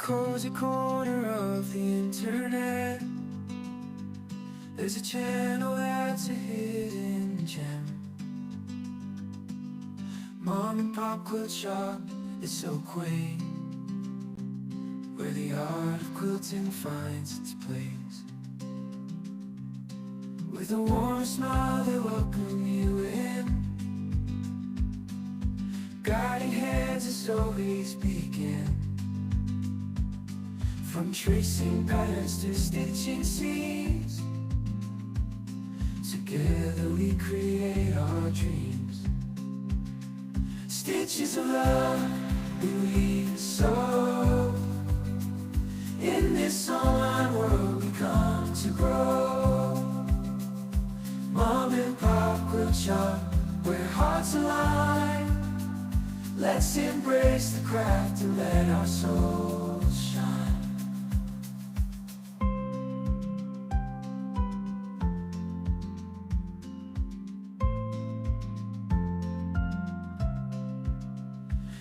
cozy corner of the internet, there's a channel that's a hidden gem. Mom and Pop Quilt Shop is so quaint, where the art of quilting finds its place. With a warm smile they welcome you in, guiding hands as always begin. From tracing patterns to stitching seams, together we create our dreams. Stitches of love we weave and sew. In this online world we come to grow. Mom and Pop Quilt Shop, where hearts align. Let's embrace the craft and let our souls shine.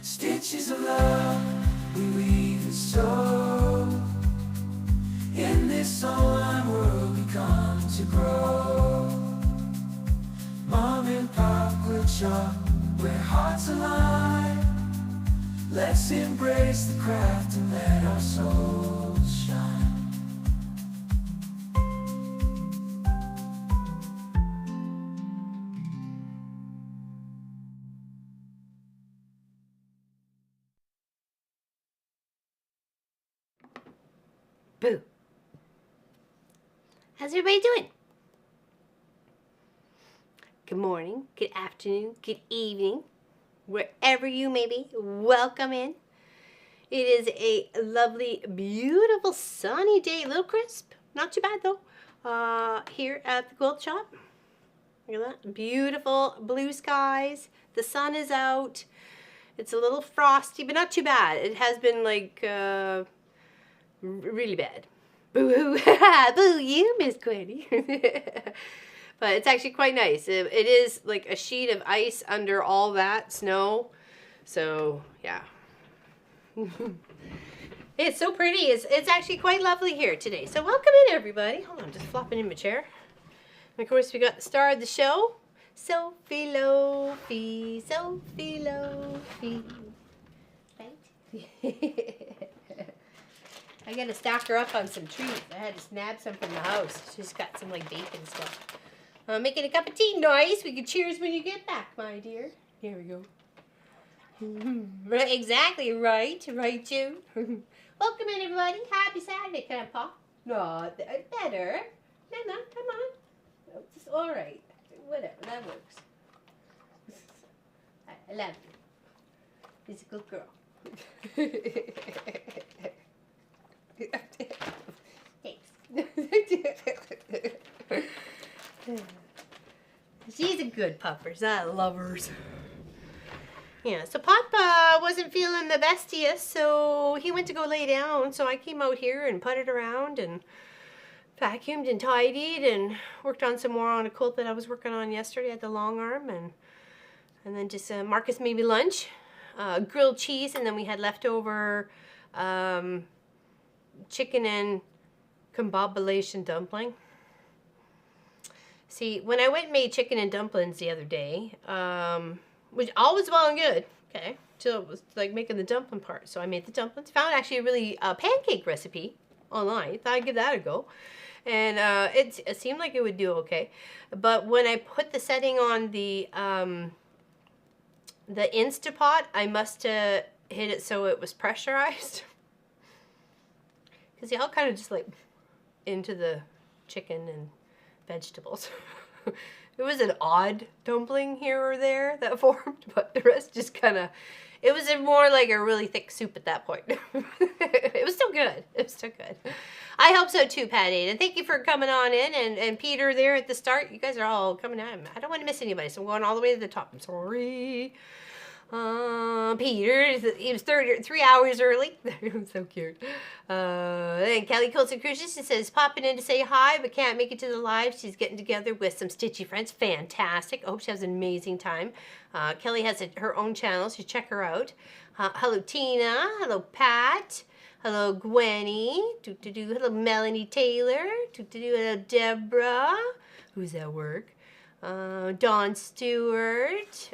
Stitches of love we weave and sew. In this online world we come to grow. Mom and Pop Quilt Shop, where hearts align. Let's embrace the craft and let our souls shine. Boo. How's everybody doing? Good morning, good afternoon, good evening, wherever you may be. Welcome in. It is a lovely, beautiful, sunny day. A little crisp, not too bad though. Here at the quilt shop. Look at that. Beautiful blue skies. The sun is out. It's a little frosty, but not too bad. It has been like really bad. Boo-hoo. Boo you, Miss Quinny. But it's actually quite nice. It is like a sheet of ice under all that snow. So, yeah. It's so pretty. It's actually quite lovely here today. So welcome in, everybody. Hold on, just flopping in my chair. And of course, we got the star of the show, Sophie Lofi. Sophie Lofi. Right? I gotta stack her up on some treats. I had to snap some from the house. She's got some like bacon stuff. Making a cup of tea. Nice. We can cheers when you get back, my dear. Here we go. Right, exactly. Right, Joe. Welcome in, everybody. Happy Saturday. Can I pop? No, better. No, come on. It's all right. Whatever. That works. I love you. She's a good girl. Thanks. She's a good puppers. I love hers. Yeah, so Papa wasn't feeling the bestiest, so he went to go lay down. So I came out here and putted around and vacuumed and tidied and worked on some more on a quilt that I was working on yesterday at the long arm. And then just Marcus made me lunch, grilled cheese, and then we had leftover chicken and combobulation dumpling. See, when I went and made chicken and dumplings the other day, which all was well and good, okay, till it was like making the dumpling part. So I made the dumplings, found actually a really pancake recipe online. Thought I'd give that a go. And it seemed like it would do okay. But when I put the setting on the Instapot, I must have hit it so it was pressurized. Because they all kind of just like into the chicken and vegetables. It was an odd dumpling here or there that formed, but the rest just kind of, it was more like a really thick soup at that point. It was still good. It was still good. I hope so too, Patty. And thank you for coming on in. And Peter there at the start. You guys are all coming out. I don't want to miss anybody, so I'm going all the way to the top. I'm sorry. Peter, he was 3 hours early. So cute. And Kelly Colson Cruises, she says, popping in to say hi, but can't make it to the live. She's getting together with some stitchy friends. Fantastic. I hope she has an amazing time. Kelly has her own channel, so check her out. Hello, Tina. Hello, Pat. Hello, Gwenny. Hello, Melanie Taylor. Hello, Deborah. Who's at work? Dawn Stewart.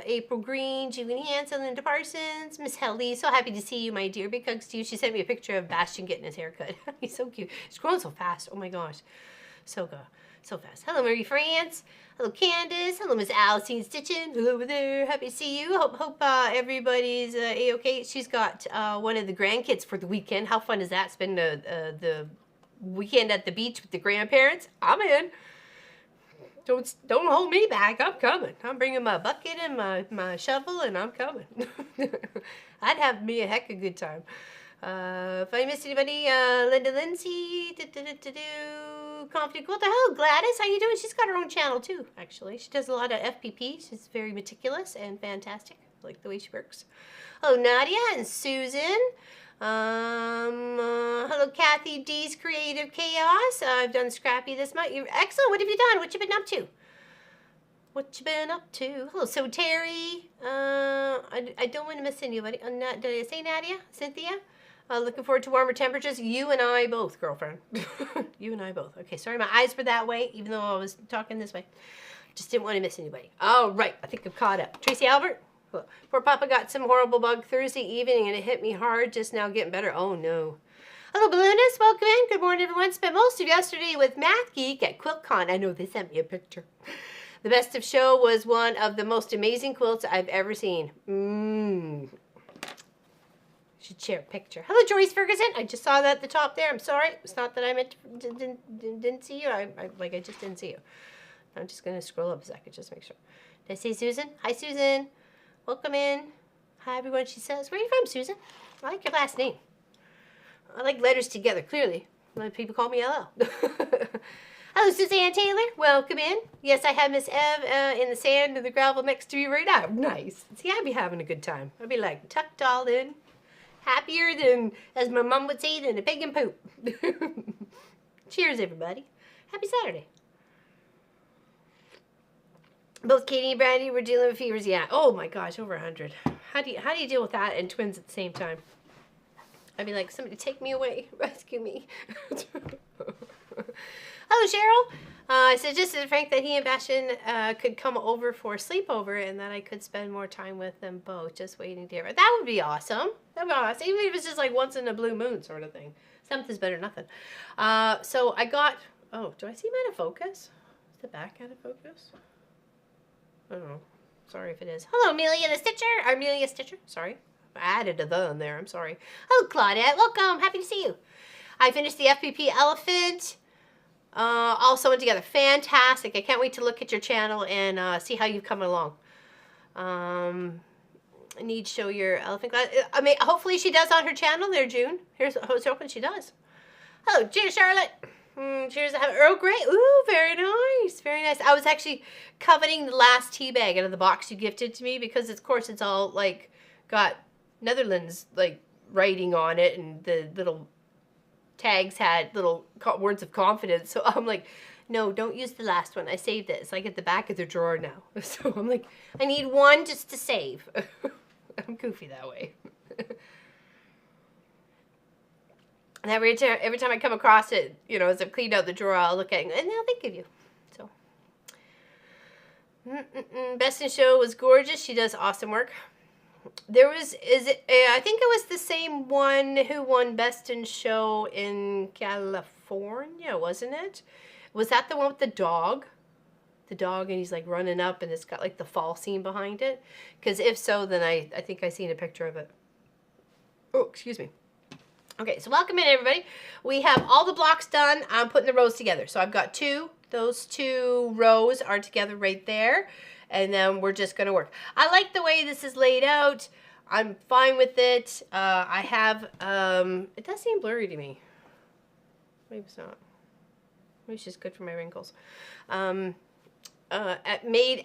April Green. Julie Hanson. Linda Parsons. Miss Helly. So happy to see you, my dear. Big hugs to you. She sent me a picture of Bastion getting his hair cut. He's so cute. He's growing so fast. Oh my gosh. So good. So fast. Hello, Marie France. Hello, Candace. Hello, Miss Alcine Stitchin. Hello over there. Happy to see you. Hope everybody's A-okay. She's got one of the grandkids for the weekend. How fun is that? Spend the weekend at the beach with the grandparents. I'm in. Don't hold me back. I'm coming. I'm bringing my bucket and my shovel, and I'm coming. I'd have me a heck of a good time. If I missed anybody, Linda Lindsay. Confident Quilter. Hello, Gladys. How you doing? She's got her own channel too, actually. She does a lot of FPP. She's very meticulous and fantastic. I like the way she works. Hello, Nadia and Susan. Hello, Kathy D's Creative Chaos. I've done Scrappy this month. You're excellent. What have you done? What you been up to? What you been up to? Hello, so Terry. I don't want to miss anybody. Did I say Nadia? Cynthia? Looking forward to warmer temperatures. You and I both, girlfriend. You and I both. Okay, sorry, my eyes were that way, even though I was talking this way. Just didn't want to miss anybody. All right, I think I'm caught up. Tracy Albert. Poor Papa got some horrible bug Thursday evening, and it hit me hard. Just now getting better. Oh, no. Hello, Balloonist. Welcome in. Good morning, everyone. Spent most of yesterday with Math Geek at QuiltCon. I know they sent me a picture. The best of show was one of the most amazing quilts I've ever seen. Should share a picture. Hello, Joyce Ferguson. I just saw that at the top there. I'm sorry. It's not that I meant to, didn't see you. I just didn't see you. I'm just going to scroll up a second just to make sure. Did I say Susan? Hi, Susan. Welcome in. Hi, everyone, she says. Where are you from, Susan? I like your last name. I like letters together, clearly. A lot of people call me LL. Hello, Suzanne Taylor. Welcome in. Yes, I have Miss Ev in the sand and the gravel next to me right now. Nice. See, I'd be having a good time. I'd be like tucked all in. Happier than, as my mom would say, than a pig and poop. Cheers, everybody. Happy Saturday. Both Katie and Brandy were dealing with fevers. Yeah. Oh my gosh, over 100. How do you deal with that and twins at the same time? I'd be like, somebody take me away, rescue me. Hello, Cheryl. I suggested to Frank that he and Bastion could come over for a sleepover and that I could spend more time with them both. Just waiting to hear. That would be awesome. That'd be awesome. Even if it's just like once in a blue moon sort of thing. Something's better than nothing. So I got. Oh, do I see him out of focus? Is the back out of focus? I don't know. Sorry if it is. Hello, Amelia the Stitcher. Amelia Stitcher. Sorry. I added a the in there. I'm sorry. Hello, Claudette. Welcome. Happy to see you. I finished the FPP Elephant. All sewn together. Fantastic. I can't wait to look at your channel and see how you've come along. I need to show your elephant glass. I mean, hopefully she does on her channel there, June. Here's hoping she does. Hello, cheers, Charlotte. Cheers. I have Earl Grey. Ooh, very nice. Very nice. I was actually coveting the last tea bag out of the box you gifted to me because, of course, it's all, like, got Netherlands, like, writing on it and the little tags had little words of confidence. So I'm like, no, don't use the last one. I saved it. It's like at the back of the drawer now. So I'm like, I need one just to save. I'm goofy that way. And every time I come across it, you know, as I've cleaned out the drawer, I'll look at it and I'll think of you. So, Best in Show was gorgeous. She does awesome work. There was, I think it was the same one who won Best in Show in California, wasn't it? Was that the one with the dog? The dog, and he's like running up and it's got like the fall scene behind it? Because if so, then I think I seen a picture of it. Oh, excuse me. Okay, so welcome in, everybody. We have all the blocks done. I'm putting the rows together. So I've got two. Those two rows are together right there. And then we're just going to work. I like the way this is laid out. I'm fine with it. I have, it does seem blurry to me. Maybe it's not. Maybe it's just good for my wrinkles. Made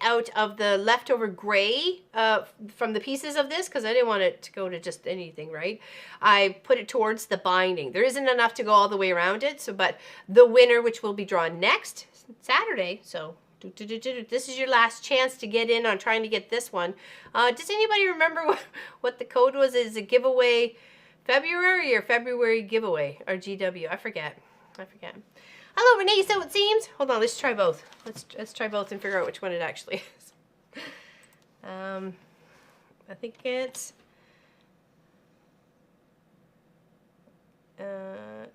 out of the leftover gray from the pieces of this because I didn't want it to go to just anything, right? I put it towards the binding. There isn't enough to go all the way around it, so but the winner, which will be drawn next Saturday, so this is your last chance to get in on trying to get this one. Does anybody remember what the code was? Is a giveaway February or February giveaway or GW. I forget. Hello, Renee. So it seems. Hold on. Let's try both. Let's try both and figure out which one it actually is. I think it's.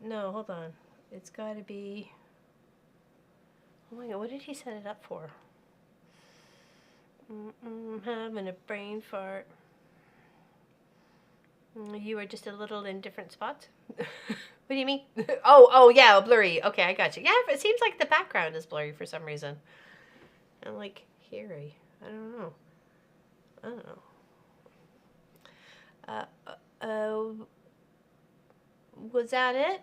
No, hold on. It's got to be. Oh my God, what did he set it up for? Having a brain fart. You were just a little in different spots. What do you mean? Oh, yeah, blurry. Okay, I got you. Yeah, it seems like the background is blurry for some reason. I'm like hairy. I don't know. Was that it?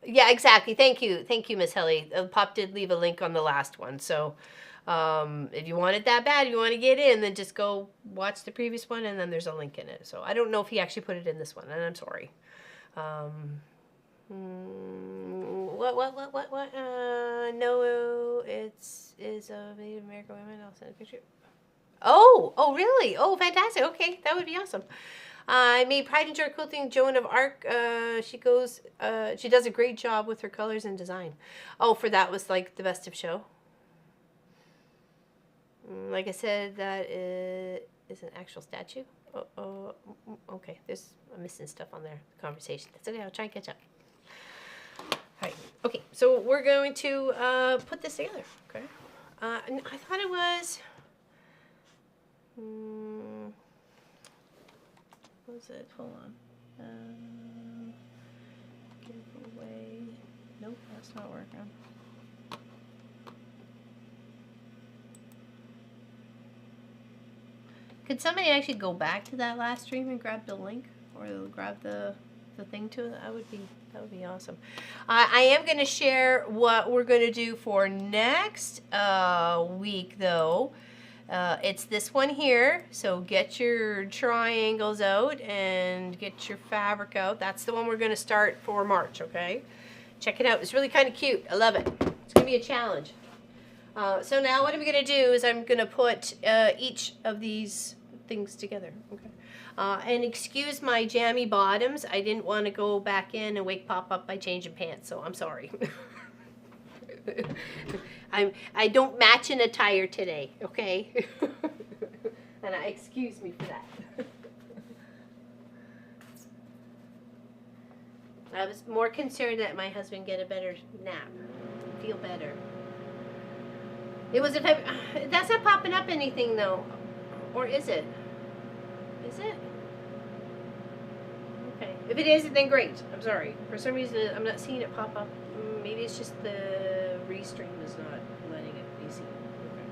Yeah, exactly. Thank you, Miss Helly. Pop did leave a link on the last one, so if you want it that bad, if you want to get in, then just go watch the previous one, and then there's a link in it. So I don't know if he actually put it in this one, and I'm sorry. What? No, is a Native American woman. I'll send a picture. Oh, really? Oh, fantastic. Okay, that would be awesome. I made Pride and Joy Quilting Joan of Arc. She does a great job with her colors and design. Oh, for that was like the best of show. Like I said, that is an actual statue. Okay. I'm missing stuff on there. Conversation. That's okay. I'll try and catch up. All right. Okay. So we're going to put this together. Okay. And I thought it was. What was it? Hold on. Giveaway. Nope, that's not working. Could somebody actually go back to that last stream and grab the link or grab the thing to it? That would be awesome. I am going to share what we're going to do for next week, though. It's this one here, so get your triangles out and get your fabric out. That's the one we're going to start for March, okay? Check it out. It's really kind of cute. I love it. It's going to be a challenge. So now what I'm going to do is I'm going to put each of these things together, okay? And excuse my jammy bottoms. I didn't want to go back in and wake Pop up by changing pants, so I'm sorry. I don't match an attire today, okay? And excuse me for that. I was more concerned that my husband get a better nap, feel better. It was that's not popping up anything though, or is it? Is it? Okay. If it is, then great. I'm sorry. For some reason, I'm not seeing it pop up. Maybe it's just the restream is not letting it be seen. Okay.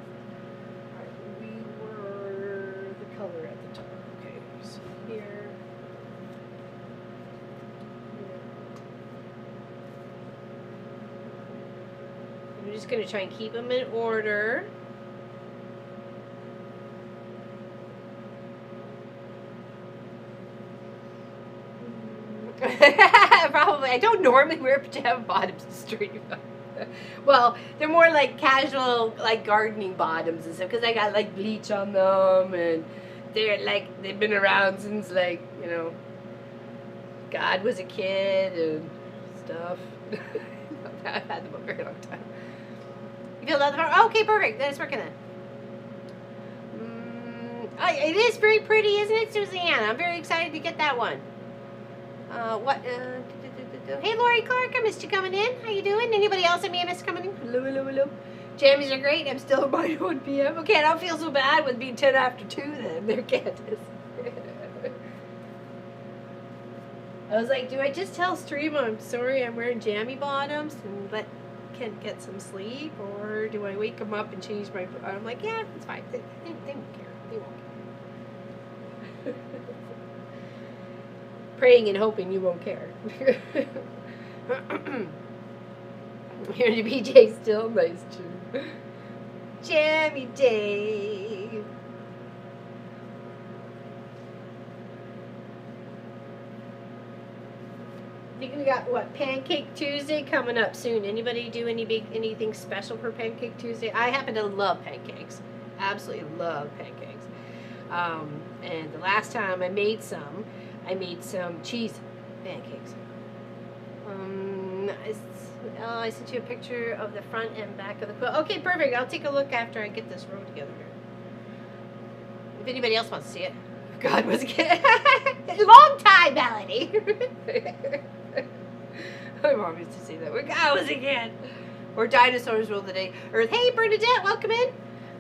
All right. We were the color at the top. Okay. So here. I'm just going to try and keep them in order. Probably. I don't normally wear pajama bottoms to stream. Well, they're more like casual, like gardening bottoms and stuff, because I got like bleach on them, and they've been around since like, you know, God was a kid and stuff. I've had them a very long time. You feel that part? Okay, perfect. That's working then. It is very pretty, isn't it, Suzanne? I'm very excited to get that one. Hey, Lori Clark, I missed you coming in. How you doing? Anybody else I may have missed coming in? Hello. Jammies are great. I'm still by 1 p.m. Okay, I don't feel so bad with being 10 after 2 then. There, Candace. I was like, do I just tell Stream I'm sorry I'm wearing jammy bottoms and let Ken get some sleep? Or do I wake him up and change my... I'm like, yeah, it's fine. They won't care. They won't care. Praying and hoping you won't care. Here the BJ still nice too. Jammy day. I think we got what, Pancake Tuesday coming up soon. Anybody do anything special for Pancake Tuesday? I happen to love pancakes. Absolutely love pancakes. And the last time I made some cheese pancakes. I sent you a picture of the front and back of the quilt. Okay, perfect. I'll take a look after I get this row together here. If anybody else wants to see it. God, was it? Long time, Melanie. My mom used to say that. When I was a kid. Or dinosaurs rule the day. Earth. Hey, Bernadette, welcome in.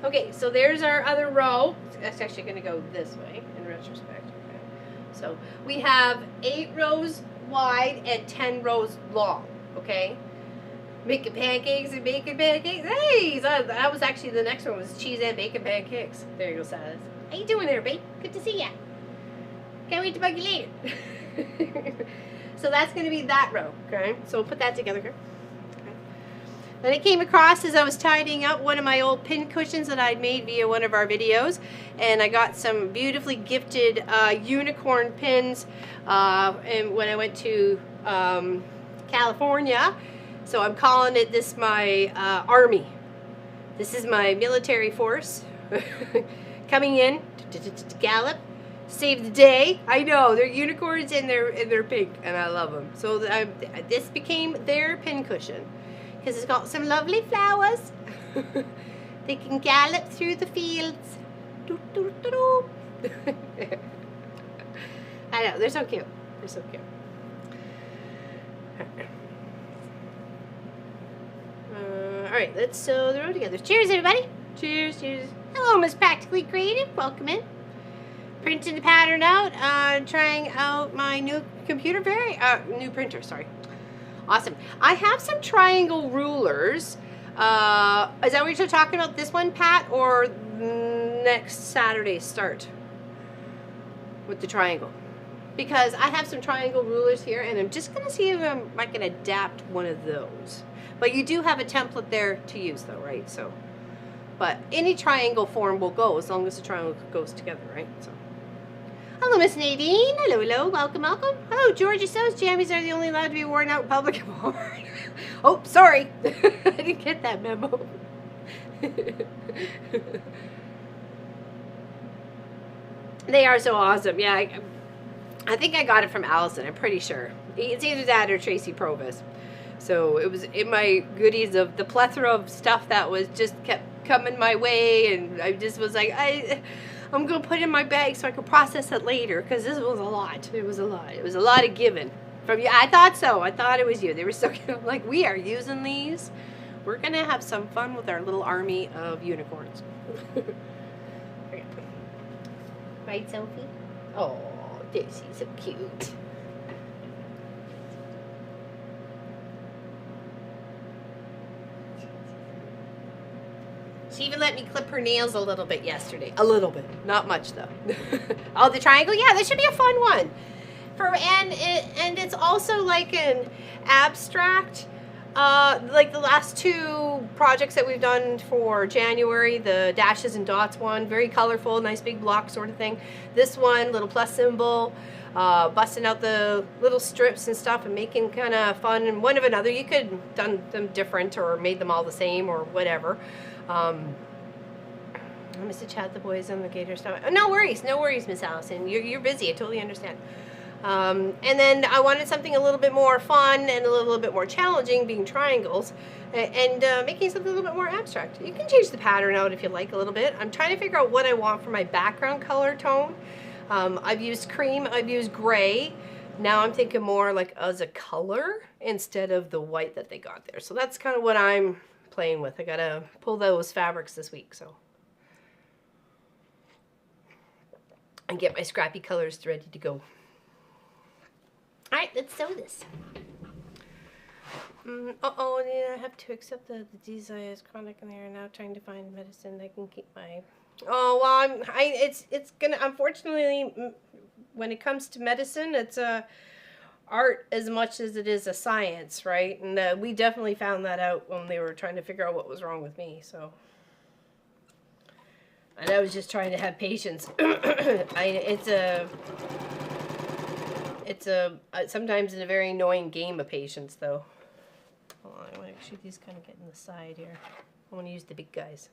Okay, so there's our other row. That's actually going to go this way in retrospect. Okay. So we have 8 rows wide and 10 rows long. Okay. Making pancakes and bacon pancakes. Hey, so that was actually the next one was cheese and bacon pancakes. There you go, Silas. How you doing there, babe? Good to see ya. Can't wait to bug you later. So that's going to be that row, okay? So we'll put that together here. Okay. Then I came across as I was tidying up one of my old pin cushions that I'd made via one of our videos, and I got some beautifully gifted unicorn pins and when I went to California. So I'm calling it this my army. This is my military force. Coming in to gallop, save the day. I know they're unicorns and they're pink, and I love them. So this became their pin cushion because it's got some lovely flowers. They can gallop through the fields. Doo, doo, doo, doo. I know they're so cute. They're so cute. All right, let's sew the row together. Cheers, everybody. Cheers, cheers. Hello, Miss Practically Creative. Welcome in. Printing the pattern out. Trying out my new computer. New printer, sorry. Awesome. I have some triangle rulers. Is that what you're talking about? This one, Pat, or next Saturday's start with the triangle? Because I have some triangle rulers here, and I'm just going to see if I can adapt one of those. But you do have a template there to use, though, right? So. But any triangle form will go as long as the triangle goes together, right? So, hello, Miss Nadine. Hello, hello. Welcome, welcome. Hello, Georgia. So's jammies are the only allowed to be worn out in public. Oh, sorry. I didn't get that memo. They are so awesome. Yeah, I think I got it from Allison. I'm pretty sure. It's either that or Tracy Provis. So it was in my goodies of the plethora of stuff that was just kept coming my way, and I just was like, I'm gonna put it in my bag so I can process it later, because this was a lot. It was a lot. It was a lot of giving from you. I thought so. I thought it was you. They were so I'm like, we are using these. We're gonna have some fun with our little army of unicorns. Okay. Right, Sophie? Oh, Daisy's so cute. She even let me clip her nails a little bit yesterday. A little bit. Not much, though. Oh, the triangle? Yeah, that should be a fun one. And it's also like an abstract. Like the last 2 projects that we've done for January, the dashes and dots one, very colorful, nice big block sort of thing. This one, little plus symbol, busting out the little strips and stuff and making kind of fun and one of another. You could have done them different or made them all the same or whatever. I must have chat the boys on the gator stuff. No worries, Miss Allison. You're busy. I totally understand. And then I wanted something a little bit more fun and a little bit more challenging, being triangles, and making something a little bit more abstract. You can change the pattern out if you like a little bit. I'm trying to figure out what I want for my background color tone. I've used cream, I've used gray. Now I'm thinking more like as a color instead of the white that they got there. So that's kind of what I'm playing with. I gotta pull those fabrics this week, so. And get my scrappy colors ready to go. Alright, let's sew this. Uh-oh, I have to accept the disease is chronic and they are now trying to find medicine that can keep my... Oh, well, it's gonna, unfortunately, when it comes to medicine, it's a art as much as it is a science, right? And we definitely found that out when they were trying to figure out what was wrong with me, so. And I was just trying to have patience. It's sometimes a very annoying game of patience, though. Hold on, I want to actually these kind of get in the side here. I want to use the big guys.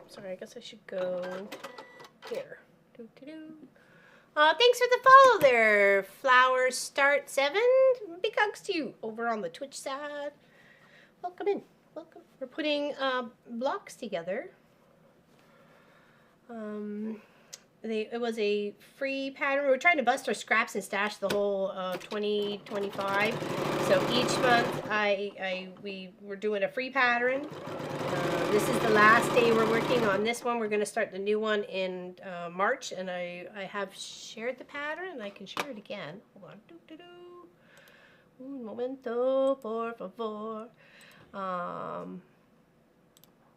sorry, I guess I should go here. Thanks for the follow there, Flowers Start 7. Big hugs to you over on the Twitch side. Welcome in. Welcome. We're putting blocks together. It was a free pattern. We were trying to bust our scraps and stash the whole 2025. So each month we were doing a free pattern. This is the last day we're working on this one. We're going to start the new one in March, and I have shared the pattern, and I can share it again. Hold on. Un momento, por favor. Hold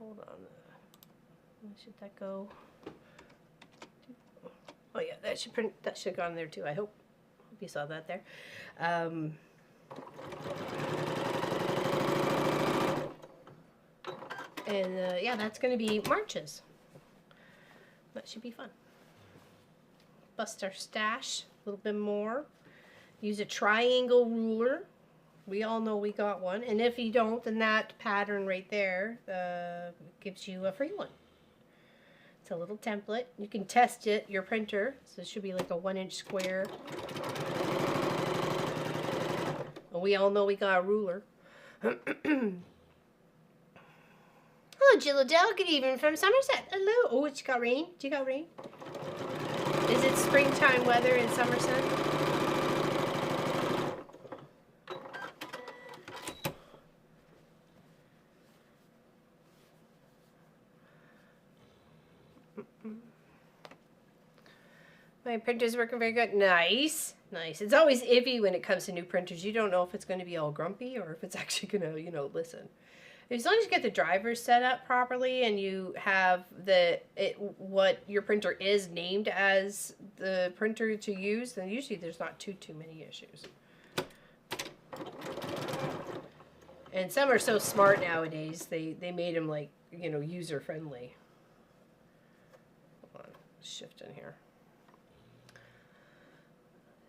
on. Where should that go? Oh yeah, that should have gone there too. I hope you saw that there. Yeah, that's going to be March's. That should be fun. Bust our stash a little bit more. Use a triangle ruler. We all know we got one. And if you don't, then that pattern right there gives you a free one. It's a little template. You can test it, your printer. So it should be like a 1-inch square. And we all know we got a ruler. Hello, Jill Odell. Good evening from Somerset. Hello. Oh, you got rain? Do you got rain? Is it springtime weather in Somerset? My printer's working very good. Nice. Nice. It's always iffy when it comes to new printers. You don't know if it's going to be all grumpy or if it's actually going to, you know, listen. As long as you get the drivers set up properly and you have what your printer is named as the printer to use, then usually there's not too many issues. And some are so smart nowadays, they made them like, you know, user friendly. Hold on, shift in here.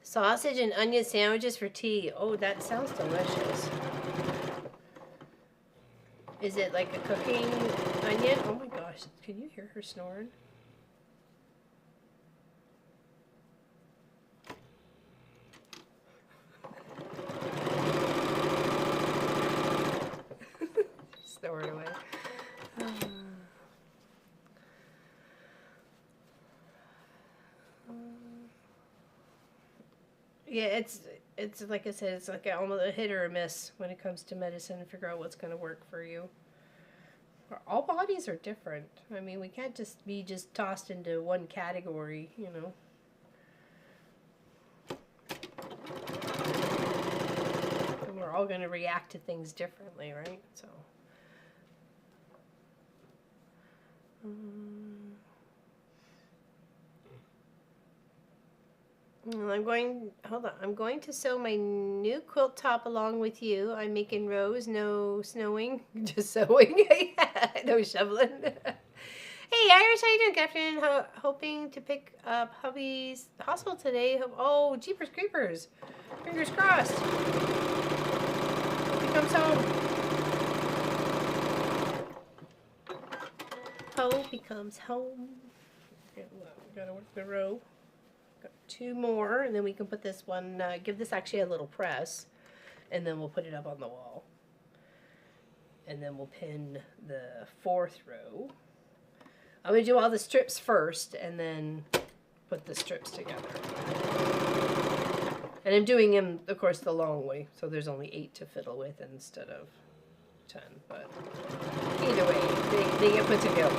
Sausage and onion sandwiches for tea. Oh, that sounds delicious. Is it like a cooking onion? Oh my gosh, can you hear her snoring? Snoring away. Yeah, it's like I said, it's like almost a hit or a miss when it comes to medicine and figure out what's going to work for you. All bodies are different. I mean, we can't just be tossed into one category, you know. And we're all going to react to things differently, right? So. I'm going to sew my new quilt top along with you. I'm making rows, no snowing, just sewing. No shoveling. Hey Irish, how you doing? Good afternoon. Hoping to pick up hubby's hospital today. Oh, jeepers creepers. Fingers crossed. Hope he comes home. Hope he comes home. Okay, well, we gotta work the row. Got 2 more, and then we can put this one, give this actually a little press, and then we'll put it up on the wall. And then we'll pin the 4th row. I'm going to do all the strips first, and then put the strips together. And I'm doing them, of course, the long way, so there's only 8 to fiddle with instead of 10, but either way, they get put together.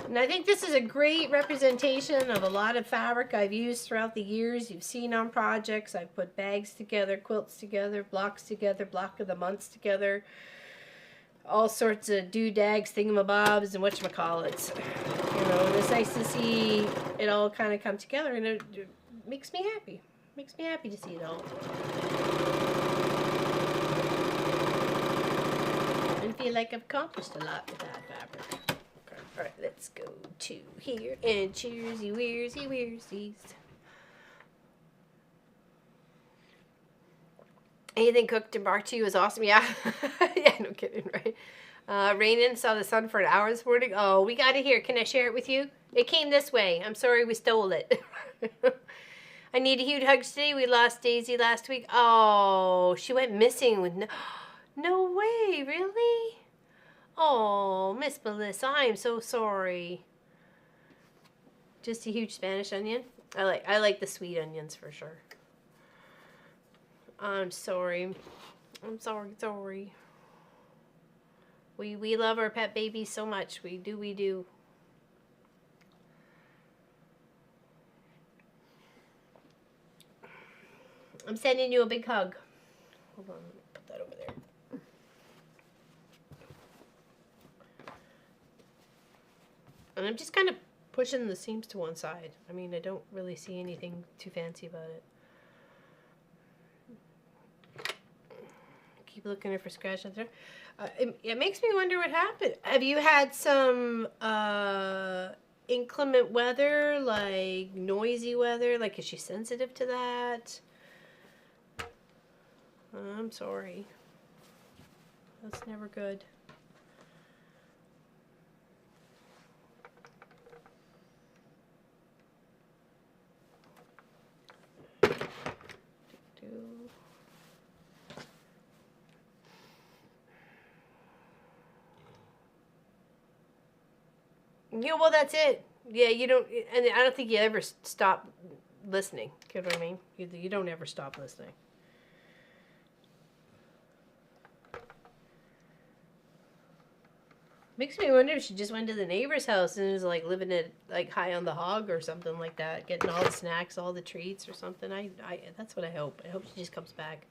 And I think this is a great representation of a lot of fabric I've used throughout the years. You've seen on projects. I've put bags together, quilts together, blocks together, block of the months together. All sorts of doodags, thingamabobs, and whatchamacallits. You know, and it's nice to see it all kind of come together, and it makes me happy. Makes me happy to see it all. And feel like I've accomplished a lot with that fabric. Alright, let's go to here and cheersy, wearsy, wearsies. Anything cooked and brought to you is awesome. Yeah. Yeah, no kidding, right? Rainin saw the sun for an hour this morning. Oh, we got it here. Can I share it with you? It came this way. I'm sorry we stole it. I need a huge hug today. We lost Daisy last week. Oh, she went missing with no way, really? Oh, Miss Melissa, I am so sorry. Just a huge Spanish onion. I like the sweet onions for sure. I'm sorry. I'm sorry. We love our pet babies so much. We do. I'm sending you a big hug. Hold on, let me put that over there. And I'm just kind of pushing the seams to one side. I mean, I don't really see anything too fancy about it. Keep looking for scratch out there. It makes me wonder what happened. Have you had some inclement weather, like noisy weather? Like, is she sensitive to that? I'm sorry. That's never good. Yeah, well, that's it. Yeah, you don't, and I don't think you ever stop listening. You know what I mean? You don't ever stop listening. Makes me wonder if she just went to the neighbor's house and is like living it like high on the hog or something like that, getting all the snacks, all the treats or something. I that's what I hope. I hope she just comes back.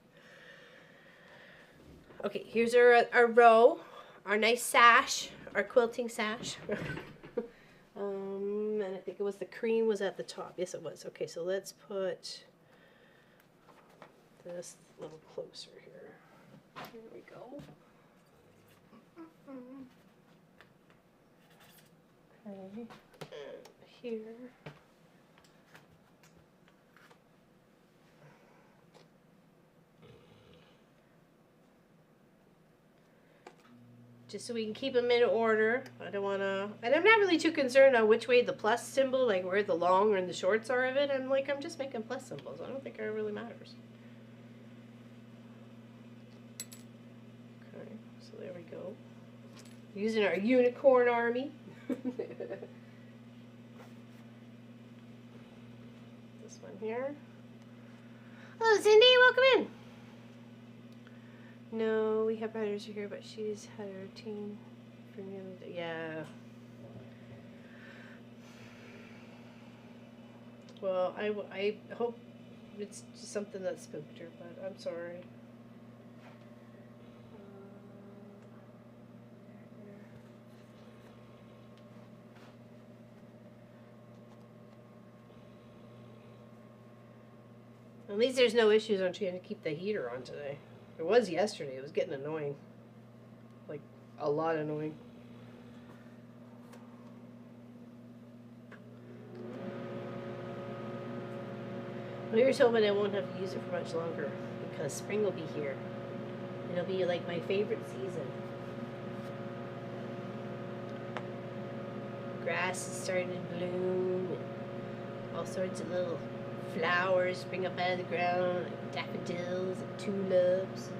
Okay, here's our row, our nice sash, our quilting sash. And I think it was the cream was at the top. Yes, it was. Okay, so let's put this a little closer here. Here we go. Okay, and here. Just so we can keep them in order. I don't want to, and I'm not really too concerned on which way the plus symbol, like where the long and the shorts are of it. I'm just making plus symbols. I don't think it really matters. Okay, so there we go. Using our unicorn army. This one here. Hello, Cindy. Welcome in. No, we have writers here, but she's had a routine for the other day. Yeah. Well, I hope it's just something that spooked her, but I'm sorry. At least there's no issues on trying to keep the heater on today. It was yesterday. It was getting annoying. Like, a lot annoying. Well, here's hoping I won't have to use it for much longer, because spring will be here. It'll be like my favorite season. Grass is starting to bloom, and all sorts of little flowers spring up out of the ground, like daffodils and tulips.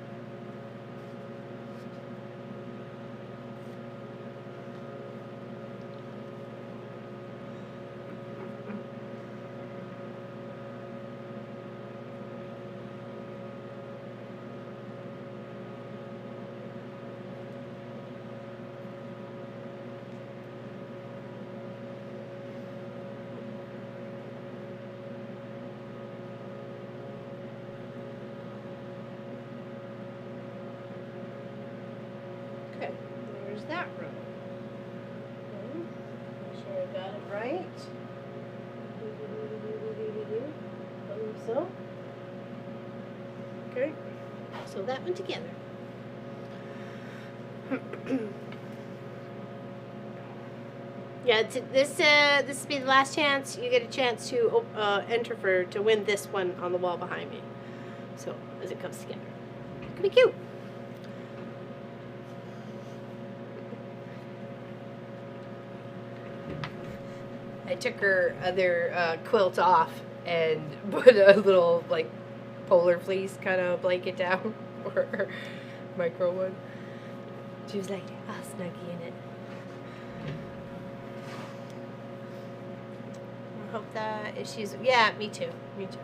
Okay, there's that row. Okay, make sure I got it right. So, okay, so that one together. Yeah, this will be the last chance. You get a chance to enter to win this one on the wall behind me. So as it comes together. gonna be cute. I took her other quilt off and put a little like polar fleece kind of blanket down for her micro one. She was like, snuggy in it. I hope that if she's, yeah, me too. Me too.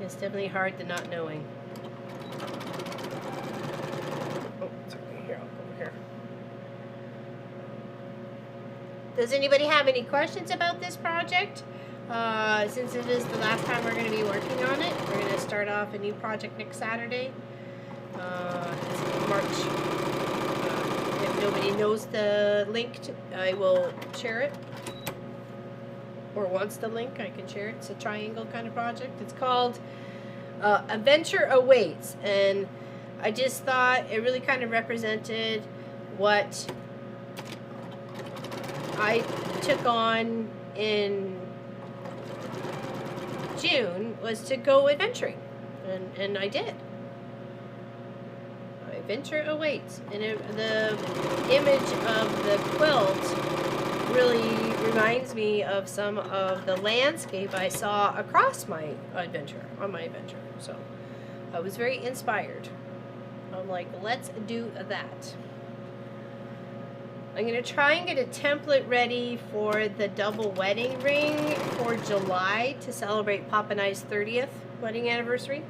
It's definitely hard the not knowing. Oh, sorry. Here, I'll go over here. Does anybody have any questions about this project? Since it is the last time we're going to be working on it, we're going to start off a new project next Saturday. It's March. If nobody knows the link, I will share it. Or wants the link, I can share it. It's a triangle kind of project. It's called Adventure Awaits. And I just thought it really kind of represented what I took on in June, was to go adventuring. And I did. Adventure Awaits. And the image of the quilt really reminds me of some of the landscape I saw across my adventure, on my adventure. So I was very inspired. I'm like, let's do that. I'm going to try and get a template ready for the double wedding ring for July to celebrate Pop and I's 30th wedding anniversary.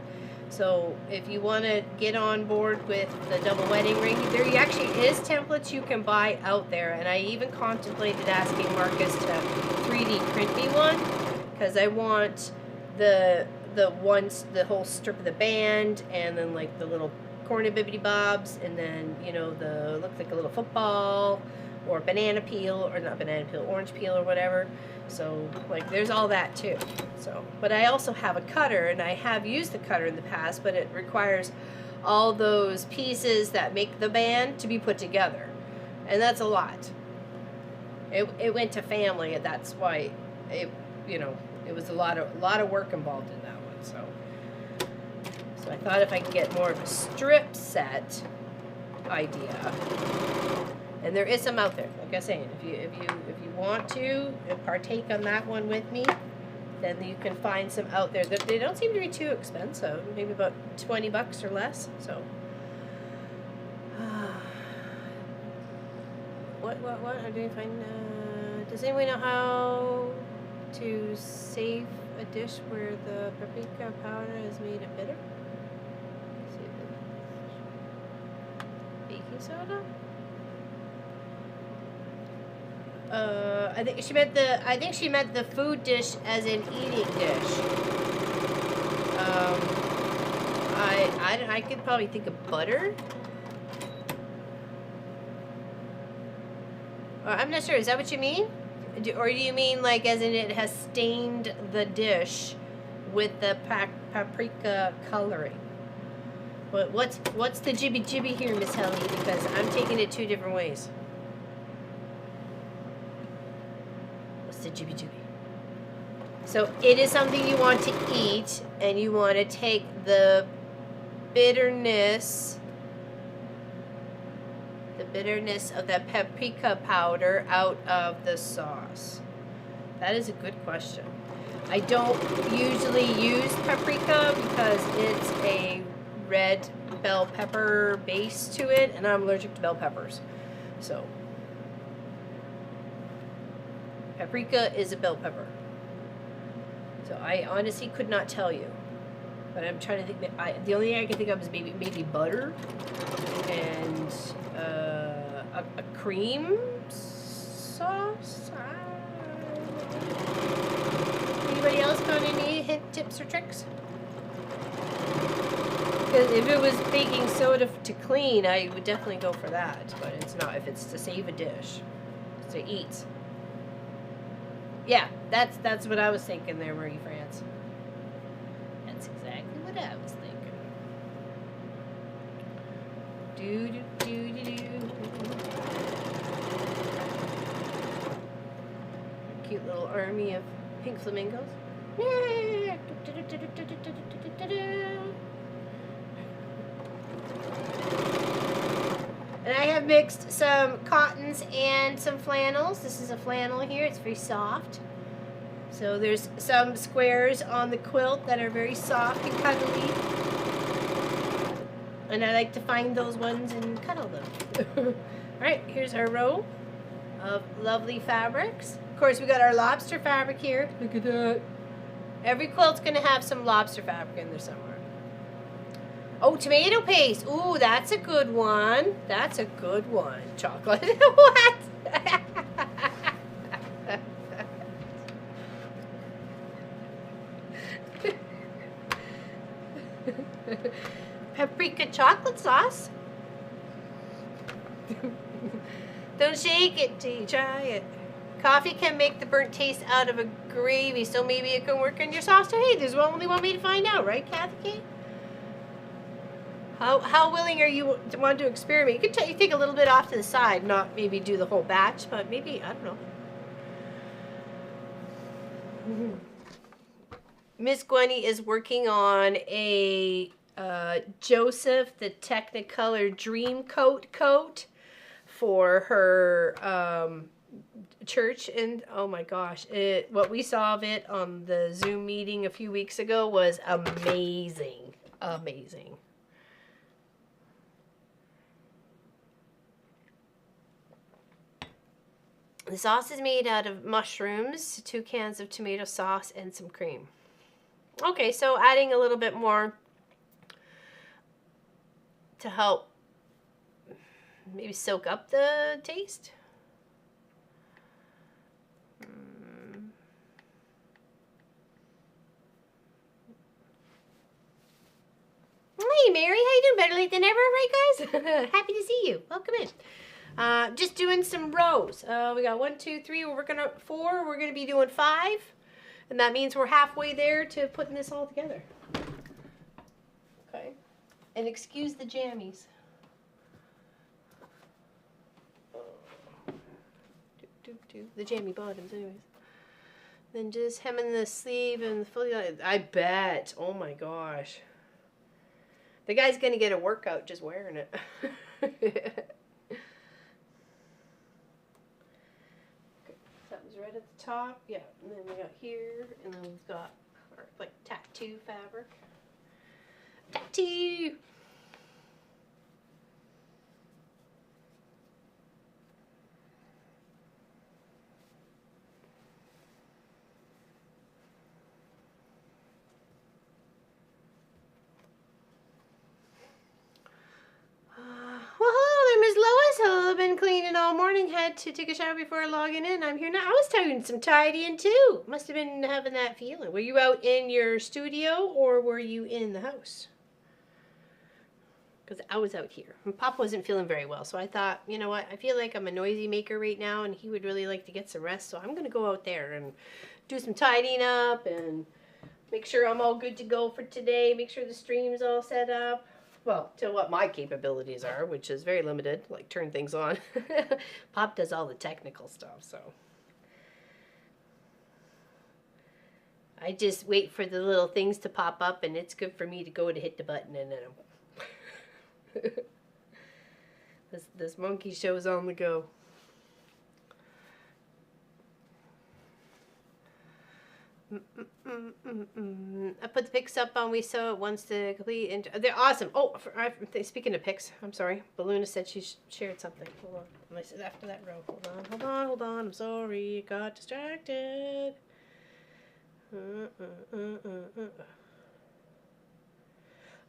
So if you want to get on board with the double wedding ring, there actually is templates you can buy out there. And I even contemplated asking Marcus to 3D print me one, because I want the whole strip of the band, and then like the little corner bibbity bobs, and then, you know, the looks like a little football or banana peel, or not banana peel, orange peel or whatever. So like there's all that too. So, but I also have a cutter, and I have used the cutter in the past, but it requires all those pieces that make the band to be put together, and that's a lot. It went to family, and that's why it, you know, it was a lot of work involved in that one. So I thought if I could get more of a strip set idea, and there is some out there. Like I was saying, if you want to partake on that one with me, then you can find some out there. They don't seem to be too expensive. Maybe about $20 or less. So what? How do you find? Does anyone know how to save a dish where the paprika powder has made it bitter? Baking soda? I think she meant the food dish as an eating dish. I could probably think of butter. I'm not sure. Is that what you mean? Or do you mean like as in it has stained the dish with the paprika coloring? What's the jibby here, Miss Helly? Because I'm taking it two different ways. What's the jibby? So it is something you want to eat, and you want to take the bitterness of that paprika powder out of the sauce. That is a good question. I don't usually use paprika because it's a red bell pepper base to it, and I'm allergic to bell peppers. So paprika is a bell pepper. So I honestly could not tell you. But I'm trying to think. The only thing I can think of is maybe butter and a cream sauce. Anybody else got any hint, tips, or tricks? Because if it was baking soda to clean, I would definitely go for that. But it's not. If it's to save a dish, it's to eat. Yeah, that's what I was thinking there, Marie France. That's exactly what I was thinking. cute little army of pink flamingos. And I have mixed some cottons and some flannels. This is a flannel here. It's very soft. So there's some squares on the quilt that are very soft and cuddly. And I like to find those ones and cuddle them. Alright, here's our row of lovely fabrics. Of course, we got our lobster fabric here. Look at that. Every quilt's going to have some lobster fabric in there somewhere. Oh, tomato paste. Ooh, that's a good one. That's a good one. Chocolate. What? Paprika chocolate sauce. Don't shake it till you try it. Coffee can make the burnt taste out of a gravy, so maybe it can work in your sauce too. Hey, there's only one way to find out, right, Kathy Kate? How willing are you to want to experiment? You could take a little bit off to the side, not maybe do the whole batch, but maybe, I don't know. Miss Gwenny is working on a Joseph the Technicolor Dream Coat for her church, and oh my gosh, what we saw of it on the Zoom meeting a few weeks ago was amazing. Amazing. The sauce is made out of mushrooms, 2 cans of tomato sauce, and some cream. Okay, so adding a little bit more to help maybe soak up the taste. Hey Mary, how you doing? Better late than ever, right guys? Happy to see you. Welcome in. Just doing some rows. We got 1, 2, 3. We're working on 4. We're gonna be doing 5, and that means we're halfway there to putting this all together. Okay, and excuse the jammies. The jammy bottoms, anyways. Then just hemming the sleeve and fully. I bet. Oh my gosh. The guy's gonna get a workout just wearing it. That was right at the top. Yeah, and then we got here, and then we've got our like tattoo fabric. Tattoo. Well, hello there, Miss Lois. Hello, I've been cleaning all morning. Had to take a shower before logging in. I'm here now. I was doing some tidying too. Must have been having that feeling. Were you out in your studio or were you in the house? Because I was out here. And Pop wasn't feeling very well, so I thought, you know what? I feel like I'm a noisy maker right now, and he would really like to get some rest, so I'm going to go out there and do some tidying up and make sure I'm all good to go for today. Make sure the stream's all set up. Well, to what my capabilities are, which is very limited, like turn things on. Pop does all the technical stuff, so. I just wait for the little things to pop up, and it's good for me to go to hit the button, and then this monkey show's on the go. I put the pics up on We Sew It once to complete. And they're awesome. Oh, speaking of pics, I'm sorry. Balloona said she shared something. Hold on. I said after that row. Hold on. I'm sorry. Got distracted.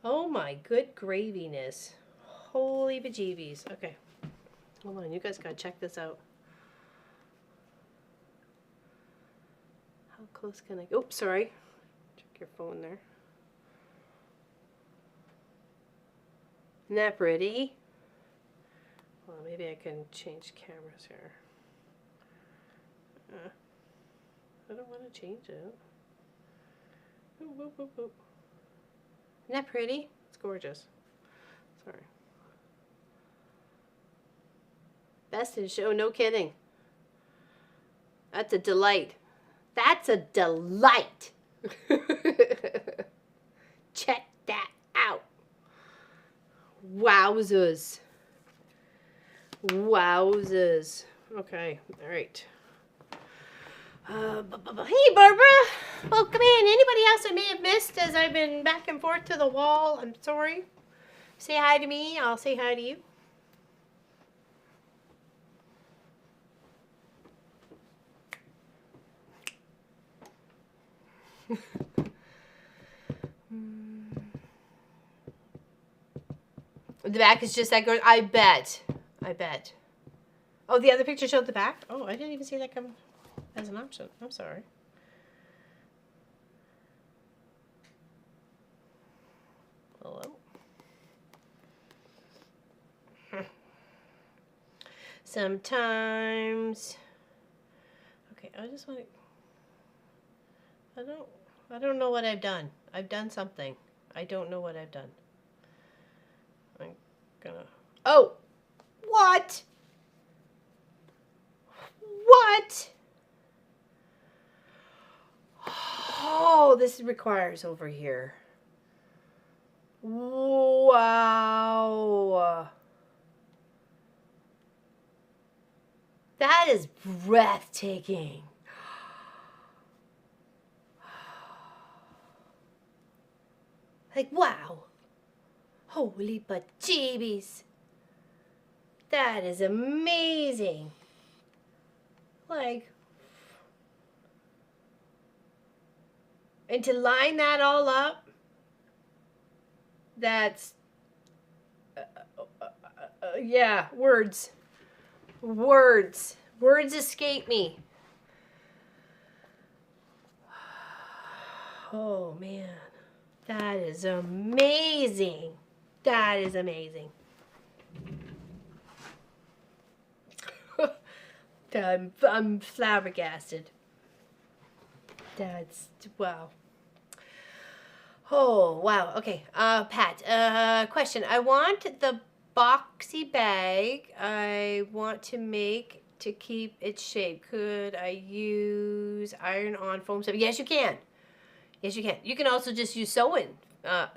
Oh my good graviness. Holy bejeebies. Okay. Hold on. You guys gotta check this out. How close can I go? Oops, sorry. Check your phone there. Isn't that pretty? Well, maybe I can change cameras here. I don't want to change it. Boop, boop, boop, boop. Isn't that pretty? It's gorgeous. Sorry. Best in show, no kidding. That's a delight. That's a delight. Check that out. Wowzers. Wowzers. Okay, all right. Hey, Barbara. Welcome in. Anybody else I may have missed as I've been back and forth to the wall? I'm sorry. Say hi to me. I'll say hi to you. The back is just that good. I bet. I bet. Oh, the other picture showed the back? Oh, I didn't even see that come as an option. I'm sorry. Hello? Sometimes. Okay, I just want to. I don't know what I've done. I've done something. I don't know what I've done. I'm gonna. Oh! What? What? Oh, this requires over here. Wow. That is breathtaking. Like, wow. Holy bejeebies. That is amazing. Like, and to line that all up, that's, yeah, words. Words escape me. Oh, man. That is amazing. That is amazing. I'm flabbergasted. That's, wow. Oh, wow. Okay. Pat, question. I want the boxy bag I want to make to keep its shape. Could I use iron-on foam stuff? Yes, you can. Yes, you can. You can also just use sew-in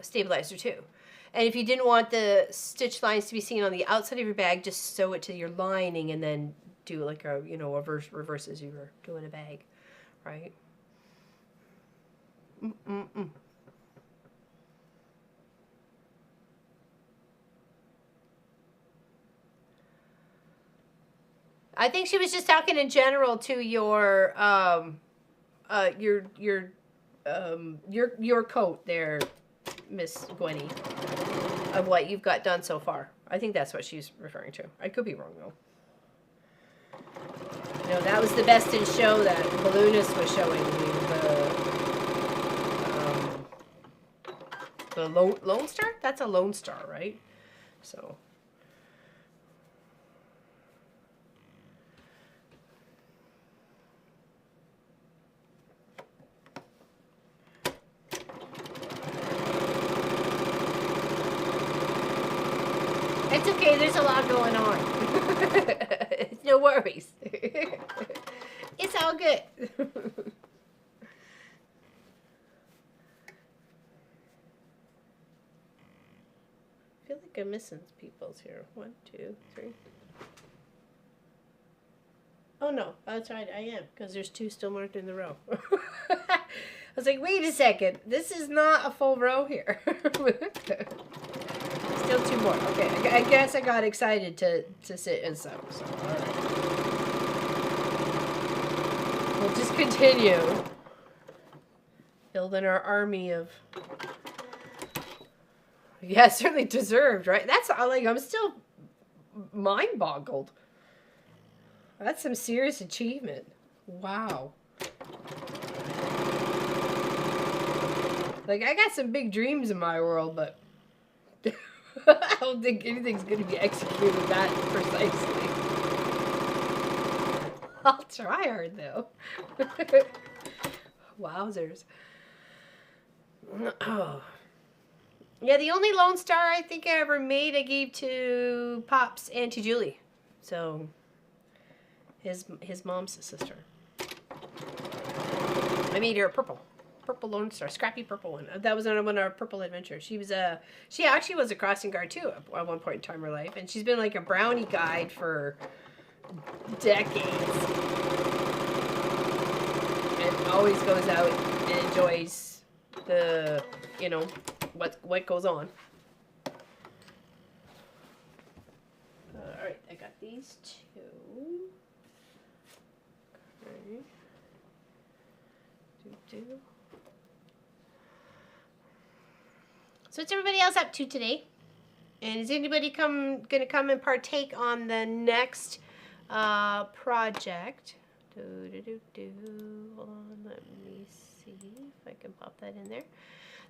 stabilizer too. And if you didn't want the stitch lines to be seen on the outside of your bag, just sew it to your lining and then do like a, you know, a reverse as you were doing a bag, right? I think she was just talking in general to your coat there, Miss Gwenny, of what you've got done so far. I think that's what she's referring to. I could be wrong though. You know, that was the best in show that Balloonist was showing me. The Lone Star? That's a Lone Star, right? So. It's okay, there's a lot going on. No worries. It's all good. I feel like I'm missing people's here. 1, 2, 3. Oh no, that's right, I am, because there's 2 still marked in the row. I was like, wait a second, this is not a full row here. Still 2 more. Okay, I guess I got excited to sit and sew. So, all right. We'll just continue building our army of. Yeah, certainly deserved, right? That's like I'm still mind boggled. That's some serious achievement. Wow. Like I got some big dreams in my world, but. I don't think anything's going to be executed that precisely. I'll try hard, though. Wowzers. Oh. Yeah, the only Lone Star I think I ever made I gave to Pop's Auntie Julie. So, his mom's sister. I made her a purple Lone Star, scrappy purple one. That was on one of our purple adventures. She actually was a crossing guard too at one point in time in her life, and she's been like a brownie guide for decades, and always goes out and enjoys the, you know, what goes on. All right, I got these two. Okay. Do. So what's everybody else up to today? And is anybody gonna come and partake on the next project? Hold on, let me see if I can pop that in there.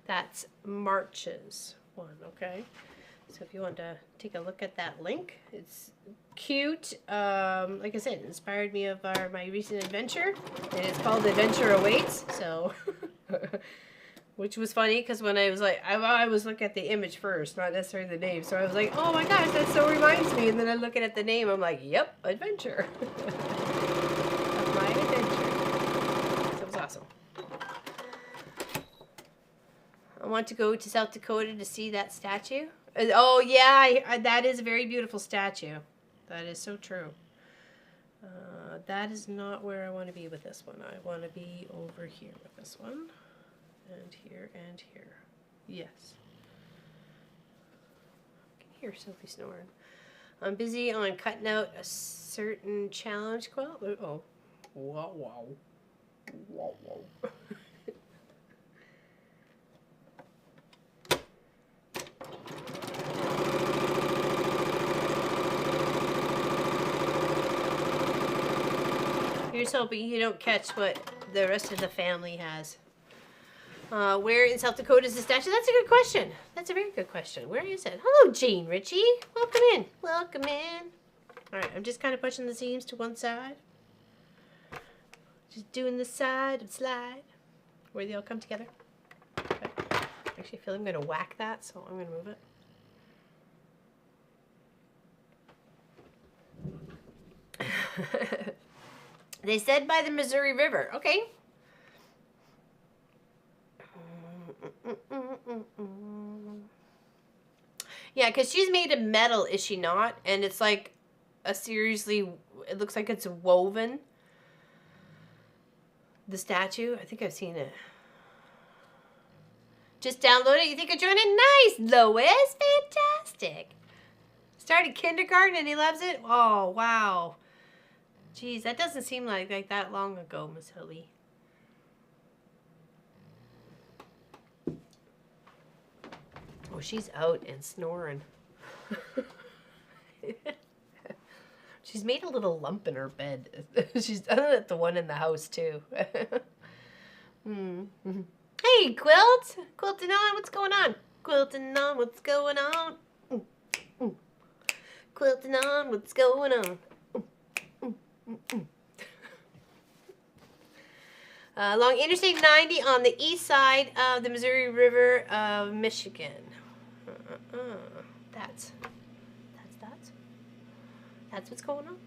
That's March's one, okay? So if you want to take a look at that link, it's cute. Like I said, it inspired me of my recent adventure, and it's called Adventure Awaits. So. Which was funny because when I was like, I was looking at the image first, not necessarily the name. So I was like, oh my gosh, that so reminds me. And then I look at the name, I'm like, yep, adventure. That's my adventure. So it was awesome. I want to go to South Dakota to see that statue. Oh yeah, that is a very beautiful statue. That is so true. That is not where I want to be with this one. I want to be over here with this one. And here, and here. Yes. I can hear Sophie snoring. I'm busy on cutting out a certain challenge quilt. Oh. Wow, wow. Wow, wow. Here's hoping you don't catch what the rest of the family has. Where in South Dakota is the statue? That's a good question. That's a very good question. Where is it? Hello, Jane Ritchie. Welcome in. Welcome in. All right, I'm just kind of pushing the seams to one side. Just doing the side and slide where they all come together. Okay. Actually, I feel I'm going to whack that, so I'm going to move it. They said by the Missouri River. Okay. Yeah, because she's made of metal, is she not? And it's like a seriously, it looks like it's woven. The statue, I think I've seen it. Just download it. You think I'll join it? Nice, Lois. Fantastic. Started kindergarten and he loves it. Oh, wow. Geez, that doesn't seem like that long ago, Miss Hilly. Oh, she's out and snoring. She's made a little lump in her bed. She's done it at the one in the house, too. Hey, Quilt! Quilting on, what's going on? Quilting on, what's going on? Quilting on, what's going on? Along Interstate 90 on the east side of the Missouri River of Michigan. That's what's going on.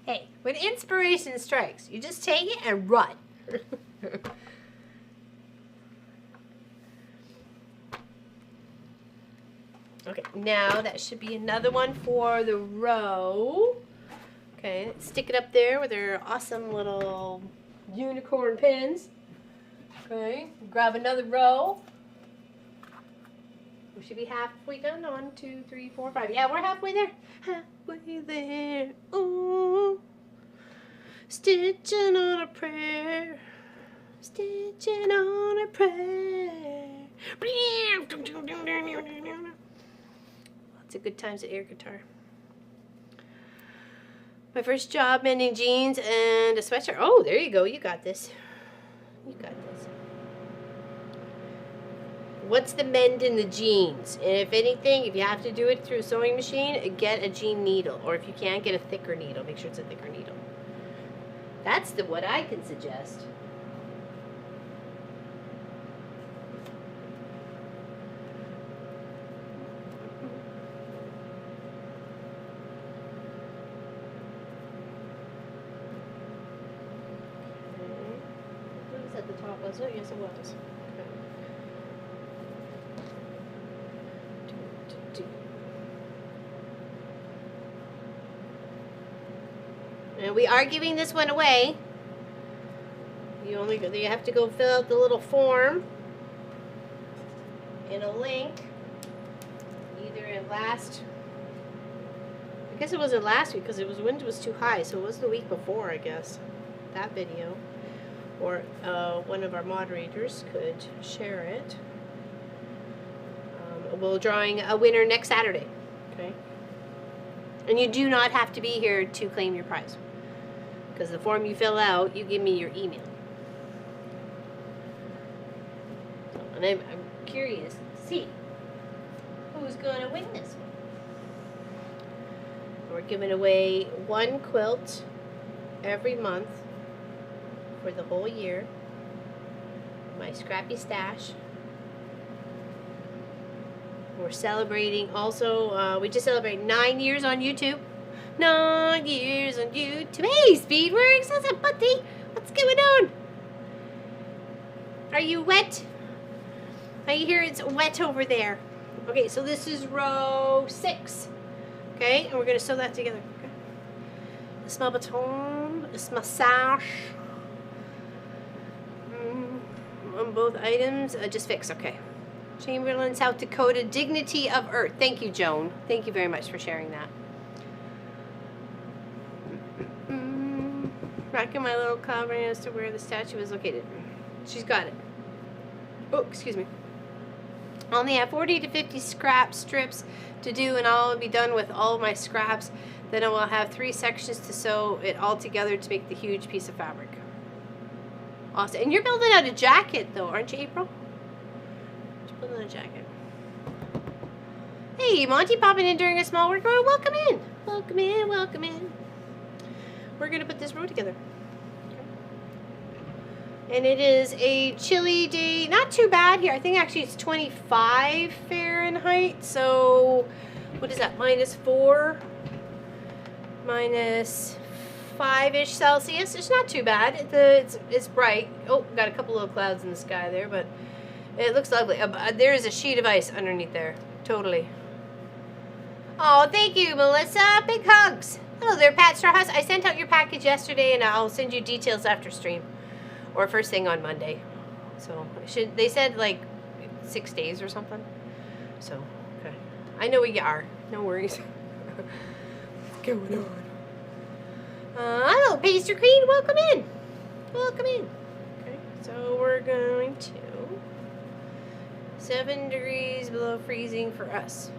Hey, when inspiration strikes, you just take it and run. Okay, now that should be another one for the row. Okay, stick it up there with our awesome little unicorn pins. Okay, grab another row. We should be halfway done. 1, 2, 3, 4, 5. Yeah, we're halfway there. Halfway there. Ooh. Stitching on a prayer. Stitching on a prayer. Lots of good times at air guitar. My first job mending jeans and a sweatshirt. Oh, there you go. You got this. You got this. What's the mend in the jeans? And if anything, if you have to do it through a sewing machine, get a jean needle. Or if you can't, get a thicker needle. Make sure it's a thicker needle. That's what I can suggest. not, was it? Yes, it was. Okay. And we are giving this one away. You have to go fill out the little form in a link. Either in last, I guess it wasn't last week because the wind was too high, so it was the week before, I guess, that video. Or one of our moderators could share it. We're drawing a winner next Saturday. Okay. And you do not have to be here to claim your prize. Because the form you fill out, you give me your email. And I'm curious to see who's going to win this one. We're giving away one quilt every month for the whole year. My Scrappy Stash. We're celebrating also, we just celebrated 9 years on YouTube. 9 years on YouTube. Hey, Speedworks, what's up, buddy? What's going on? Are you wet? I hear it's wet over there. Okay, so this is row 6. Okay, and we're going to sew that together. Okay. It's my baton. It's my sash. On both items, just fix. Okay. Chamberlain, South Dakota, Dignity of Earth. Thank you, Joan. Thank you very much for sharing that. Rocking my little covering as to where the statue is located. She's got it. Oh, excuse me. I only have 40 to 50 scrap strips to do, and I'll be done with all of my scraps. Then I will have 3 sections to sew it all together to make the huge piece of fabric. Awesome. And you're building out a jacket, though, aren't you, April? You're building a jacket. Hey, Monty, popping in during a small workout. Welcome in. Welcome in. Welcome in. We're going to put this row together. And it is a chilly day. Not too bad here. I think actually it's 25 Fahrenheit. So, what is that? -4? -5-ish Celsius. It's not too bad. It's bright. Oh, got a couple little clouds in the sky there, but it looks lovely. There is a sheet of ice underneath there. Totally. Oh, thank you, Melissa. Big hugs. Hello there, Pat Strawhouse. I sent out your package yesterday, and I'll send you details after stream. Or first thing on Monday. So, they said like 6 days or something. So, okay. I know where you are. No worries. What's going on? Hello, Pastry Queen. Welcome in. Welcome in. Okay, so we're going to 7 degrees below freezing for us.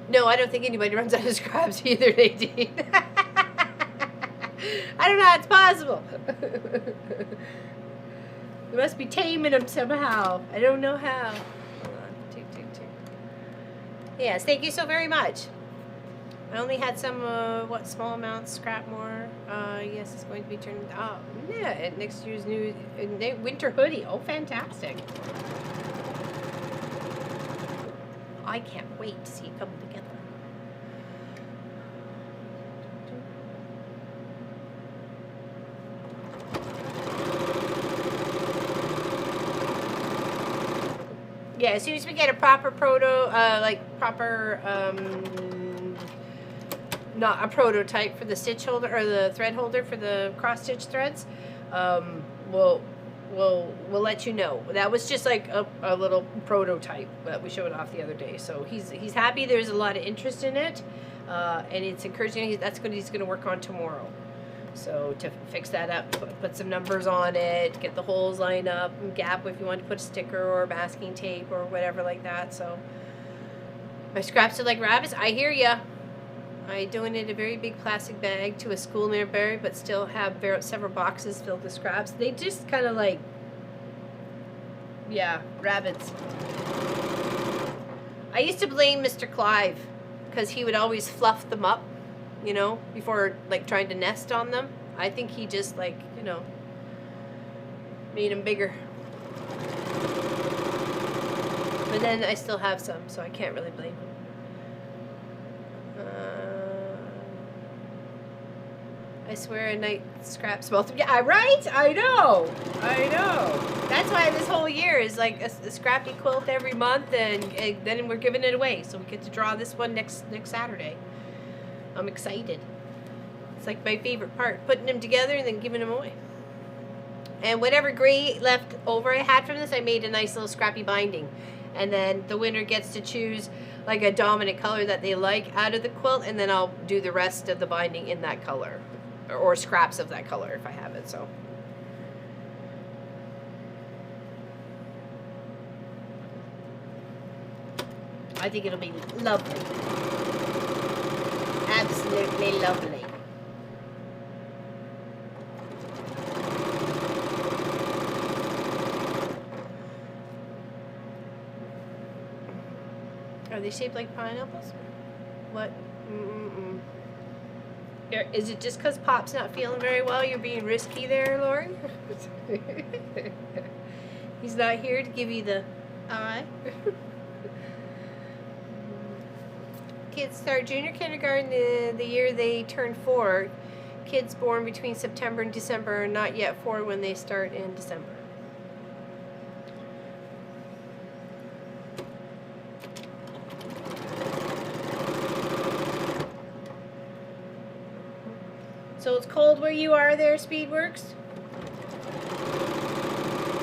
No, I don't think anybody runs out of scraps either, Nadine. I don't know how it's possible. You must be taming them somehow. I don't know how. Hold on. Yes, thank you so very much. I only had some, small amounts, scrap more. Yes, it's going to be turned, yeah, next year's new winter hoodie. Oh, fantastic. I can't wait to see it come together. Yeah, as soon as we get a proper not a prototype for the stitch holder or the thread holder for the cross stitch threads, we'll let you know. That was just like a little prototype that we showed off the other day. So he's happy. There's a lot of interest in it, and it's encouraging. That's what he's gonna work on tomorrow. So to fix that up, put some numbers on it, get the holes lined up, and gap if you want to put a sticker or masking tape or whatever like that. So my scraps are like rabbits. I hear ya. I donated a very big plastic bag to a school nearby, but still have several boxes filled with scraps. They just kind of like, yeah, rabbits. I used to blame Mr. Clive because he would always fluff them up, you know, before like trying to nest on them. I think he just like, you know, made them bigger. But then I still have some, so I can't really blame him. I swear a night scrap smells. Yeah, right? I know. That's why this whole year is like a scrappy quilt every month, and then we're giving it away. So we get to draw this one next Saturday. I'm excited. It's like my favorite part, putting them together and then giving them away. And whatever gray left over I had from this, I made a nice little scrappy binding. And then the winner gets to choose like a dominant color that they like out of the quilt, and then I'll do the rest of the binding in that color. Or scraps of that color if I have it, so. I think it'll be lovely. Absolutely lovely. Are they shaped like pineapples? What? Is it just because Pop's not feeling very well? You're being risky there, Lauren? He's not here to give you the eye. Kids start junior kindergarten the year they turn 4. Kids born between September and December are not yet 4 when they start in December. So it's cold where you are there, Speedworks?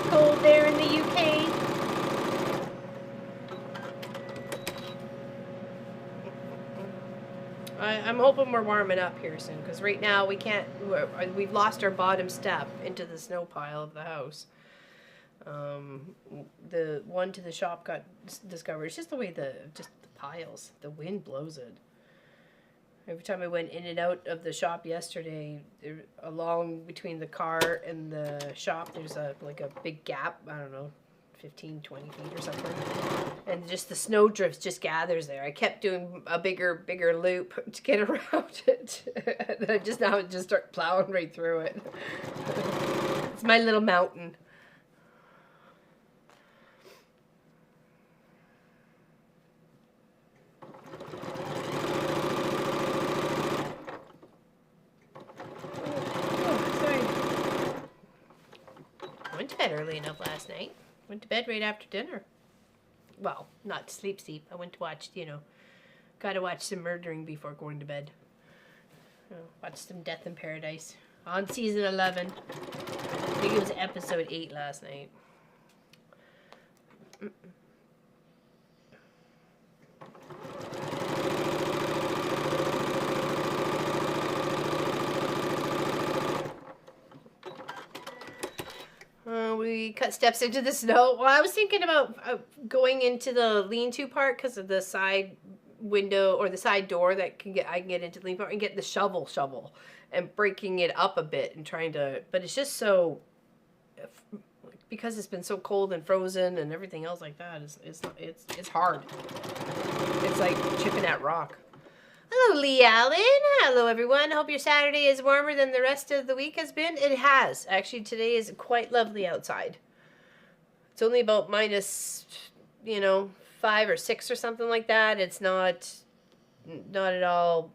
Cold there in the UK? I'm hoping we're warming up here soon, because right now we can't, we've lost our bottom step into the snow pile of the house. The one to the shop got discovered. It's just the way the piles, the wind blows it. Every time I went in and out of the shop yesterday, along between the car and the shop, there's like a big gap, I don't know, 15, 20 feet or something. And just the snow drifts just gathers there. I kept doing a bigger loop to get around it. And I just start plowing right through it. It's my little mountain. Went to bed early enough last night. Went to bed right after dinner. Well, not to sleep. I went to watch, gotta watch some murdering before going to bed. Watch some Death in Paradise. On season 11. I think it was episode 8 last night. We cut steps into the snow. Well, I was thinking about going into the lean-to part because of the side window or the side door that I can get into the lean part and get the shovel and breaking it up a bit and trying to. But it's just so, because it's been so cold and frozen and everything else like that. It's hard. It's like chipping at rock. Hello, Lee Allen. Hello, everyone. Hope your Saturday is warmer than the rest of the week has been. It has. Actually, today is quite lovely outside. It's only about minus, 5 or 6 or something like that. It's not at all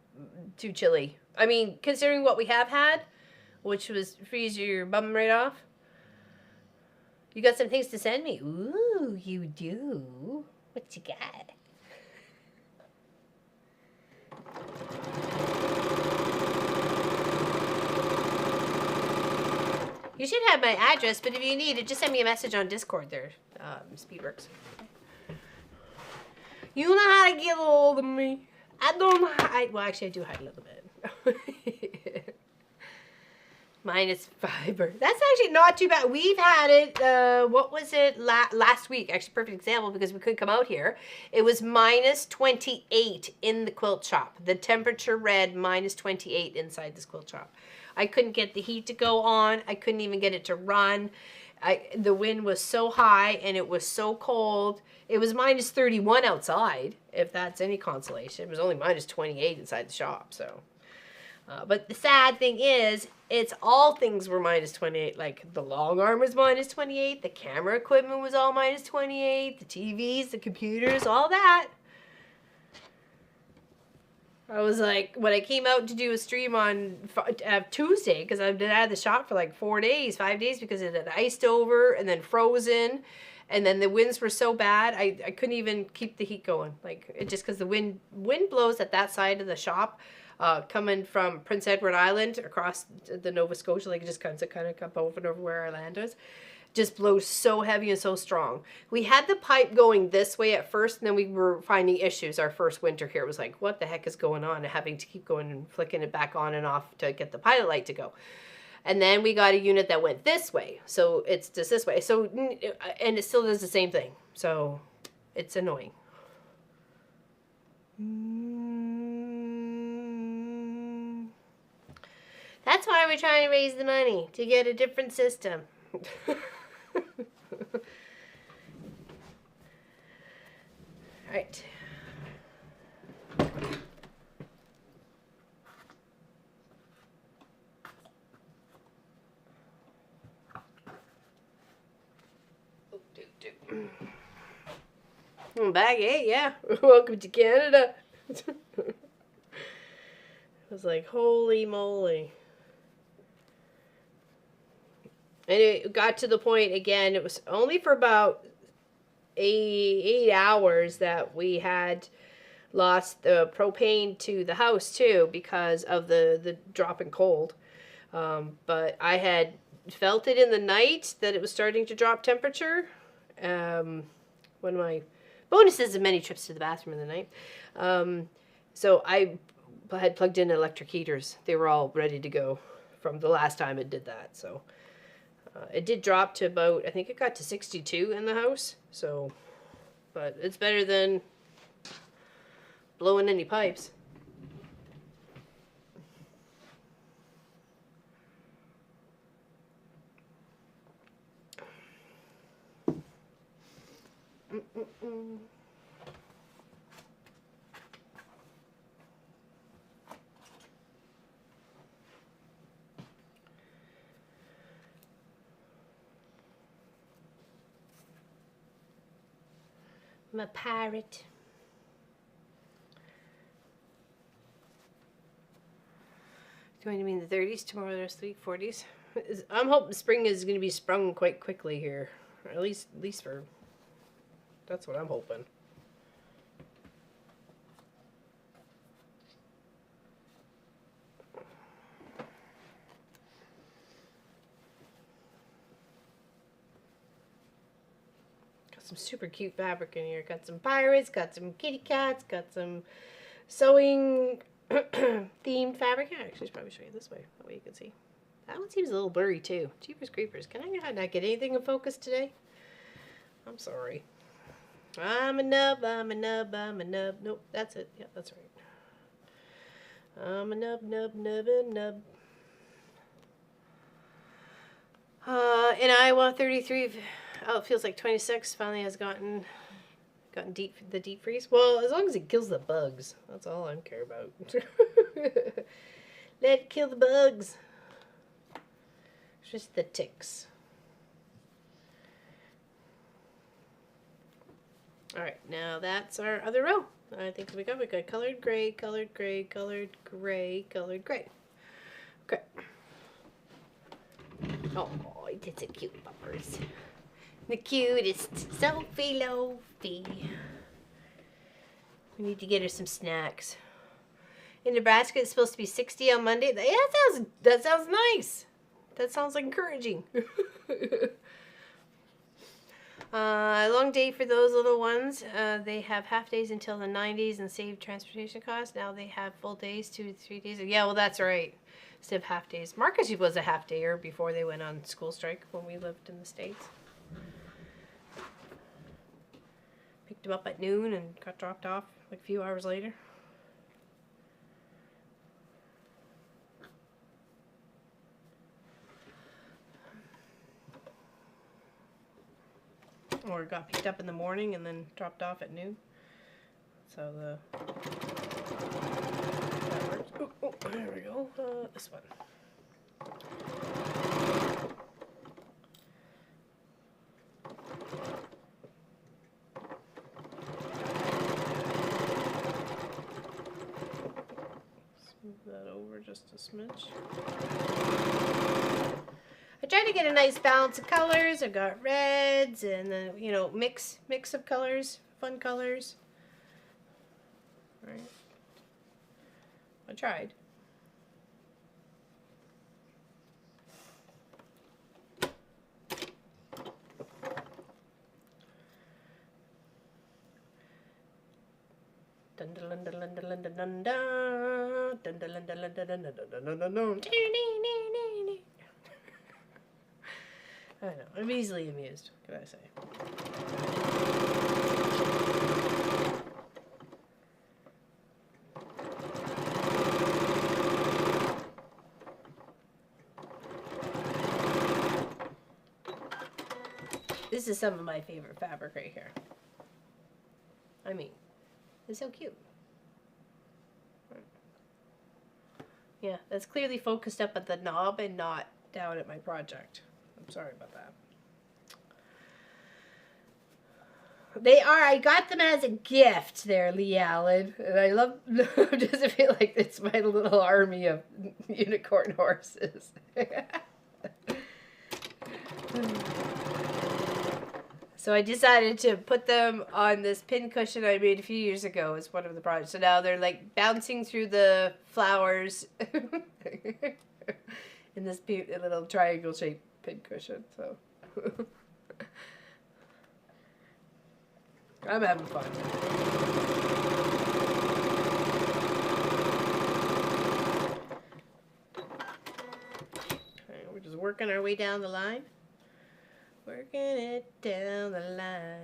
too chilly. I mean, considering what we have had, which was freeze your bum right off. You got some things to send me. Ooh, you do. What you got? You should have my address, but if you need it, just send me a message on Discord there, Speedworks. You know how to get a hold of me. I don't hide. Well, actually, I do hide a little bit. -5. That's actually not too bad. We've had it, what was it, last week. Actually, perfect example because we couldn't come out here. It was -28 in the quilt shop. The temperature read -28 inside this quilt shop. I couldn't get the heat to go on. I couldn't even get it to run. The wind was so high and it was so cold. It was -31 outside, if that's any consolation. It was only -28 inside the shop, so. But the sad thing is, it's all things were minus 28. Like the long arm was minus 28, the camera equipment was all minus 28, the TVs, the computers, all that. I was like, when I came out to do a stream on Tuesday, because I've been out of the shop for like 4 days, 5 days, because it had iced over and then frozen. And then the winds were so bad, I couldn't even keep the heat going. Like, it just because the wind blows at that side of the shop, coming from Prince Edward Island across the Nova Scotia, like it just kind of up over where our land is. Just blows so heavy and so strong. We had the pipe going this way at first, and then we were finding issues. Our first winter here was like, what the heck is going on? And having to keep going and flicking it back on and off to get the pilot light to go. And then we got a unit that went this way. So it's just this way. So, and it still does the same thing. So it's annoying. That's why we're trying to raise the money, to get a different system. All right. Bag 8, yeah. Welcome to Canada. I was like, holy moly. And it got to the point, again, it was only for about 8 hours that we had lost the propane to the house, too, because of the drop in cold. But I had felt it in the night that it was starting to drop temperature. One of my bonuses of many trips to the bathroom in the night. So I had plugged in electric heaters. They were all ready to go from the last time it did that, so... it did drop to about, I think it got to 62 in the house, so, but it's better than blowing any pipes. I'm a pirate. Going to be in the 30s tomorrow, the rest of the week, 40s. I'm hoping spring is going to be sprung quite quickly here. Or at least for... That's what I'm hoping. Some super cute fabric in here. Got some pirates, got some kitty cats, got some sewing themed fabric. Yeah, actually, I should probably show you this way. That way you can see. That one seems a little blurry too. Jeepers creepers. Can I not get anything in focus today? I'm sorry. I'm a nub, I'm a nub, I'm a nub. Nope, that's it. Yeah, that's right. I'm a nub, nub, nub, and nub. In Iowa, 33... Oh, it feels like 26 finally has gotten the deep freeze. Well, as long as it kills the bugs. That's all I care about. Let it kill the bugs. It's just the ticks. Alright, now that's our other row. I think we got colored gray, colored gray, colored gray, colored gray. Okay. Oh, it's a cute bumpers. The cutest, Sophie Lophie. We need to get her some snacks. In Nebraska, it's supposed to be 60 on Monday. Yeah, that sounds nice. That sounds encouraging. Long day for those little ones. They have half days until the 90s and save transportation costs. Now they have full days, 2 to 3 days. Yeah, well, that's right. Instead of half days. Marcus was a half dayer before they went on school strike when we lived in the States. Picked him up at noon and got dropped off like a few hours later. Or got picked up in the morning and then dropped off at noon. So that worked. Oh, there we go. This one. Move that over just a smidge. I tried to get a nice balance of colors. I got reds and then, you know, mix of colors, fun colors. All right. I tried. I know. I'm easily amused. What can I say? This is some of my favorite fabric right here. I mean, it's so cute. Yeah, that's clearly focused up at the knob and not down at my project. I'm sorry about that. They are. I got them as a gift there, Lee Allen. And I love, just feel like it's my little army of unicorn horses. So I decided to put them on this pin cushion I made a few years ago as one of the projects. So now they're like bouncing through the flowers in this little triangle shaped pin cushion. So I'm having fun. Okay, we're just working our way down the line. Working it down the line.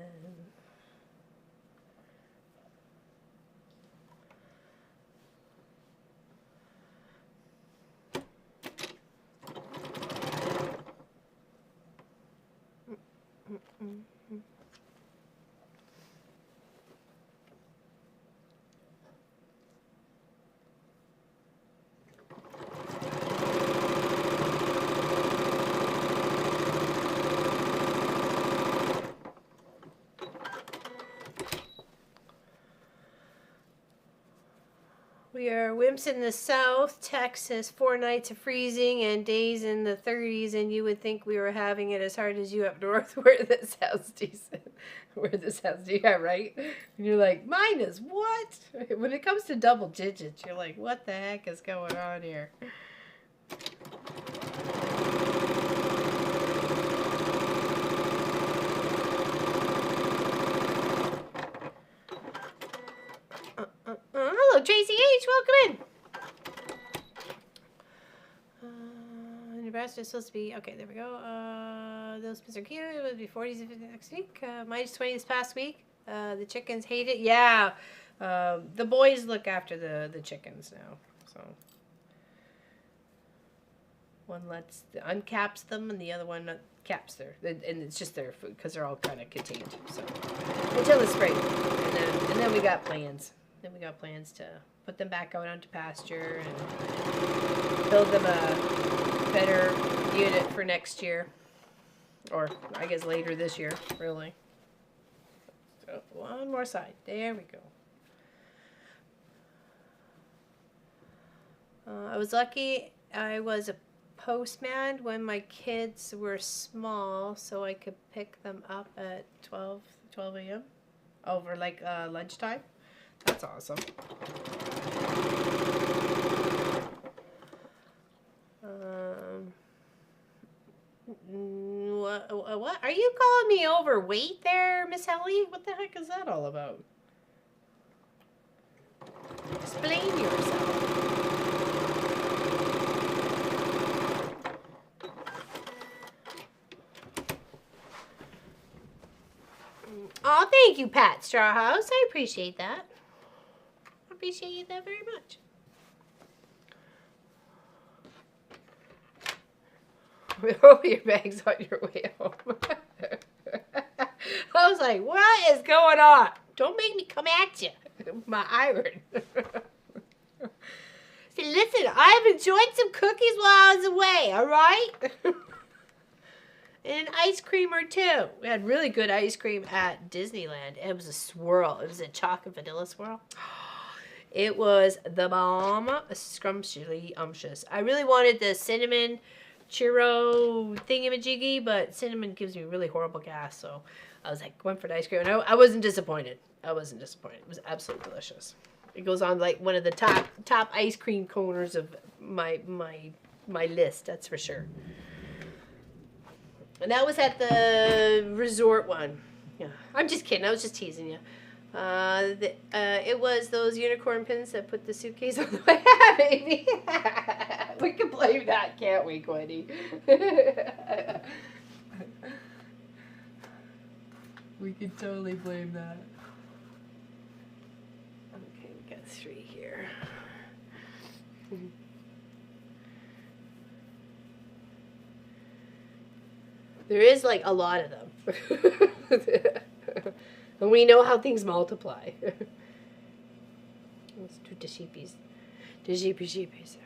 We are wimps in the south, Texas, 4 nights of freezing and days in the 30s, and you would think we were having it as hard as you up north where this sounds decent. Where this sounds, yeah, right? And you're like, minus what? When it comes to double digits, you're like, what the heck is going on here? Hello, Tracy H. Welcome in. Nebraska is supposed to be okay. There we go. Those pins are cute. It will be 40s next week. Minus 20 this past week. The chickens hate it. Yeah. The boys look after the chickens now. So one uncaps them, and the other one caps their, and it's just their food because they're all kind of contained. So until the spring, and then we got plans. Then we got plans to put them back out onto pasture and build them a better unit for next year. Or, I guess, later this year, really. So, one more side. There we go. I was lucky I was a postman when my kids were small, so I could pick them up at 12 a.m. over, like, lunchtime. That's awesome. What? Are you calling me overweight there, Miss Helly? What the heck is that all about? Explain yourself. Oh, thank you, Pat Strawhouse. I appreciate that. I appreciate that very much. Oh, your bag's on your way home. I was like, what is going on? Don't make me come at you. My iron. Listen, I've enjoyed some cookies while I was away, all right? And an ice cream or two. We had really good ice cream at Disneyland. It was a swirl. It was a chocolate vanilla swirl. It was the bomb. Scrumptiously umptious. I really wanted the cinnamon churro thingamajiggy, but cinnamon gives me really horrible gas, so I was like, went for the ice cream. And I wasn't disappointed. I wasn't disappointed. It was absolutely delicious. It goes on like one of the top ice cream corners of my list, that's for sure. And that was at the resort one. Yeah, I'm just kidding. I was just teasing you. It was those unicorn pins that put the suitcase on the way. Baby. We can blame that, can't we, Quinny? We can totally blame that. Okay, we got 3 here. There is like a lot of them. And we know how things multiply. Let's do the sheepies. The sheepies.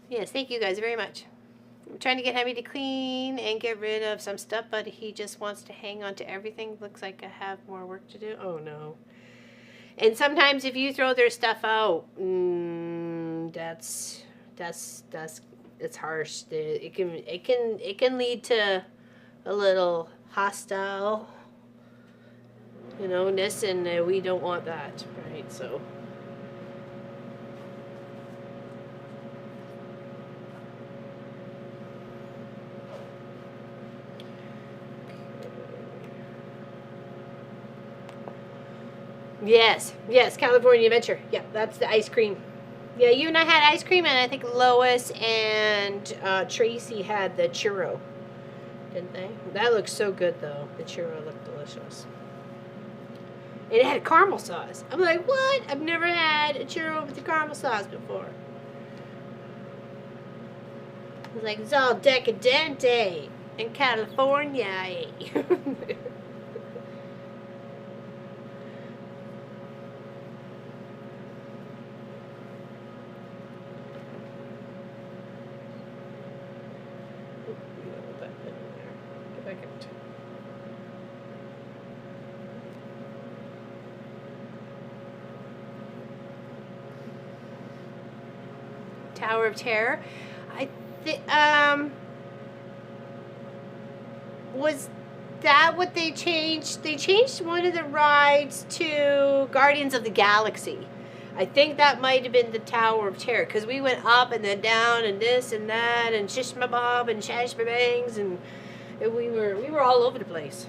Yes, thank you guys very much. I'm trying to get Hubby to clean and get rid of some stuff, but he just wants to hang on to everything. Looks like I have more work to do. Oh no. And sometimes if you throw their stuff out, that's it's harsh. It can lead to a little hostile, ness, and we don't want that, right? So. Yes, California Adventure. Yeah, that's the ice cream. Yeah, you and I had ice cream, and I think Lois and Tracy had the churro, didn't they? That looks so good, though. The churro looked delicious. And it had caramel sauce. I'm like, what? I've never had a churro with the caramel sauce before. I was like, it's all decadente in California. Tower of Terror. Was that what they changed? They changed one of the rides to Guardians of the Galaxy. I think that might have been the Tower of Terror, because we went up and then down and this and that and shish bob and shash bangs, and we were all over the place.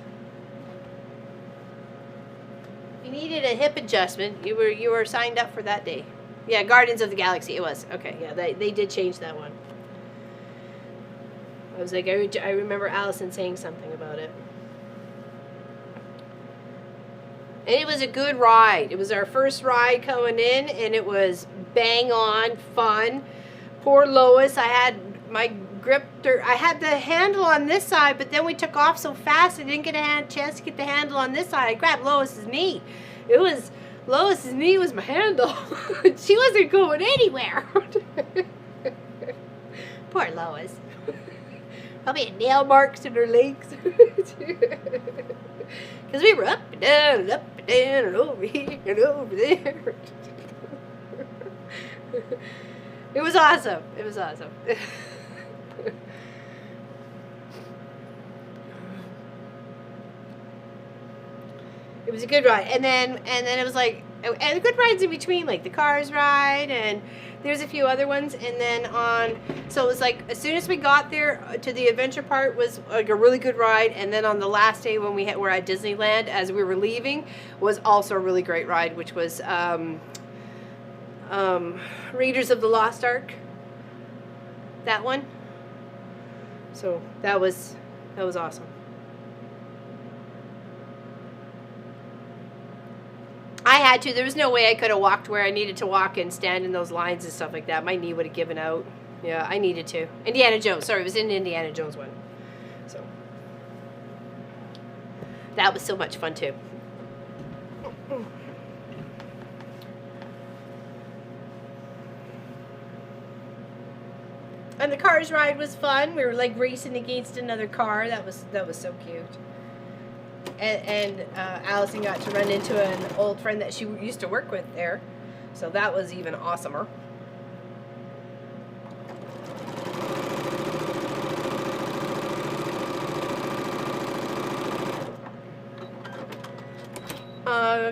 If you needed a hip adjustment, you were signed up for that day. Yeah, Guardians of the Galaxy, it was. Okay, yeah, they did change that one. I was like, I remember Allison saying something about it. And it was a good ride. It was our first ride coming in, and it was bang on fun. Poor Lois, I had my I had the handle on this side, but then we took off so fast I didn't get a chance to get the handle on this side. I grabbed Lois's knee. Lois's knee was my handle. She wasn't going anywhere. Poor Lois. Probably had nail marks in her legs. Because we were up and down, and over here and over there. It was awesome. It was awesome. It was a good ride, and then it was like, and good rides in between, like the Cars ride, and there's a few other ones, and then so it was like as soon as we got there to the adventure part was like a really good ride, and then on the last day when we're at Disneyland as we were leaving was also a really great ride, which was Raiders of the Lost Ark. That one. So that was awesome. I had to. There was no way I could have walked where I needed to walk and stand in those lines and stuff like that. My knee would have given out. Yeah, I needed to. Indiana Jones. Sorry, it was in Indiana Jones one. So that was so much fun too. And the cars ride was fun. We were like racing against another car. That was so cute. And Allison got to run into an old friend that she used to work with there. So that was even awesomer.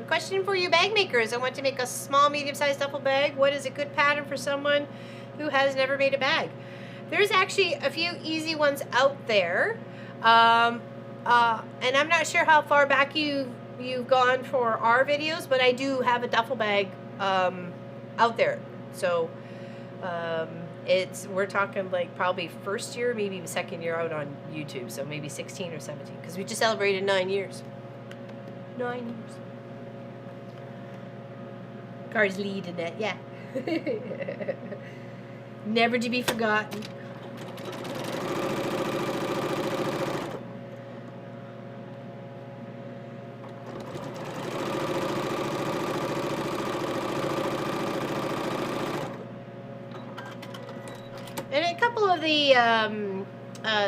Question for you bag makers. I want to make a small, medium-sized duffel bag. What is a good pattern for someone who has never made a bag? There's actually a few easy ones out there. And I'm not sure how far back you've gone for our videos, but I do have a duffel bag out there. So we're talking like probably first year, maybe even second year out on YouTube. So maybe 16 or 17, because we just celebrated 9 years. 9 years. Car's leading it, yeah. Never to be forgotten. And a couple of the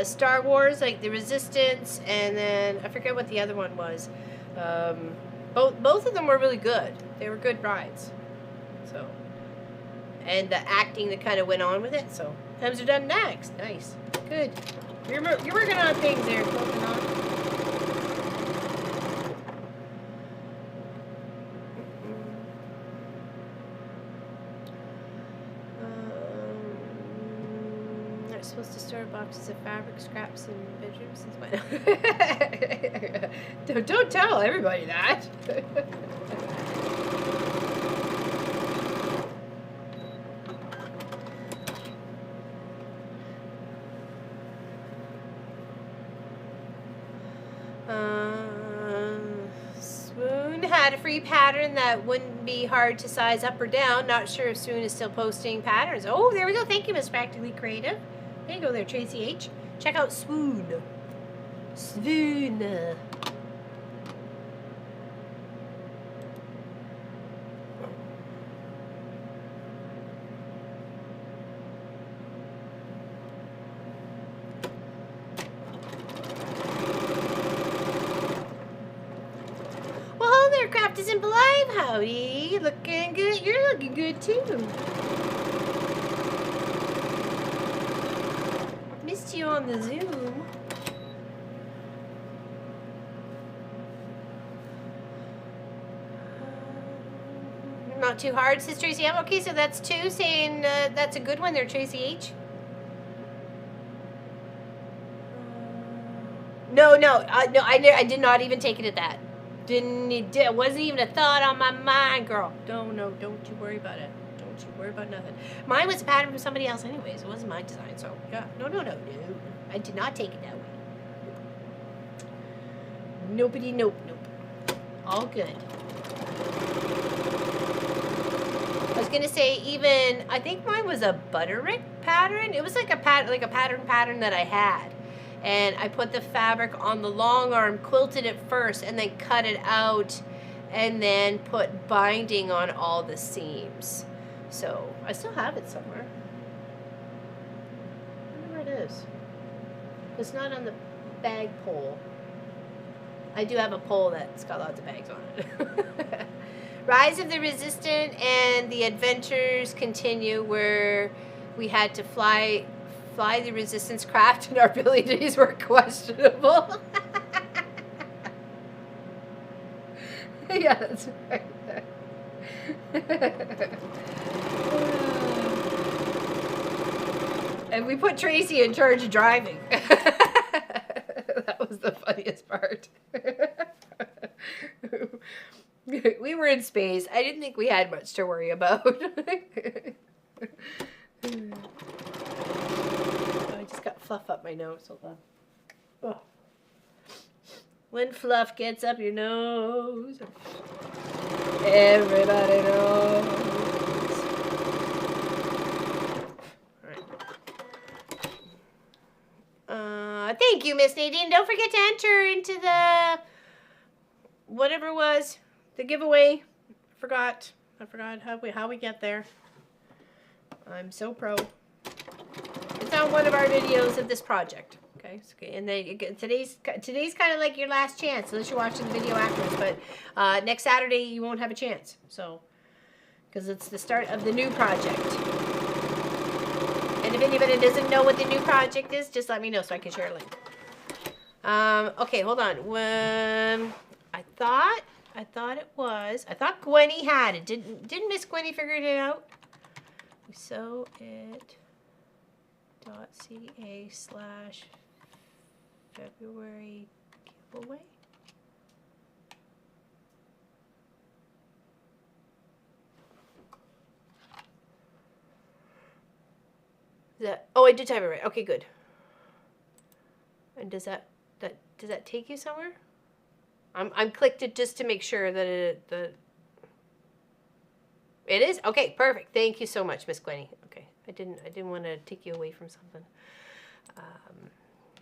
Star Wars, like the Resistance, and then I forget what the other one was. Both of them were really good. They were good rides. So, and the acting that kind of went on with it. So, times are done next. Nice, good. You're working on things there. Working on. They're supposed to store boxes of fabric scraps in bedrooms. Don't tell everybody that. Swoon had a free pattern that wouldn't be hard to size up or down. Not sure if Swoon is still posting patterns. Oh, there we go. Thank you, Miss Practically Creative. There you go there, Tracy H. Check out Swoon. Swoon. Well, hello there, Craft isn't alive. Howdy. Looking good. You're looking good, too. Missed you on the Zoom. Not too hard, says Tracy M. Okay, so that's 2 saying that's a good one there, Tracy H. No, I did not even take it at that. It wasn't even a thought on my mind, girl. Don't you worry about it. Don't you worry about nothing. Mine was a pattern from somebody else anyways. It wasn't my design, so yeah. No. I did not take it that way. Nobody, nope. All good. I was gonna say, even I think mine was a butterick pattern. It was like a pattern that I had, and I put the fabric on the long arm, quilted it first, and then cut it out, and then put binding on all the seams. So I still have it somewhere. I wonder where it is. It's not on the bag pole. I do have a pole that's got lots of bags on it. Rise of the Resistant and the adventures continue, where we had to fly the Resistance craft and our abilities were questionable. Yeah, that's right. And we put Tracy in charge of driving. That was the funniest part. We were in space. I didn't think we had much to worry about. I just got fluff up my nose. Hold on. Oh. When fluff gets up your nose, everybody knows. Thank you, Miss Nadine. Don't forget to enter into the whatever it was, the giveaway. I forgot how we get there. I'm so pro. It's on one of our videos of this project. Okay, and then today's kind of like your last chance, unless you're watching the video afterwards. But next Saturday you won't have a chance, so because it's the start of the new project. And if anybody doesn't know what the new project is, just let me know so I can share a link. Okay, hold on. I thought Gwenny had it. Didn't Miss Gwenny figure it out? We sew it. .ca/February giveaway. Oh, I did type it right. Okay, good. And does that take you somewhere? I'm clicked it just to make sure that it is? Okay, perfect. Thank you so much, Miss Gwenny. Okay. I didn't want to take you away from something.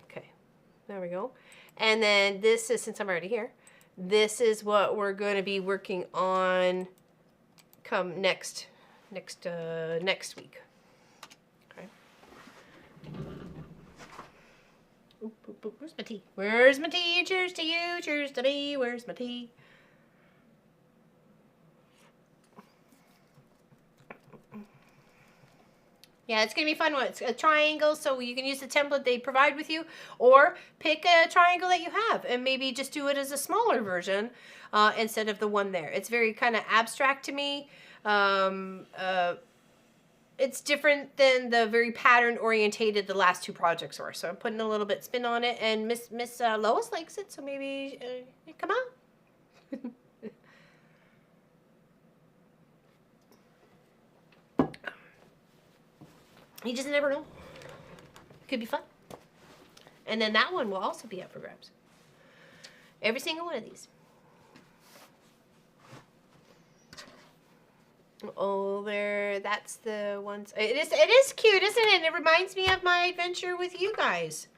Okay. There we go. And then this is, since I'm already here, this is what we're going to be working on come next week. Okay. Where's my tea? Where's my tea? Cheers to you. Cheers to me. Where's my tea? Yeah, it's going to be fun. It's a triangle, so you can use the template they provide with you, or pick a triangle that you have and maybe just do it as a smaller version instead of the one there. It's very kind of abstract to me. It's different than the very pattern orientated the last two projects were. So I'm putting a little bit spin on it, and Miss Lois likes it, so maybe come on. You just never know. Could be fun. And then that one will also be up for grabs. Every single one of these. Oh, that's the ones. It is cute, isn't it? And it reminds me of my adventure with you guys.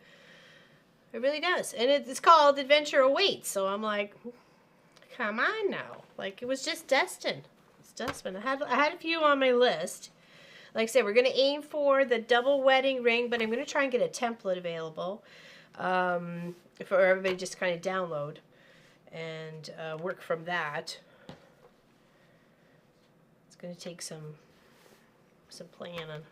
It really does. And it's called Adventure Awaits. So I'm like, come on now. Like, it was just destined. It's destined. I had a few on my list. Like I said, we're going to aim for the double wedding ring, but I'm going to try and get a template available for everybody to just kind of download and work from that. It's going to take some planning.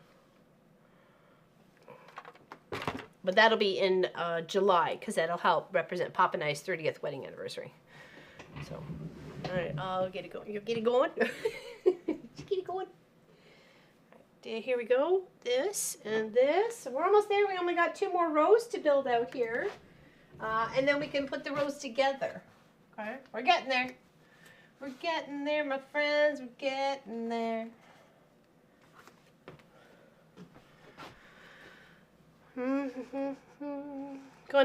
But that'll be in July, because that'll help represent Pop and I's 30th wedding anniversary. So, all right, I'll get it going. You get it going? Just get it going. Here we go. This and this. We're almost there. We only got 2 more rows to build out here. And then we can put the rows together. Okay? We're getting there. We're getting there, my friends. We're getting there. Going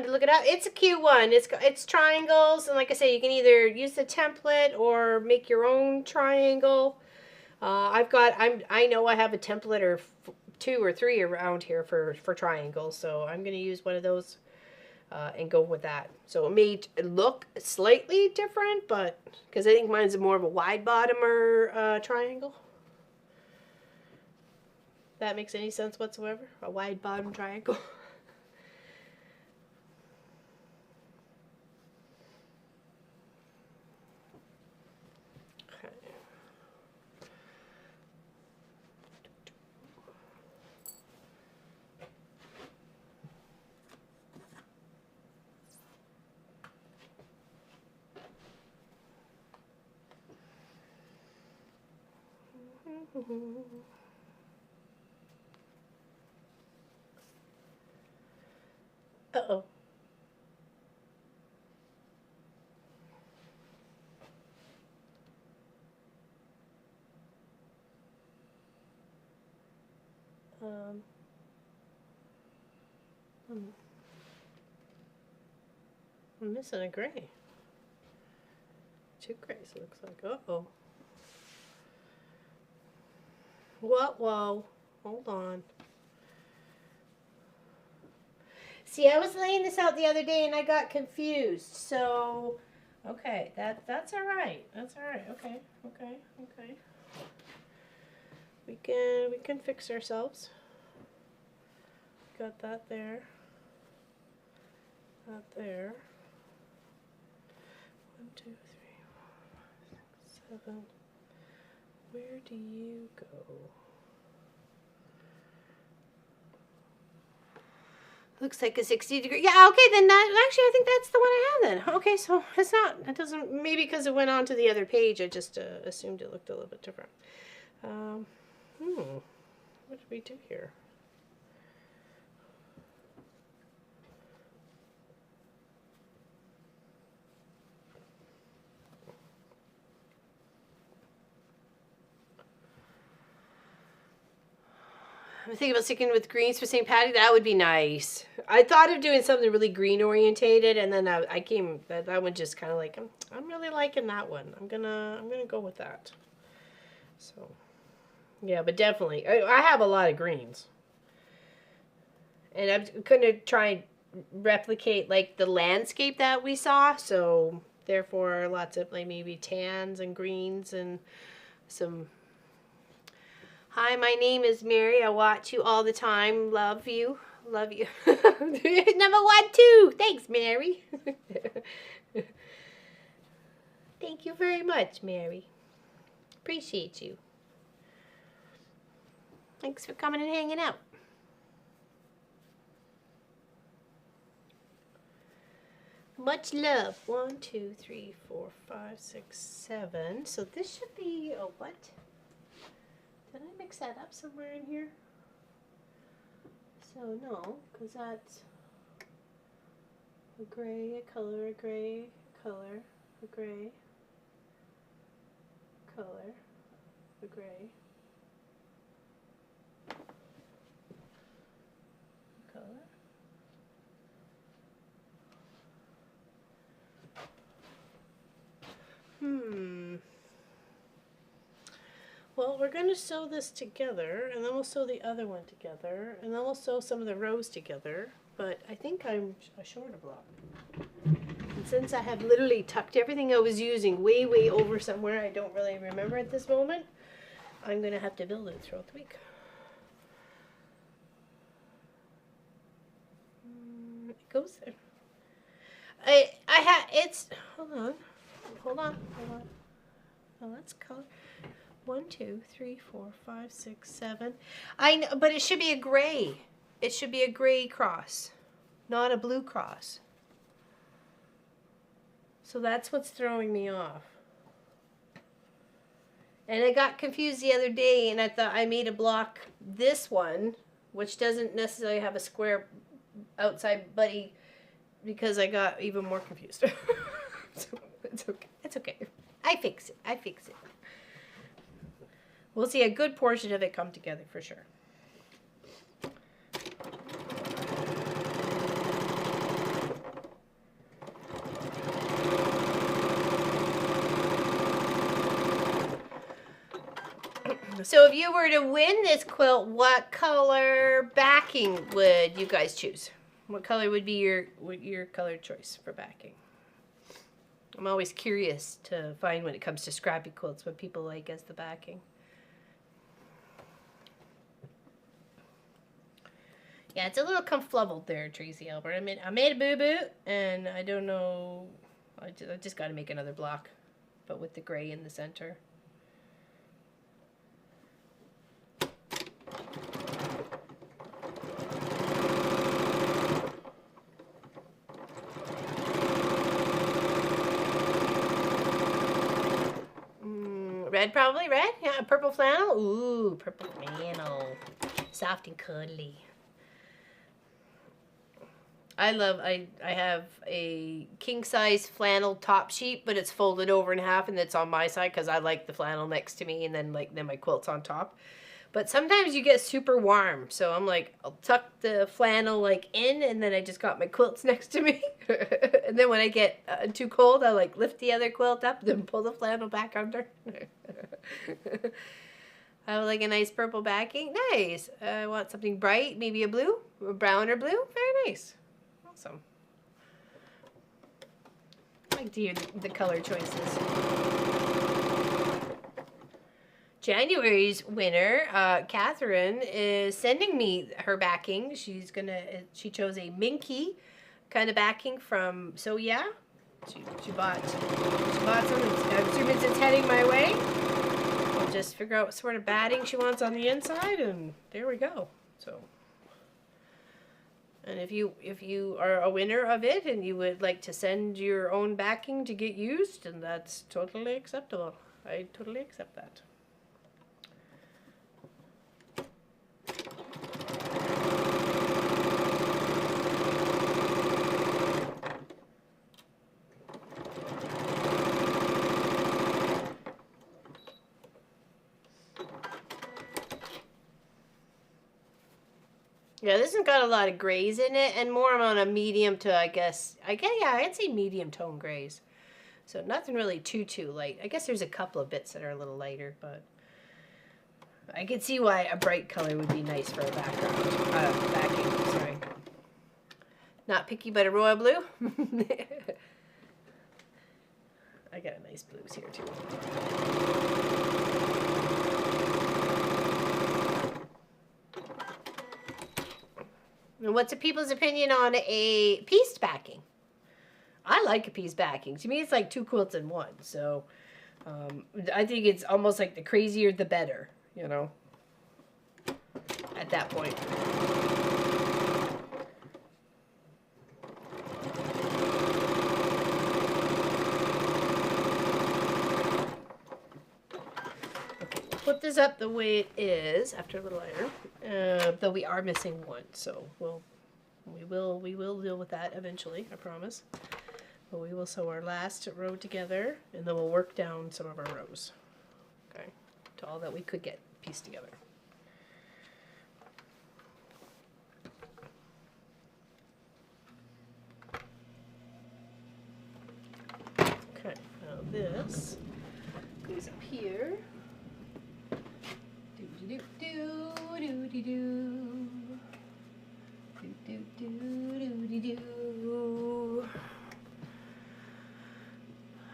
to look it up. It's a cute one. It's triangles. And like I say, you can either use the template or make your own triangle. I know I have a template or 2 or 3 around here for triangles, so I'm going to use one of those and go with that. So it may look slightly different, but because I think mine's more of a wide bottomer triangle. If that makes any sense whatsoever? A wide bottom triangle. Uh-oh. I'm missing a gray. 2 grays, it looks like. Uh-oh. What? Whoa. Hold on. See, I was laying this out the other day and I got confused. So, okay, that's all right. That's all right. Okay. We can fix ourselves. got that there. That there. 1, 2, 3, 4, 5, 6, 7. Where do you go? Looks like a 60-degree. Yeah, okay, then that, actually, I think that's the one I have then. Okay, so it's not, it doesn't, maybe because it went on to the other page, I just assumed it looked a little bit different. What did we do here? I'm thinking about sticking with greens for St. Patty. That would be nice. I thought of doing something really green orientated, and then I came that one just kind of like I'm really liking that one. I'm gonna go with that. So yeah, but definitely I have a lot of greens, and I'm gonna try and replicate like the landscape that we saw. So therefore, lots of like maybe tans and greens and some. Hi, my name is Mary. I watch you all the time. Love you. Love you. Number 1, 2. Thanks, Mary. Thank you very much, Mary. Appreciate you. Thanks for coming and hanging out. Much love. 1, 2, 3, 4, 5, 6, 7. So this should be a what? Did I mix that up somewhere in here? So no, because that's a gray, a color, a gray, a color, a gray, color, a gray, color. Well, we're going to sew this together, and then we'll sew the other one together, and then we'll sew some of the rows together, but I think I'm short a block. And since I have literally tucked everything I was using way, way over somewhere I don't really remember at this moment, I'm going to have to build it throughout the week. It goes there. Hold on. Well, let's color. 1, 2, 3, 4, 5, 6, 7. I know, but it should be a gray. It should be a gray cross, not a blue cross. So that's what's throwing me off. And I got confused the other day, and I thought I made a block this one, which doesn't necessarily have a square outside buddy, because I got even more confused. So it's okay. It's okay. I fix it. We'll see a good portion of it come together for sure. So if you were to win this quilt, what color backing would you guys choose? What color would be your color choice for backing? I'm always curious to find when it comes to scrappy quilts what people like as the backing. Yeah, it's a little conflubled there, Tracy Albert. I made a boo-boo, and I don't know. I just got to make another block, but with the gray in the center. Red, probably red. Yeah, purple flannel. Ooh, purple flannel, soft and cuddly. I have a king size flannel top sheet, but it's folded over in half and it's on my side because I like the flannel next to me, and then my quilt's on top. But sometimes you get super warm, so I'm like, I'll tuck the flannel like in, and then I just got my quilts next to me. And then when I get too cold, I like lift the other quilt up, then pull the flannel back under. I would like a nice purple backing. Nice. I want something bright, maybe a blue, a brown or blue. Very nice. Awesome. I like to hear the color choices. January's winner, Catherine, is sending me her backing. She chose a minky kind of backing from So Yeah. She bought some. I'm assuming it's heading my way. I'll just figure out what sort of batting she wants on the inside, and there we go. So, and if you are a winner of it and you would like to send your own backing to get used, then that's totally acceptable. I totally accept that. Yeah, this has got a lot of grays in it, and more on a medium to, yeah, I'd say medium tone grays. So nothing really too light. I guess there's a couple of bits that are a little lighter, but I could see why a bright color would be nice for a background, backing, sorry. Not picky, but a royal blue. I got a nice blues here too. And what's people's opinion on a pieced backing? I like a pieced backing. To me, it's like two quilts in one. So I think it's almost like the crazier the better, you know, at that point. Okay, we'll put this up the way it is after a little iron. Though we are missing one, so we will deal with that eventually, I promise. But we will sew our last row together, and then we'll work down some of our rows, okay, to all that we could get pieced together. Okay, now this goes up here.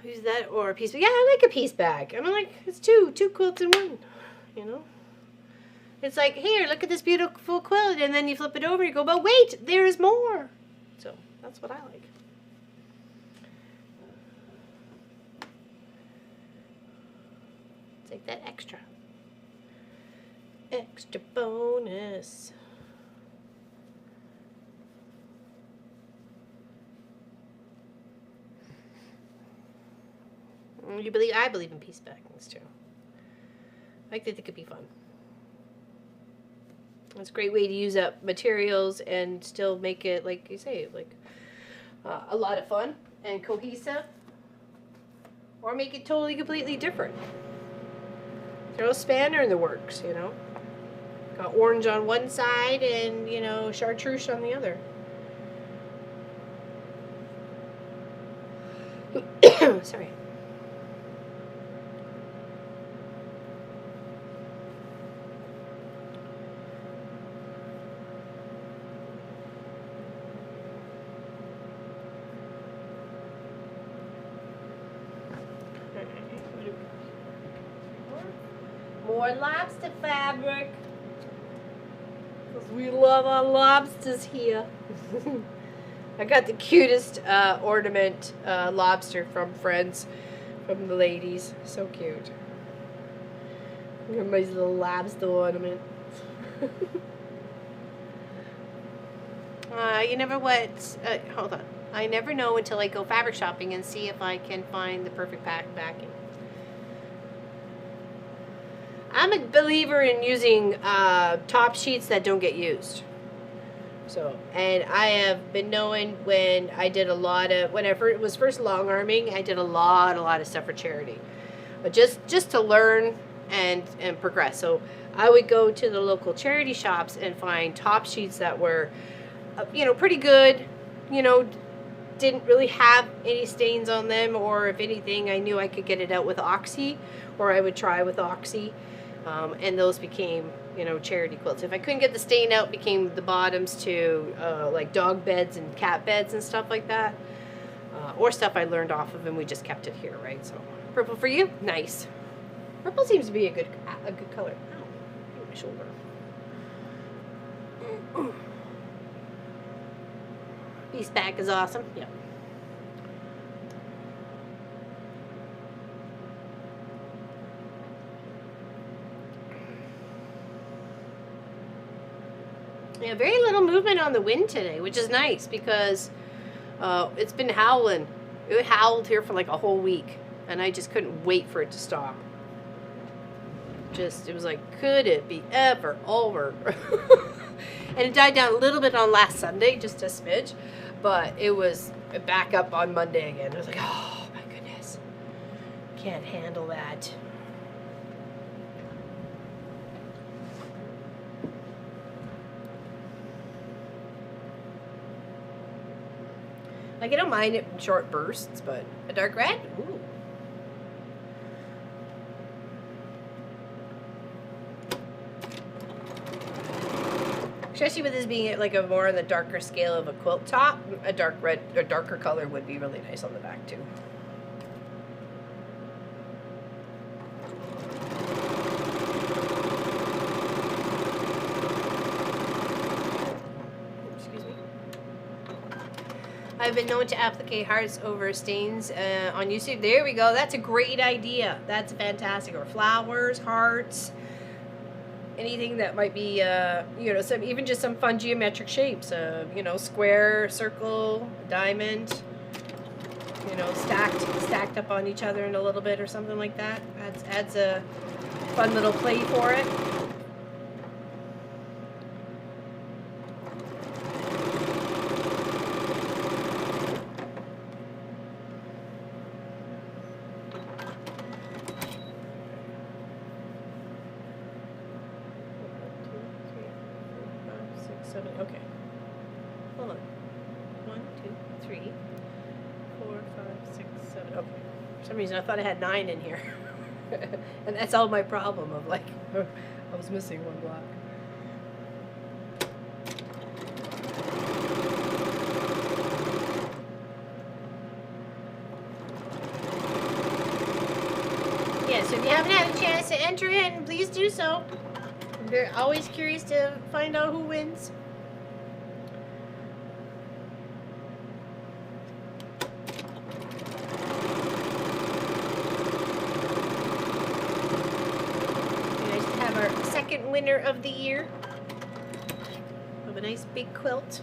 Use that or a piece. Yeah, I like a piece bag. I mean, like, it's two quilts in one, you know. It's like, here, look at this beautiful quilt, and then you flip it over, and you go, but wait, there's more. So that's what I like. It's like that extra bonus. I believe in piece backings too. I think they could be fun. It's a great way to use up materials and still make it, like you say, like a lot of fun and cohesive, or make it totally completely different. Throw a spanner in the works, you know. Got orange on one side and, you know, chartreuse on the other. Sorry. More lobster fabric. Because we love our lobsters here. I got the cutest ornament lobster from Friends, from the ladies. So cute. Everybody's little lobster ornament. You never hold on. I never know until I go fabric shopping and see if I can find the perfect backing. I'm a believer in using top sheets that don't get used. So, and I have been knowing when I did a lot of, whenever it was first long arming, I did a lot of stuff for charity. But just to learn and progress. So I would go to the local charity shops and find top sheets that were, you know, pretty good, you know, didn't really have any stains on them, or if anything, I knew I could get it out with Oxy, or I would try with Oxy. And those became, you know, charity quilts. If I couldn't get the stain out, became the bottoms to like dog beds and cat beds and stuff like that. Or stuff I learned off of, and we just kept it here, right? So, purple for you? Nice. Purple seems to be a good color. Ow, my shoulder. Piece back is awesome. Yep. Yeah, very little movement on the wind today, which is nice because it's been howling. It howled here for like a whole week, and I just couldn't wait for it to stop. It was like, could it be ever over? And it died down a little bit on last Sunday, just a smidge, but it was back up on Monday again. I was like, oh my goodness, can't handle that. Like, I don't mind it in short bursts, but a dark red? Ooh. Especially with this being like a more on the darker scale of a quilt top, a dark red or darker color would be really nice on the back too. Excuse me. I've been known to applicate hearts over stains on YouTube. There we go. That's a great idea. That's fantastic. Or flowers, hearts. Anything that might be, you know, even just some fun geometric shapes. You know, square, circle, diamond. You know, stacked up on each other in a little bit or something like that. Adds a fun little play for it. Okay. Hold on. 1, 2, 3, 4, 5, 6, 7. Okay. For some reason I thought I had 9 in here. And that's all my problem of like, I was missing one block. Yeah, so if you haven't had a chance to enter in, please do so. We're always curious to find out who wins. Second winner of the year of a nice big quilt.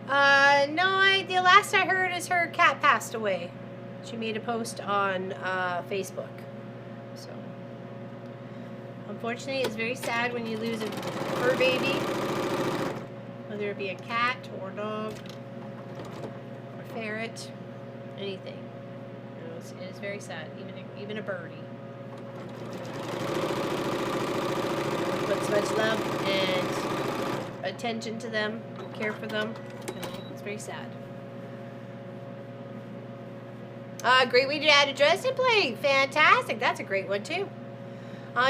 No, the last I heard is her cat passed away. She made a post on Facebook. So, unfortunately, it's very sad when you lose a fur baby, whether it be a cat or a dog or a ferret, anything. You know, it is very sad, even a birdie. Put so much love and attention to them, care for them. It's very sad. Great way to add a dress and play. Fantastic. That's a great one too.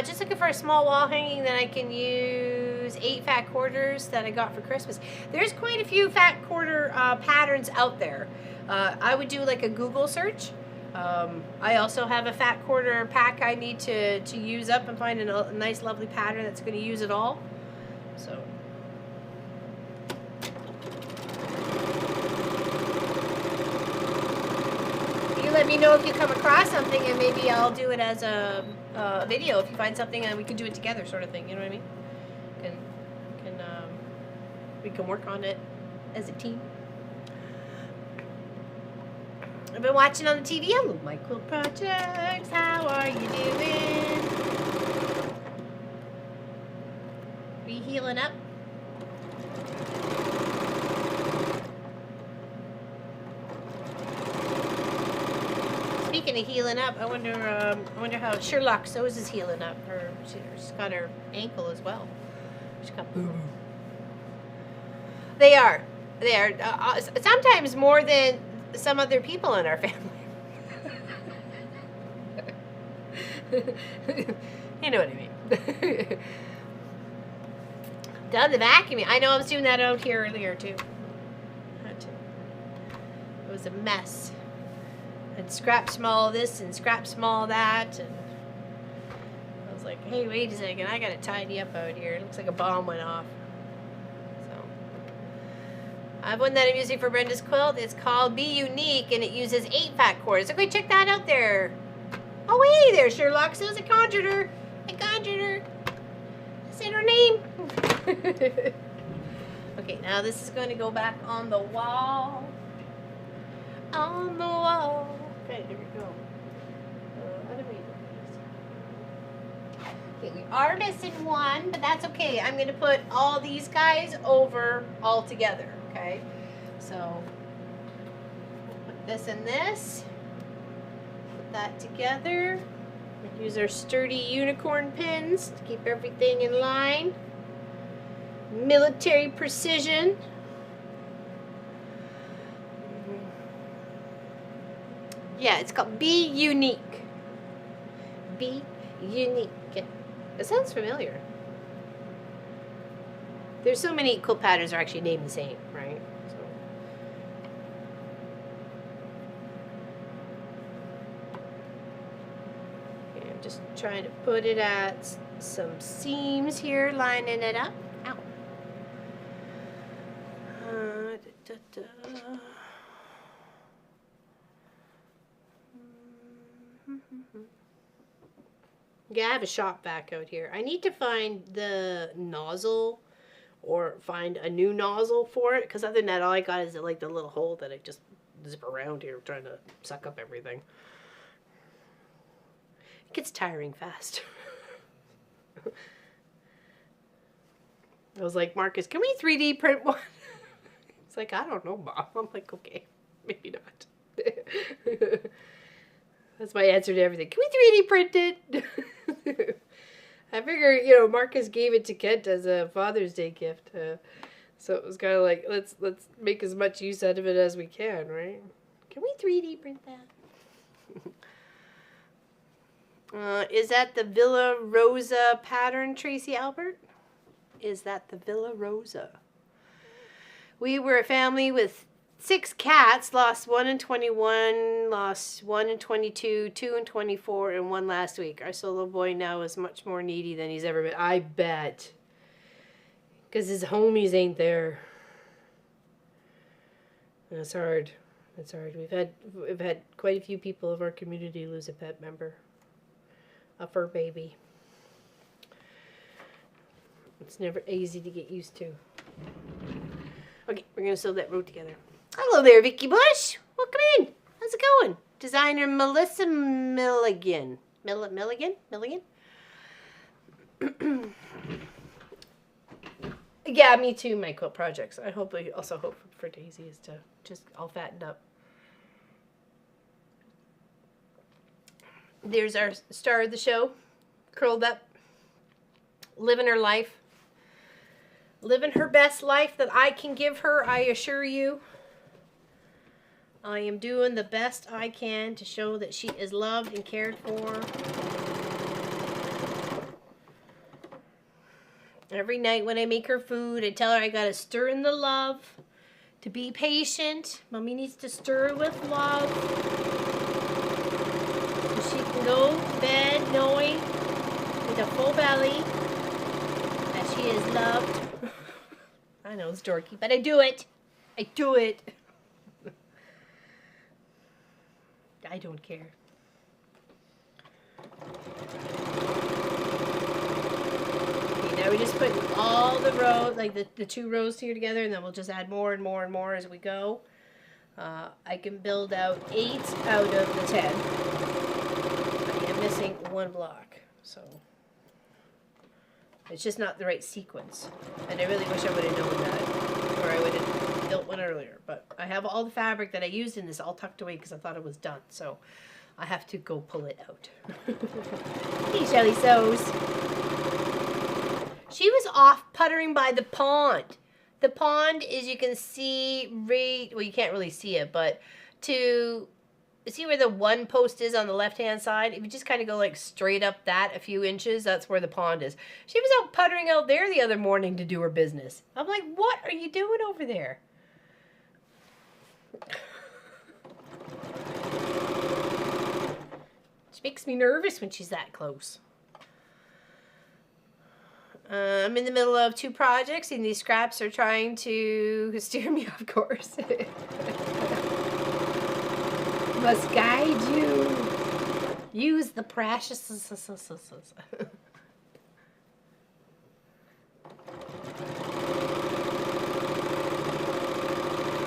Just looking for a small wall hanging that I can use 8 fat quarters that I got for Christmas. There's quite a few fat quarter patterns out there. I would do like a Google search. I also have a fat quarter pack I need to use up and find a nice lovely pattern that's going to use it all. So you let me know if you come across something, and maybe I'll do it as a video if you find something and we can do it together, sort of thing. You know what I mean? We can work on it as a team. I've been watching on the TV. Hello, my quilt projects. How are you doing? Are you healing up? Speaking of healing up, I wonder how Sherlock Sews is healing up. She's got her ankle as well. She's got boo-boo. They are. Sometimes more than some other people in our family. You know what I mean. Done the vacuuming. I know I was doing that out here earlier too. It was a mess. I'd scrap some all this and scrap some all that, and I was like, hey, wait a second, I gotta tidy up out here. It looks like a bomb went off. So I have one that I'm using for Brenda's quilt. It's called Be Unique, and it uses 8 fat cords. So go check that out there. Oh, hey there, Sherlock. So I conjured her. I conjured her. I said her name. Okay, now this is going to go back on the wall. On the wall. Okay, here we go. How do we do this? Okay, we are missing one, but that's okay. I'm going to put all these guys over all together, okay? So, we'll put this and this. Put that together. Use our sturdy unicorn pins to keep everything in line. Military precision. Yeah, it's called Be Unique. Be Unique. It sounds familiar. There's so many quilt patterns are actually named the same, right? So. Okay, I'm just trying to put it at some seams here, lining it up. Ow. Yeah, I have a shop vac out here. I need to find the nozzle or find a new nozzle for it, because other than that, all I got is like the little hole that I just zip around here trying to suck up everything. It gets tiring fast. I was like, Marcus, can we 3D print one? It's like, I don't know, Mom. I'm like, okay, maybe not. That's my answer to everything. Can we 3D print it? I figure, you know, Marcus gave it to Kent as a Father's Day gift. So it was kind of like, let's make as much use out of it as we can, right? Can we 3D print that? Is that the Villa Rosa pattern, Tracy Albert? Is that the Villa Rosa? We were a family with 6 cats, lost 1 in 21, lost 1 in 22, 2 in 24, and 1 last week. Our solo boy now is much more needy than he's ever been. I bet. Because his homies ain't there. And it's hard. It's hard. We've had quite a few people of our community lose a pet member. A fur baby. It's never easy to get used to. Okay, we're going to sew that row together. Hello there, Vicky Bush. Welcome in. How's it going? Designer Melissa Milligan. Milligan? Yeah, me too, my quilt projects. I also hope for Daisy is to just all fatten up. There's our star of the show. Curled up. Living her life. Living her best life that I can give her, I assure you. I am doing the best I can to show that she is loved and cared for. Every night when I make her food, I tell her I gotta stir in the love. To be patient, Mommy needs to stir with love. So she can go to bed knowing with a full belly that she is loved. I know it's dorky, but I do it. I do it. I don't care. Okay, now we just put all the rows, like the 2 rows here together, and then we'll just add more and more and more as we go. I can build out 8 out of the 10. I am missing 1 block, so it's just not the right sequence. And I really wish I would have known that, or I would have built one earlier. But I have all the fabric that I used in this all tucked away because I thought it was done. So I have to go pull it out. Hey, Shelly Sews. She was off puttering by the pond. The pond, as you can see, well, you can't really see it, but to see where the 1 post is on the left-hand side, if you just kind of go like straight up that a few inches, that's where the pond is. She was out puttering out there the other morning to do her business. I'm like, what are you doing over there? She makes me nervous when she's that close. I'm in the middle of 2 projects, and these scraps are trying to steer me off course. Must guide you. Use the precious.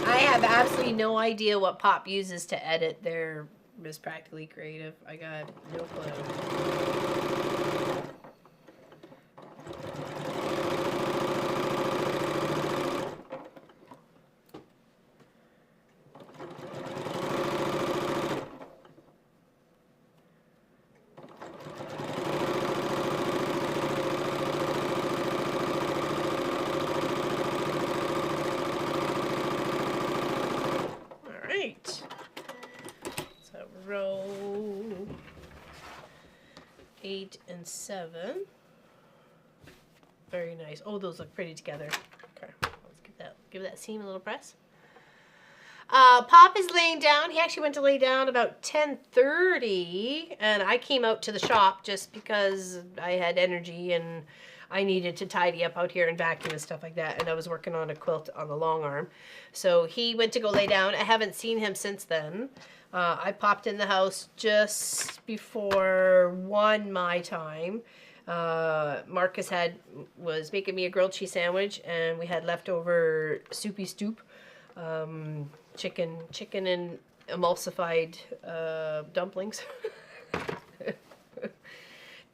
I have absolutely no idea what Pop uses to edit their Miss Practically Creative. I got no clue. So row 8 and 7. Very nice. Oh, those look pretty together. Okay, let's give that seam a little press. Pop is laying down. He actually went to lay down about 10:30, and I came out to the shop just because I had energy and I needed to tidy up out here and vacuum and stuff like that, and I was working on a quilt on the long arm. So he went to go lay down. I haven't seen him since then. I popped in the house just before 1 my time. Marcus was making me a grilled cheese sandwich, and we had leftover soupy stoop. Chicken and emulsified dumplings.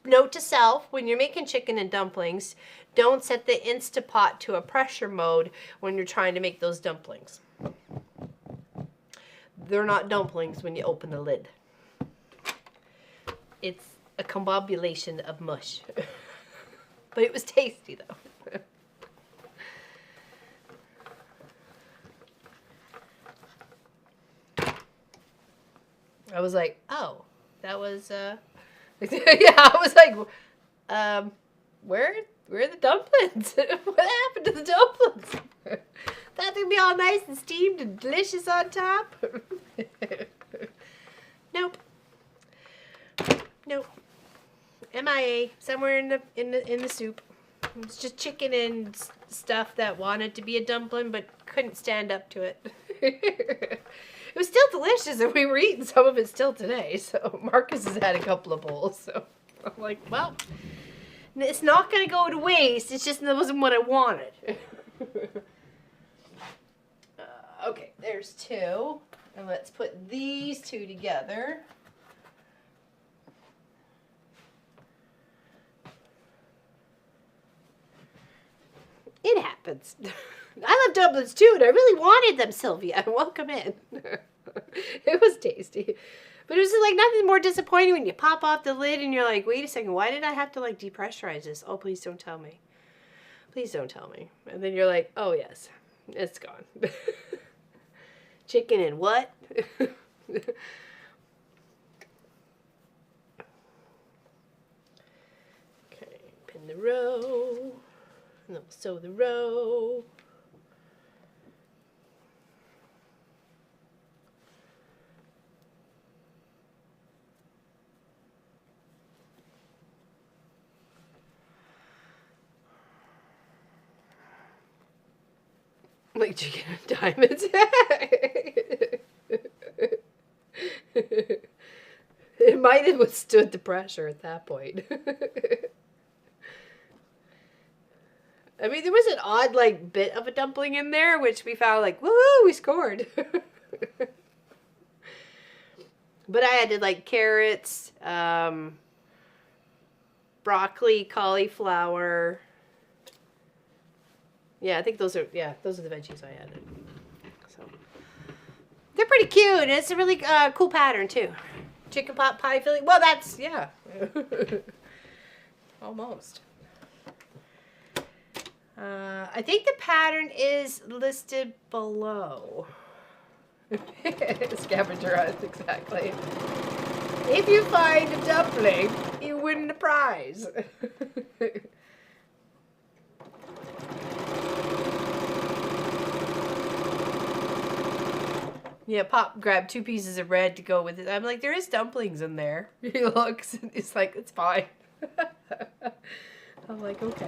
Note to self, when you're making chicken and dumplings, don't set the Instapot to a pressure mode when you're trying to make those dumplings. They're not dumplings when you open the lid. It's a combobulation of mush. But it was tasty though. I was like, oh, that was, yeah, I was like, where are the dumplings? What happened to the dumplings? That thing be all nice and steamed and delicious on top. Nope. Nope. MIA, somewhere in the soup. It's just chicken and stuff that wanted to be a dumpling but couldn't stand up to it. It was still delicious, and we were eating some of it still today. So Marcus has had a couple of bowls. So I'm like, well, it's not going to go to waste. It's just that wasn't what I wanted. Okay, there's 2. And let's put these 2 together. It happens. I love dumplings too, and I really wanted them, Sylvia. Welcome in. It was tasty. But it was like nothing more disappointing when you pop off the lid and you're like, wait a second, why did I have to like depressurize this? Oh, please don't tell me. Please don't tell me. And then you're like, oh yes, it's gone. Chicken and what? Okay, pin the row. And then we'll sew the row. Like chicken and diamonds. It might have withstood the pressure at that point. I mean, there was an odd, like, bit of a dumpling in there, which we found, like, woo, we scored. But I added, like, carrots, broccoli, cauliflower. Yeah, I think those are the veggies I added. So they're pretty cute, and it's a really cool pattern, too. Chicken pot pie filling. Well, that's, yeah. Almost. I think the pattern is listed below. Scavenger hunt, exactly. If you find a dumpling, you win the prize. Yeah, Pop grabbed 2 pieces of bread to go with it. I'm like, there is dumplings in there. He looks and he's like, it's fine. I'm like, okay.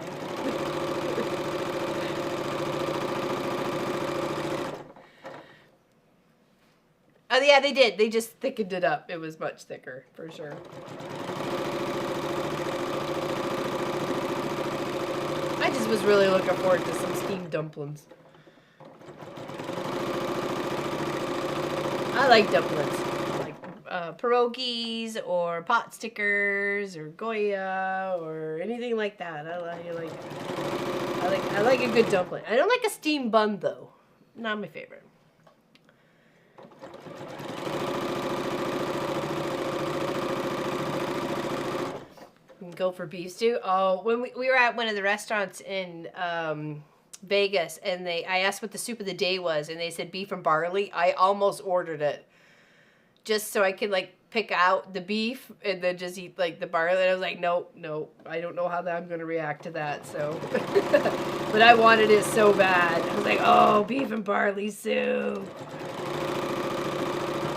Oh yeah, they did. They just thickened it up. It was much thicker, for sure. I just was really looking forward to some steamed dumplings. I like dumplings. I like pierogies or pot stickers or Goya or anything like that. I like a good dumpling. I don't like a steamed bun though. Not my favorite. Go for beef stew. Oh, when we were at one of the restaurants in Vegas, and I asked what the soup of the day was, and they said beef and barley. I almost ordered it just so I could like pick out the beef and then just eat like the barley. And I was like, no, I don't know how I'm gonna react to that. So, but I wanted it so bad. I was like, oh, beef and barley soup.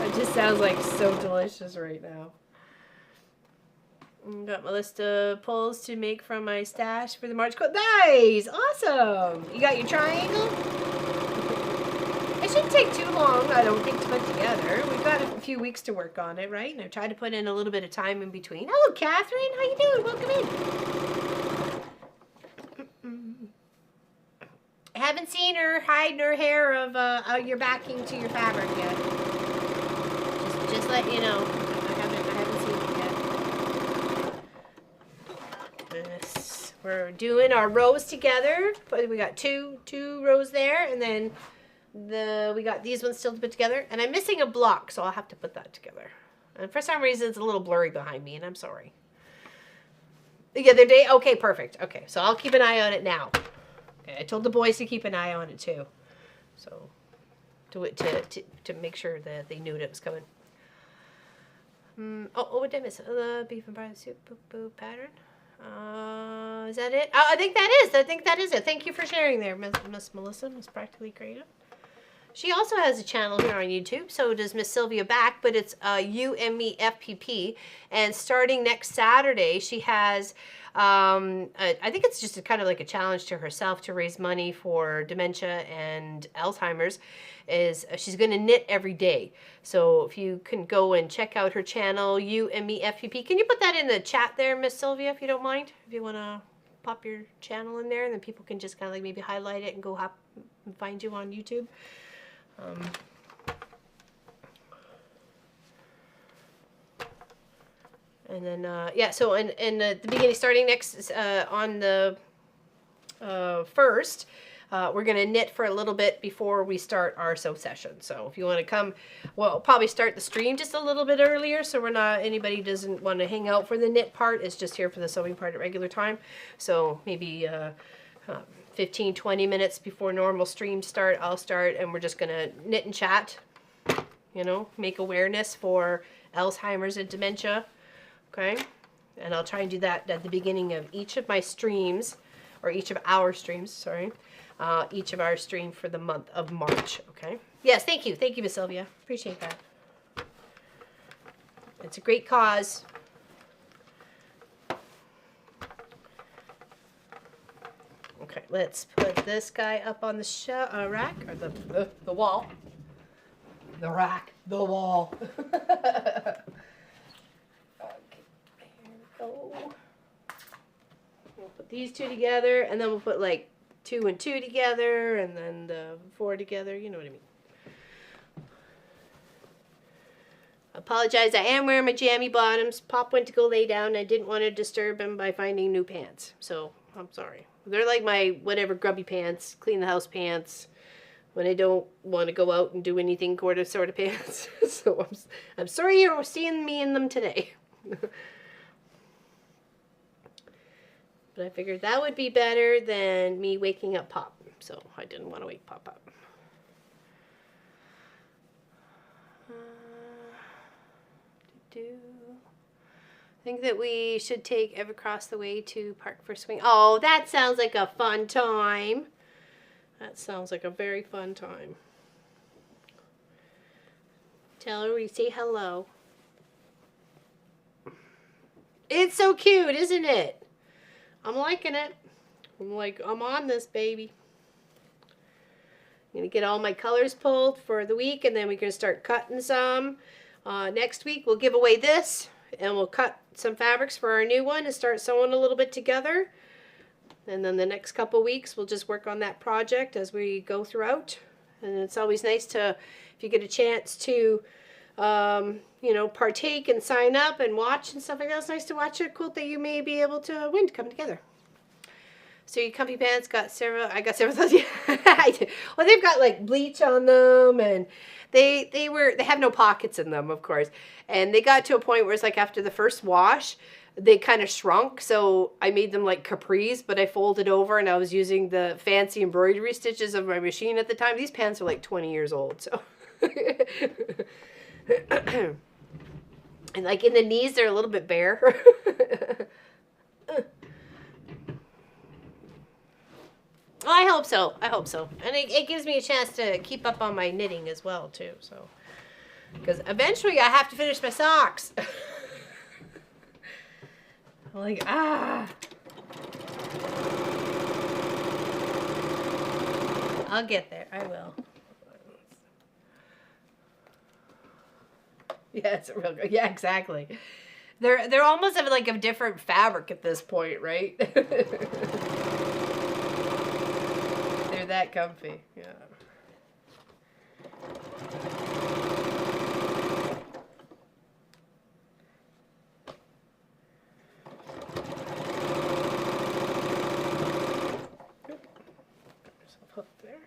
It just sounds like so delicious right now. Got my list of pulls to make from my stash for the March quilt. Nice! Awesome! You got your triangle? It shouldn't take too long, I don't think, to put together. We've got a few weeks to work on it, right? And I've tried to put in a little bit of time in between. Hello, Catherine! How you doing? Welcome in. I haven't seen her hide her hair of your backing to your fabric yet. Just let you know. I haven't seen it yet. We're doing our rows together. We got two rows there, and then we got these ones still to put together. And I'm missing a block, so I'll have to put that together. And for some reason, it's a little blurry behind me, and I'm sorry. The other day, okay, perfect. Okay, so I'll keep an eye on it now. Okay, I told the boys to keep an eye on it too, so to make sure that they knew that it was coming. What did I miss? The beef and barley soup pattern. Is that it? I think that is it. Thank you for sharing there, Miss Melissa, Miss Practically Creative. She also has a channel here on YouTube. So does Miss Sylvia Back, but it's You and Me FPP. And starting next Saturday, she has, I think it's just kind of like a challenge to herself to raise money for dementia and Alzheimer's. She's going to knit every day. So if you can go and check out her channel, You and Me FPP. Can you put that in the chat there, Miss Sylvia, if you don't mind? If you want to pop your channel in there, and then people can just kind of like maybe highlight it and go and find you on YouTube. And then, yeah, so in the beginning, starting next, on the 1st, we're going to knit for a little bit before we start our sew session. So if you want to come, we'll probably start the stream just a little bit earlier, so anybody doesn't want to hang out for the knit part. It's just here for the sewing part at regular time. So maybe 15-20 minutes before normal stream start, I'll start, and we're just going to knit and chat, make awareness for Alzheimer's and dementia. Okay, and I'll try and do that at the beginning of each of my streams, or each of our streams, sorry. Each of our stream for the month of March, okay? Yes, thank you, Miss Sylvia. Appreciate that. It's a great cause. Okay, let's put this guy up on the rack, or the wall. The rack, the wall. We'll put these two together, and then we'll put like 2 and 2 together, and then the 4 together. You know what I mean. I apologize. I am wearing my jammy bottoms. Pop went to go lay down. I didn't want to disturb him by finding new pants, so I'm sorry. They're like my whatever grubby pants, clean the house pants, when I don't want to go out and do anything sort of pants. So I'm sorry you're seeing me in them today. But I figured that would be better than me waking up Pop. So I didn't want to wake Pop up. I think that we should take Ev across the way to Park for Swing. Oh, that sounds like a fun time. That sounds like a very fun time. Tell her we say hello. It's so cute, isn't it? I'm liking it. I'm like, I'm on this, baby. I'm going to get all my colors pulled for the week, and then we're going to start cutting some. Next week, we'll give away this, and we'll cut some fabrics for our new one and start sewing a little bit together. And then the next couple weeks, we'll just work on that project as we go throughout. And it's always nice to, if you get a chance to, you know, partake and sign up and watch and stuff like that. It's nice to watch a quilt that you may be able to win come together. So your comfy pants got several. I got several. Well, they've got like bleach on them, and they have no pockets in them, of course. And they got to a point where it's like after the first wash, they kind of shrunk. So I made them like capris, but I folded over, and I was using the fancy embroidery stitches of my machine at the time. These pants are like 20 years old, so. And like in the knees, they're a little bit bare. Well, I hope so. I hope so. And it gives me a chance to keep up on my knitting as well, too. So, because eventually I have to finish my socks. I'm like, ah. I'll get there. I will. Yeah, it's a real good. Yeah, exactly. They're almost of like a different fabric at this point, right? They're that comfy. Yeah. There's a hook there.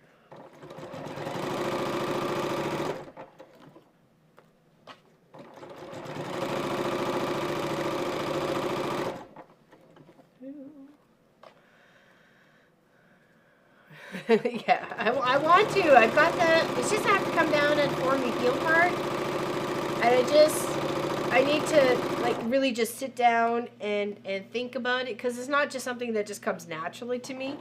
Yeah, I want to. I've got the, it's just I have to come down and form the heel part. And I need to like really just sit down and think about it, because it's not just something that just comes naturally to me.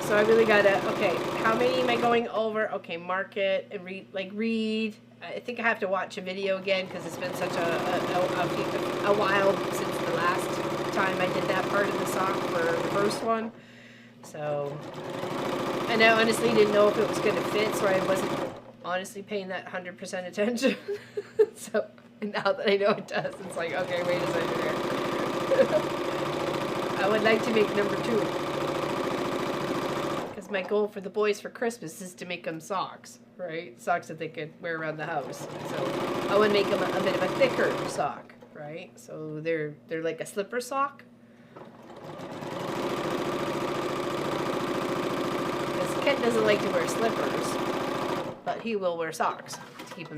So I really gotta, okay, how many am I going over? Okay, mark it and read. I think I have to watch a video again, because it's been such a while since the last time I did that part of the sock for the first one. So, and I honestly didn't know if it was going to fit, so I wasn't honestly paying that 100% attention. So, now that I know it does, it's like, okay, wait a second here. I would like to make number 2. Because my goal for the boys for Christmas is to make them socks, right? Socks that they could wear around the house. So, I would make them a bit of a thicker sock, right? So, they're like a slipper sock. Ken doesn't like to wear slippers, but he will wear socks to keep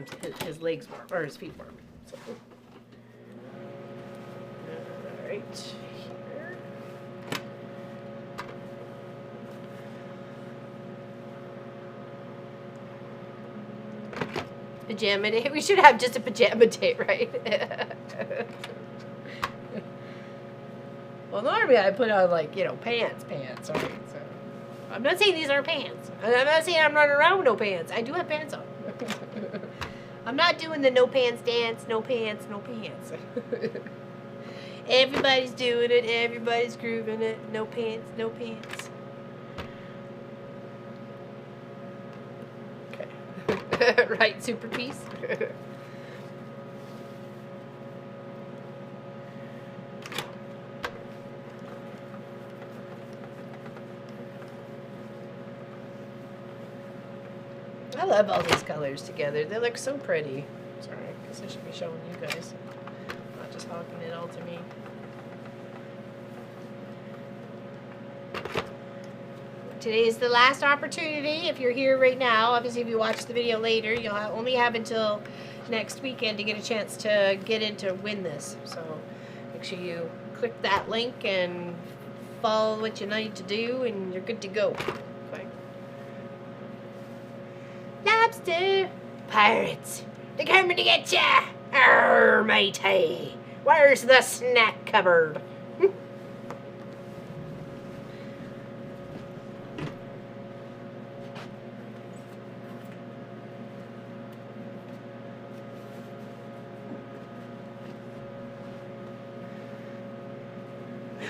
his legs warm, or his feet warm. So. Alright, here. Pajama day. We should have just a pajama day, right? Well, normally I put on, like, you know, pants, right? So. I'm not saying these aren't pants. I'm not saying I'm running around with no pants. I do have pants on. I'm not doing the no pants dance, no pants, no pants. Everybody's doing it. Everybody's grooving it. No pants, no pants. Okay. Right, super piece. I love all these colors together. They look so pretty. Sorry, I guess I should be showing you guys. Not just hawking it all to me. Today is the last opportunity. If you're here right now, obviously if you watch the video later, you'll only have until next weekend to get a chance to get in to win this. So make sure you click that link and follow what you need to do, and you're good to go. Lobster! Pirates! They're coming to get ya! Arr, matey! Where's the snack cupboard?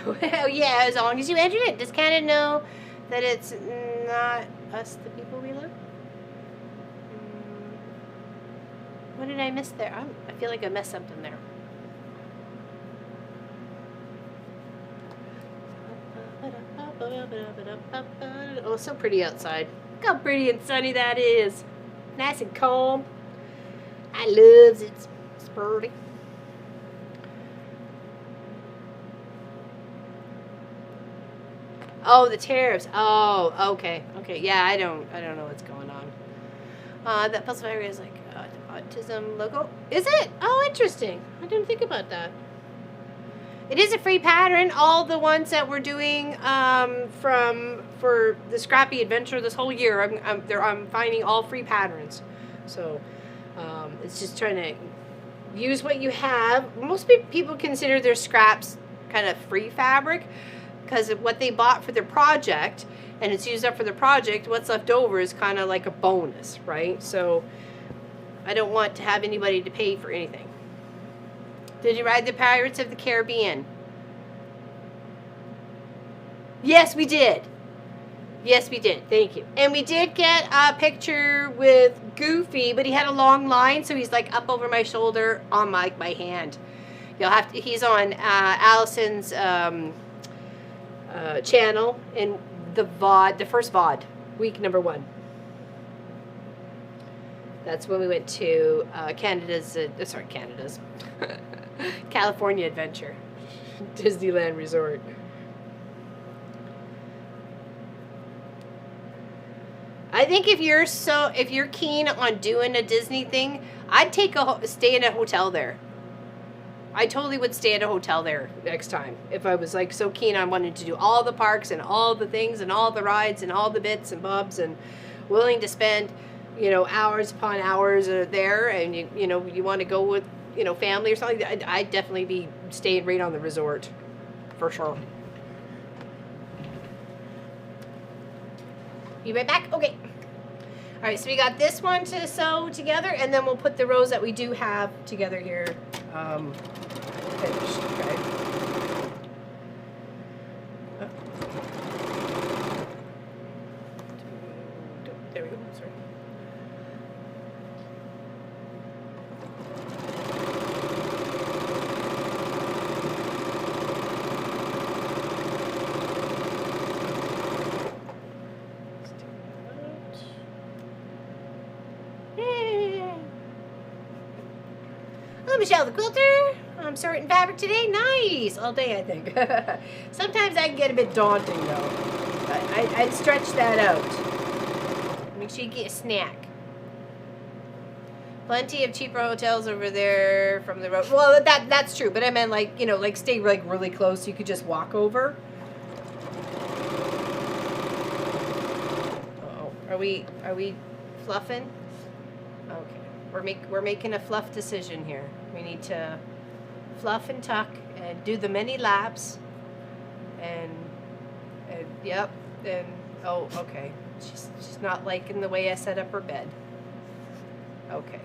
Well, yeah, as long as you enter it, just kind of know that it's not us, the people we love. What did I miss there? I feel like I missed something there. Oh, so pretty outside. Look how pretty and sunny that is. Nice and calm. I loves it. It's pretty. Oh, the tariffs. Oh, okay. Okay. Yeah, I don't know what's going on. That puzzle area is like autism logo. Is it? Oh, interesting. I didn't think about that. It is a free pattern. All the ones that we're doing for the Scrappy Adventure this whole year, I'm finding all free patterns. So it's just trying to use what you have. Most people consider their scraps kind of free fabric because of what they bought for their project, and it's used up for the project. What's left over is kind of like a bonus, right? So I don't want to have anybody to pay for anything. Did you ride the Pirates of the Caribbean? Yes, we did. Yes, we did. Thank you. And we did get a picture with Goofy, but he had a long line, so he's like up over my shoulder on my hand. You'll have to. He's on Allison's channel in the VOD, the first VOD, week number 1. That's when we went to Canada's California Adventure, Disneyland Resort. I think if you're keen on doing a Disney thing, I'd stay in a hotel there. I totally would stay at a hotel there next time if I was like so keen on wanting to do all the parks and all the things and all the rides and all the bits and bobs and willing to spend, hours upon hours there, and you want to go with family or something. I'd definitely be staying right on the resort for sure. You right back? Okay. All right, so we got this one to sew together, and then we'll put the rows that we do have together here finished. Okay. There we go. Sorry. Hello, Michelle the Quilter. I'm sorting fabric today. Nice. All day, I think. Sometimes I can get a bit daunting, though. But I'd stretch that out. Make sure you get a snack. Plenty of cheaper hotels over there from the road. Well, that's true. But I meant like stay like really close so you could just walk over. Uh-oh. Are we fluffing? Okay. We're making a fluff decision here. We need to fluff and tuck and do the many laps. And yep. And oh, okay. She's not liking the way I set up her bed. Okay.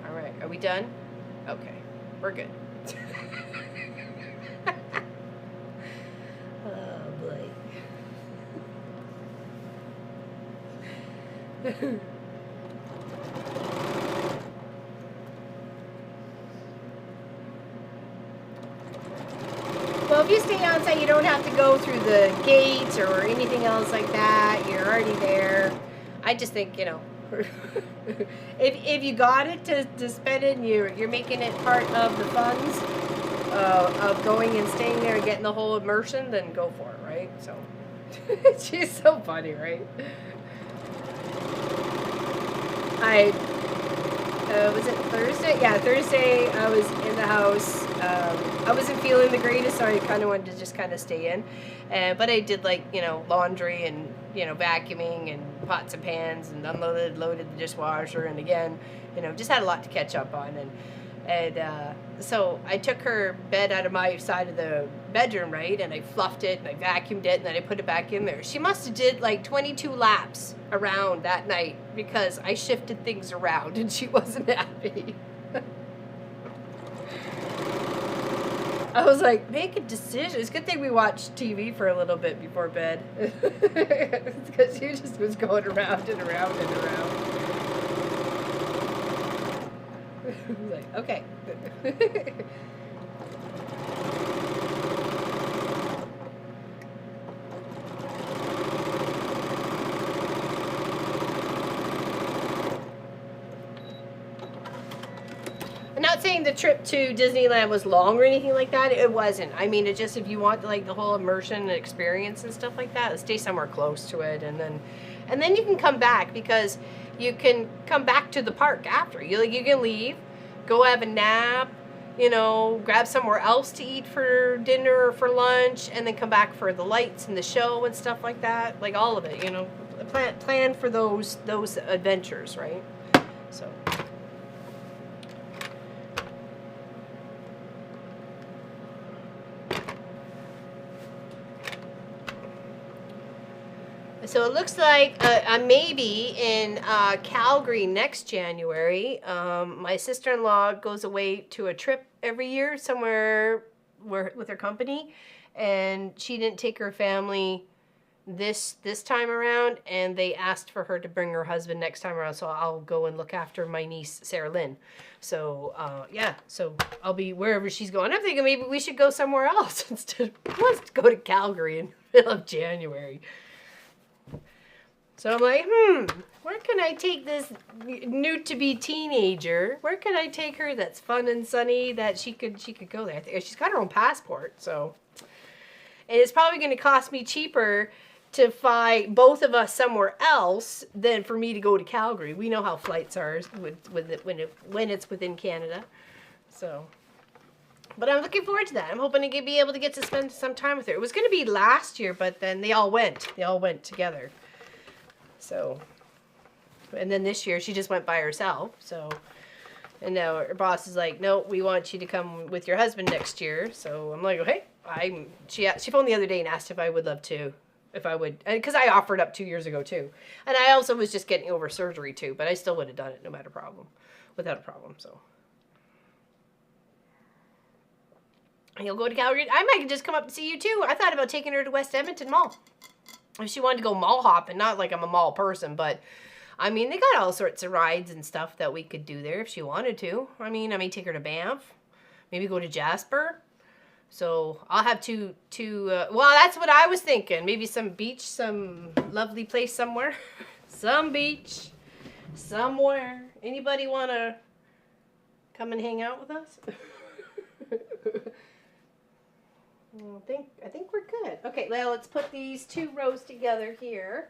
All right. Are we done? Okay. We're good. Oh boy. Well, if you stay outside, you don't have to go through the gates or anything else like that. You're already there. I just think, if you got it to spend it and you're making it part of the funds of going and staying there and getting the whole immersion, then go for it, right? So, she's so funny, right? Was it Thursday? Yeah, Thursday I was in the house. I wasn't feeling the greatest, so I kind of wanted to just kind of stay in. But I did laundry and, vacuuming and pots and pans and loaded the dishwasher. And again, just had a lot to catch up on. And so I took her bed out of my side of the bedroom, right? And I fluffed it and I vacuumed it and then I put it back in there. She must have did 22 laps around that night because I shifted things around and she wasn't happy. I was like, make a decision. It's a good thing we watched TV for a little bit before bed. Because you just was going around and around and around. I was like, okay. I'm not saying the trip to Disneyland was long or anything like that. It wasn't. I mean, it just, if you want like the whole immersion and experience and stuff like that, stay somewhere close to it, and then you can come back, because you can come back to the park after. You can leave, go have a nap, grab somewhere else to eat for dinner or for lunch, and then come back for the lights and the show and stuff like that. Like all of it, plan for those adventures, right? So. So it looks like maybe in Calgary next January. My sister-in-law goes away to a trip every year somewhere with her company, and she didn't take her family this time around, and they asked for her to bring her husband next time around. So I'll go and look after my niece Sarah Lynn. So yeah, so I'll be wherever she's going. I'm thinking maybe we should go somewhere else instead. Let's go to Calgary in the middle of January. So I'm like, where can I take this new-to-be teenager? Where can I take her that's fun and sunny, that she could go there? She's got her own passport, so. And it's probably going to cost me cheaper to fly both of us somewhere else than for me to go to Calgary. We know how flights are when it's within Canada. So, but I'm looking forward to that. I'm hoping to be able to get to spend some time with her. It was going to be last year, but then they all went together. So, and then this year she just went by herself. So, and now her boss is like, no, we want you to come with your husband next year. So I'm like, okay. She phoned the other day and asked if I would love to, because I offered up 2 years ago too. And I also was just getting over surgery too, but I still would have done it without a problem. So. And you'll go to Calgary. I might just come up and see you too. I thought about taking her to West Edmonton Mall. If she wanted to go mall hopping, not like I'm a mall person, but I mean, they got all sorts of rides and stuff that we could do there if she wanted to. I may take her to Banff, maybe go to Jasper. So I'll have well, that's what I was thinking. Maybe some beach, some lovely place somewhere. Some beach, somewhere. Anybody want to come and hang out with us? I think we're good. Okay, well, let's put these 2 rows together here.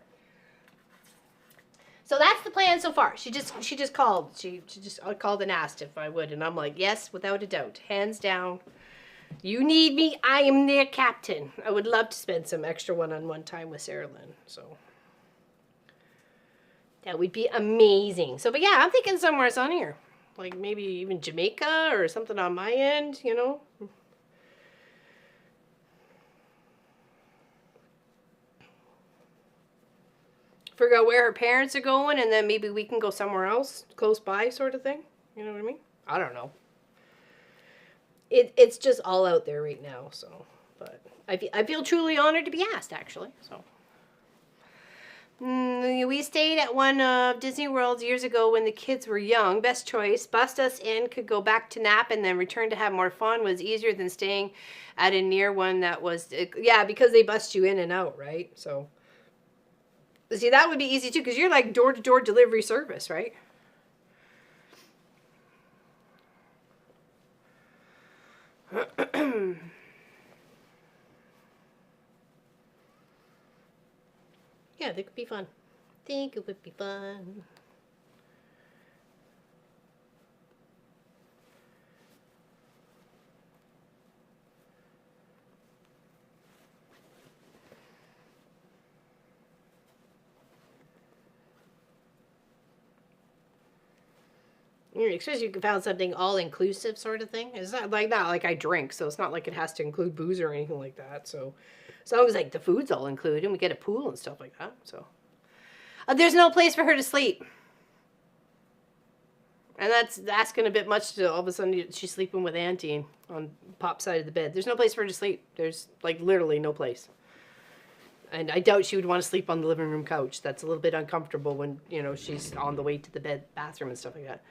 So that's the plan so far. She just called. She just called and asked if I would, and I'm like, yes, without a doubt, hands down. You need me, I am their captain. I would love to spend some extra one-on-one time with Sarah Lynn. So that would be amazing. So, but yeah, I'm thinking somewhere else on here, like maybe even Jamaica or something on my end, Figure out where her parents are going, and then maybe we can go somewhere else close by, sort of thing. You know what I mean? I don't know. It's just all out there right now. So, but I feel truly honored to be asked, actually. So, we stayed at one of Disney World's years ago when the kids were young. Best choice. Bust us in, could go back to nap, and then return to have more fun. Was easier than staying at a near one that was, yeah, because they bust you in and out, right? So. See, that would be easy too, because you're like door-to-door delivery service, right? Yeah, that could be fun. Think it would be fun. Especially if you found something all-inclusive sort of thing. It's not like I drink, so it's not like it has to include booze or anything like that. So as long as like the food's all included and we get a pool and stuff like that. So there's no place for her to sleep. And that's asking a bit much to all of a sudden she's sleeping with Auntie on Pop's side of the bed. There's no place for her to sleep. There's like literally no place. And I doubt she would want to sleep on the living room couch. That's a little bit uncomfortable when, you know, she's on the way to the bathroom and stuff like that.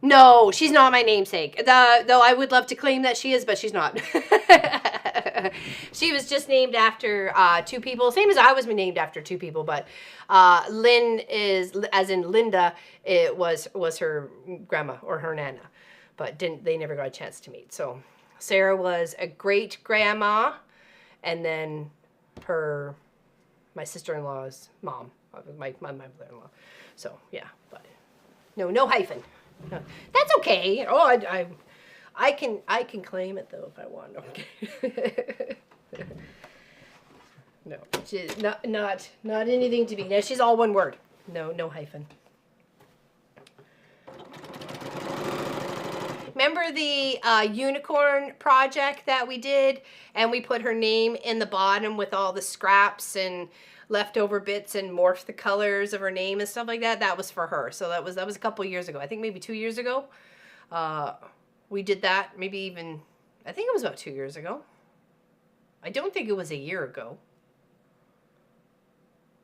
No, she's not my namesake. Though I would love to claim that she is, but she's not. She was just named after 2 people. Same as I was named after 2 people, but Lynn is, as in Linda, it was her grandma or her nana. But they never got a chance to meet. So Sarah was a great grandma, and then my sister-in-law's mom, my mother-in-law. So yeah, but no hyphen. No. That's okay. Oh, I can claim it though if I want. Okay. No, she's not anything to be. No, she's all one word. No hyphen. Remember the unicorn project that we did, and we put her name in the bottom with all the scraps and leftover bits and morphed the colors of her name and stuff like that? That was for her. So that was a couple years ago. I think maybe 2 years ago. We did that. Maybe even, I think it was about 2 years ago. I don't think it was a year ago.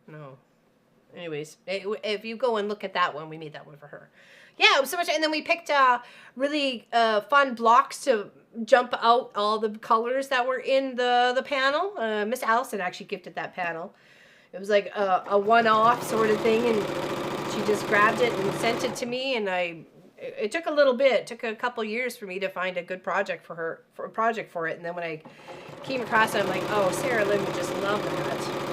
No. Anyways, if you go and look at that one, we made that one for her. Yeah, it was so much. And then we picked really fun blocks to jump out all the colors that were in the panel. Miss Allison actually gifted that panel. It was like a one-off sort of thing, and she just grabbed it and sent it to me. And it took a little bit. It took a couple years for me to find a good project for her, for it. And then when I came across it, I'm like, oh, Sarah Lynn would just love that.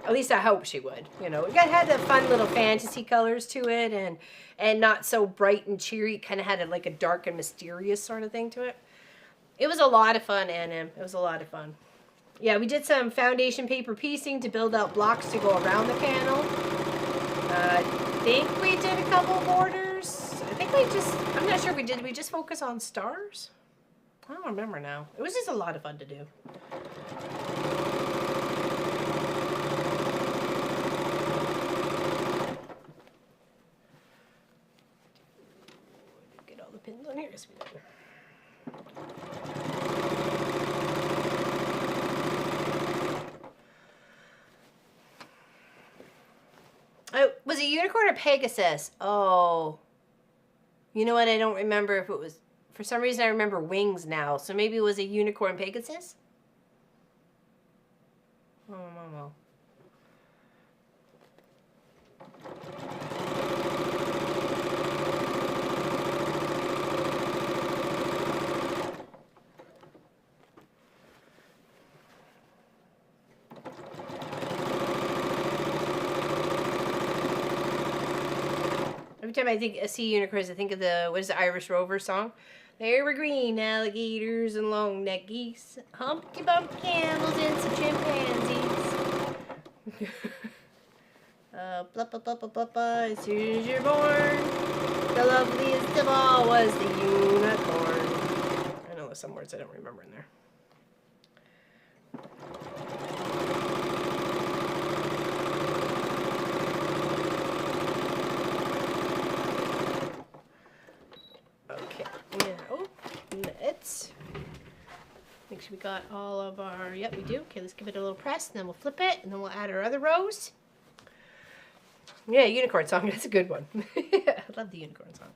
At least I hope she would. You know, it had the fun little fantasy colors to it, and not so bright and cheery. It kind of had like a dark and mysterious sort of thing to it. It was a lot of fun, Anna. It was a lot of fun. Yeah, we did some foundation paper piecing to build out blocks to go around the panel. I think we did a couple borders. I'm not sure if we did. Did we just focus on stars? I don't remember now. It was just a lot of fun to do. Pins on here. Yes, we did. Was it unicorn or Pegasus? Oh. You know what? I don't remember if it was. For some reason, I remember wings now. So maybe it was a unicorn Pegasus? Oh, well. Every time I see unicorns, I think of what is the Irish Rover song? There were green alligators and long neck geese, humpty bump camels and some chimpanzees. Blah, blah, blah, blah, blah, blah. As soon as you're born, the loveliest of all was the unicorn. I know there's some words I don't remember in there. Let's make sure we got all of our, yep, we do. Okay, let's give it a little press, and then we'll flip it, and then we'll add our other rows. Yeah, unicorn song, that's a good one. I love the unicorn song.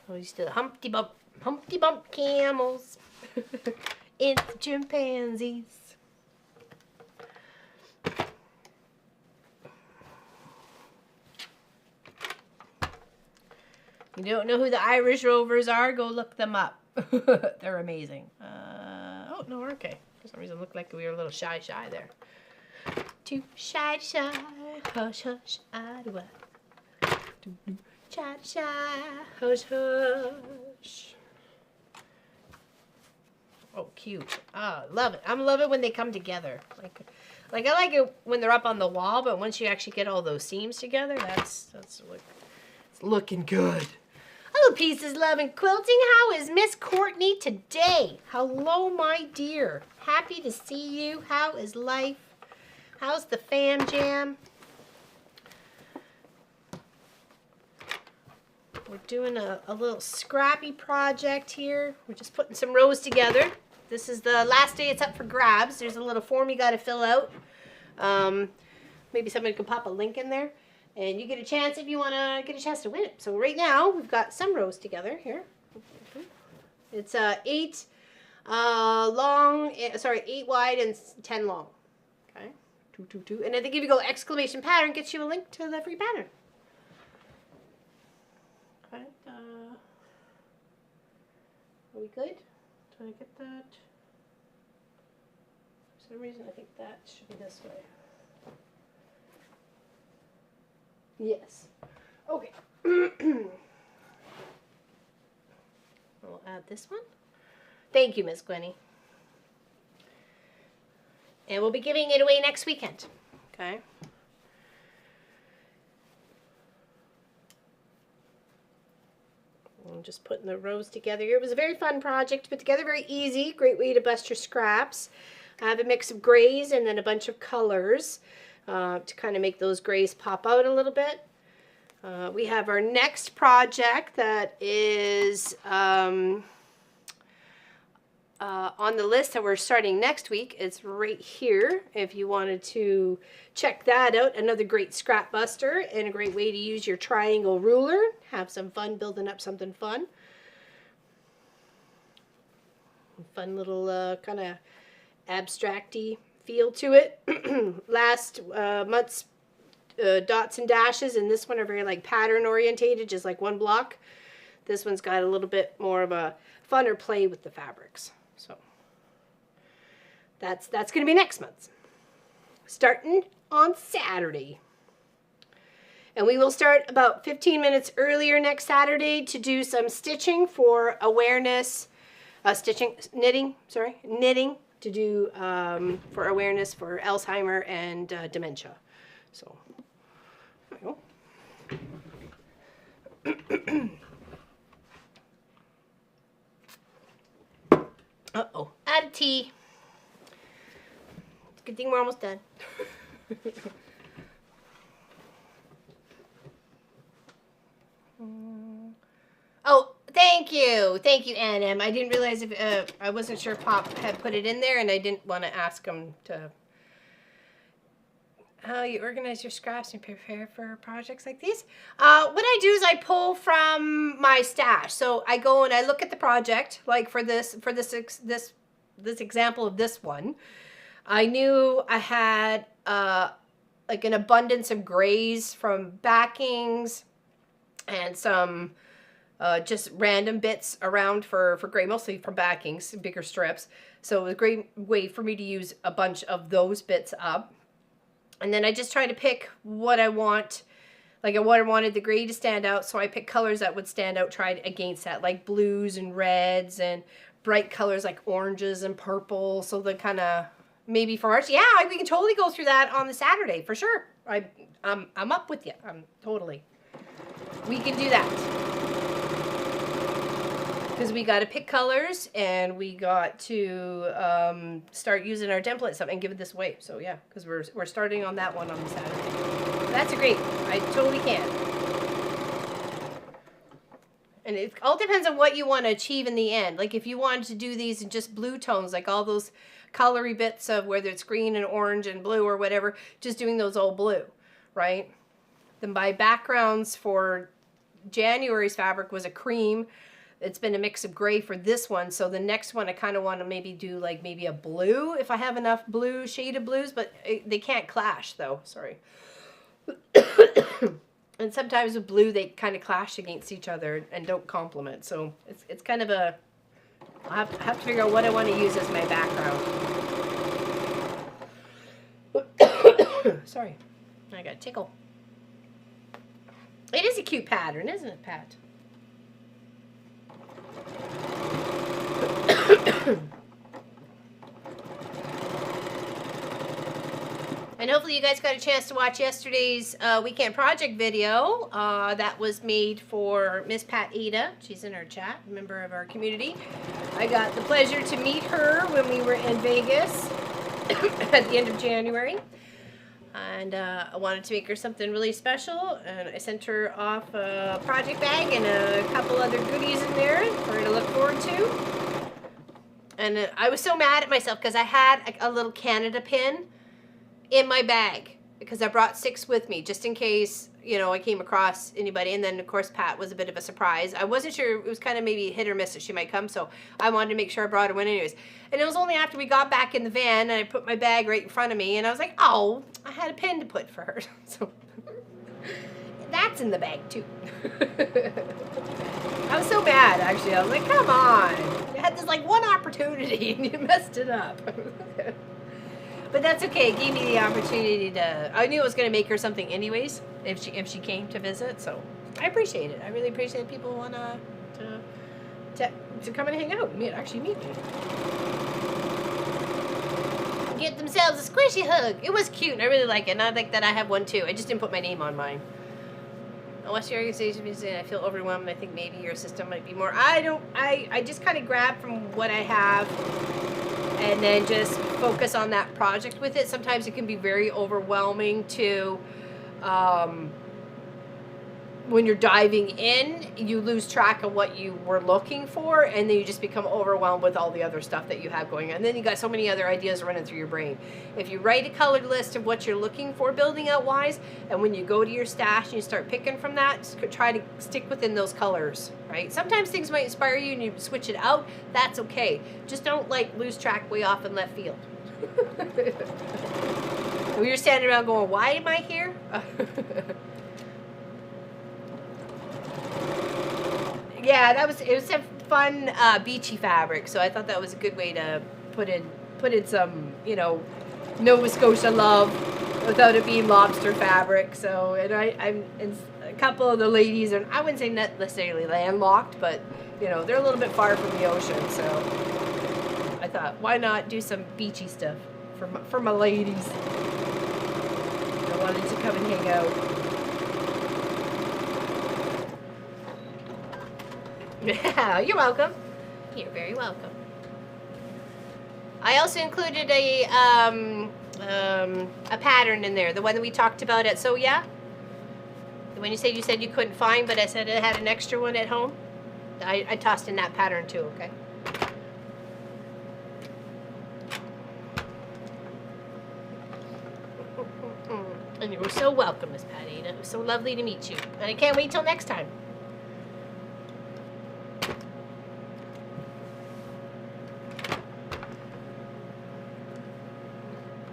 Oh, we used to humpty bump camels. It's the chimpanzees. You don't know who the Irish Rovers are? Go look them up. They're amazing. Oh, no, we're okay. For some reason, it looked like we were a little shy there. Too shy, hush, hush, I do what? Shy, hush, hush. Oh, cute. Ah, love it. I love it when they come together. Like I like it when they're up on the wall, but once you actually get all those seams together, that's what, it's looking good. I Hello, Pieces, Love, and Quilting. How is Miss Courtney today? Hello, my dear. Happy to see you. How is life? How's the fam jam? We're doing a little scrappy project here. We're just putting some rows together. This is the last day it's up for grabs. There's a little form you got to fill out. Maybe somebody could pop a link in there. And you get a chance if you want to get a chance to win it. So right now, we've got some rows together here. It's 8 wide and 10 long. Okay, 2, 2, 2. And I think if you go exclamation pattern, gets you a link to the free pattern. Okay, are we good? Did I get that? For some reason, I think that should be this way. Yes. Okay. We'll add this one. Thank you, Miss Gwenny. And we'll be giving it away next weekend. Okay. I'm just putting the rows together here. It was a very fun project to put together, very easy, great way to bust your scraps. I have a mix of grays and then a bunch of colors to kind of make those grays pop out a little bit. We have our next project that is on the list that we're starting next week. It's right here if you wanted to check that out. Another great scrap buster and a great way to use your triangle ruler. Have some fun building up something fun. Fun little kind of abstract-y feel to it. Last month's dots and dashes and this one are very like pattern orientated, just like one block. This one's got a little bit more of a funner play with the fabrics. So that's going to be next month, starting on Saturday. And we will start about 15 minutes earlier next Saturday to do some stitching for awareness, knitting to do for awareness for Alzheimer and dementia. So there we go. Uh-oh, add a tea. Good thing we're almost done. Oh, thank you, Ann M. I didn't realize if I wasn't sure Pop had put it in there, and I didn't want to ask him to. How you organize your scraps and prepare for projects like these? What I do is I pull from my stash. So I go and I look at the project, like for this example of this one. I knew I had like an abundance of grays from backings and some just random bits around for gray, mostly from backings, bigger strips. So it was a great way for me to use a bunch of those bits up. And then I just try to pick what I want, like what I wanted the gray to stand out. So I pick colors that would stand out, tried against that, like blues and reds and bright colors like oranges and purple. So the kind of maybe for March, yeah, we can totally go through that on the Saturday for sure. I'm up with you. Totally. We can do that. Because we got to pick colors and we got to start using our templates and give it this away. So yeah, because we're starting on that one on the Saturday. That's great. I totally can. And it all depends on what you want to achieve in the end. Like if you wanted to do these in just blue tones, like all those colory bits of whether it's green and orange and blue or whatever, just doing those all blue, right? Then my backgrounds for January's fabric was a cream. It's been a mix of gray for this one. So the next one I kind of want to maybe do like maybe a blue if I have enough blue, shaded blues, but they can't clash though. Sorry. And sometimes with blue, they kind of clash against each other and don't complement. So it's kind of a, I'll have to figure out what I want to use as my background. Sorry, I got a tickle. It is a cute pattern, isn't it, Pat? And hopefully you guys got a chance to watch yesterday's weekend project video that was made for Miss Pat Ada. She's in our chat, a member of our community. I got the pleasure to meet her when we were in Vegas at the end of January. And I wanted to make her something really special, and I sent her off a project bag and a couple other goodies in there for her to look forward to. And I was so mad at myself because I had a little Canada pin in my bag because I brought 6 with me just in case, you know, I came across anybody. And then of course Pat was a bit of a surprise. I wasn't sure, it was kind of maybe hit or miss that she might come, so I wanted to make sure I brought her in anyways. And it was only after we got back in the van and I put my bag right in front of me and I was like, oh, I had a pin to put for her. So that's in the bag too. I was so mad actually. I was like, come on, you had this like one opportunity and you messed it up. But that's okay. It gave me the opportunity to. I knew it was going to make her something anyways if she came to visit. So I appreciate it. I really appreciate people want to come and hang out and actually meet me. Get themselves a squishy hug. It was cute. And I really like it. And I like that I have one too. I just didn't put my name on mine. Unless your organization is saying I feel overwhelmed, I think maybe your system might be more. I just kind of grab from what I have and then just focus on that project with it. Sometimes it can be very overwhelming to, when you're diving in, you lose track of what you were looking for, and then you just become overwhelmed with all the other stuff that you have going on. And then you got so many other ideas running through your brain. If you write a colored list of what you're looking for building out wise, and when you go to your stash and you start picking from that, just try to stick within those colors, right? Sometimes things might inspire you and you switch it out. That's okay. Just don't like lose track way off in left field. When you're standing around going, why am I here? Yeah, it was a fun beachy fabric, so I thought that was a good way to put in some, you know, Nova Scotia love without it being lobster fabric. So, and and a couple of the ladies, and I wouldn't say not necessarily landlocked, but you know, they're a little bit far from the ocean, so I thought, why not do some beachy stuff for my ladies? I wanted to come and hang out. Yeah, you're welcome. You're very welcome. I also included a pattern in there, the one that we talked about at So Yeah. The one you said you couldn't find, but I said it had an extra one at home. I tossed in that pattern too, okay? And you were so welcome, Miss Patty. It was so lovely to meet you. And I can't wait till next time.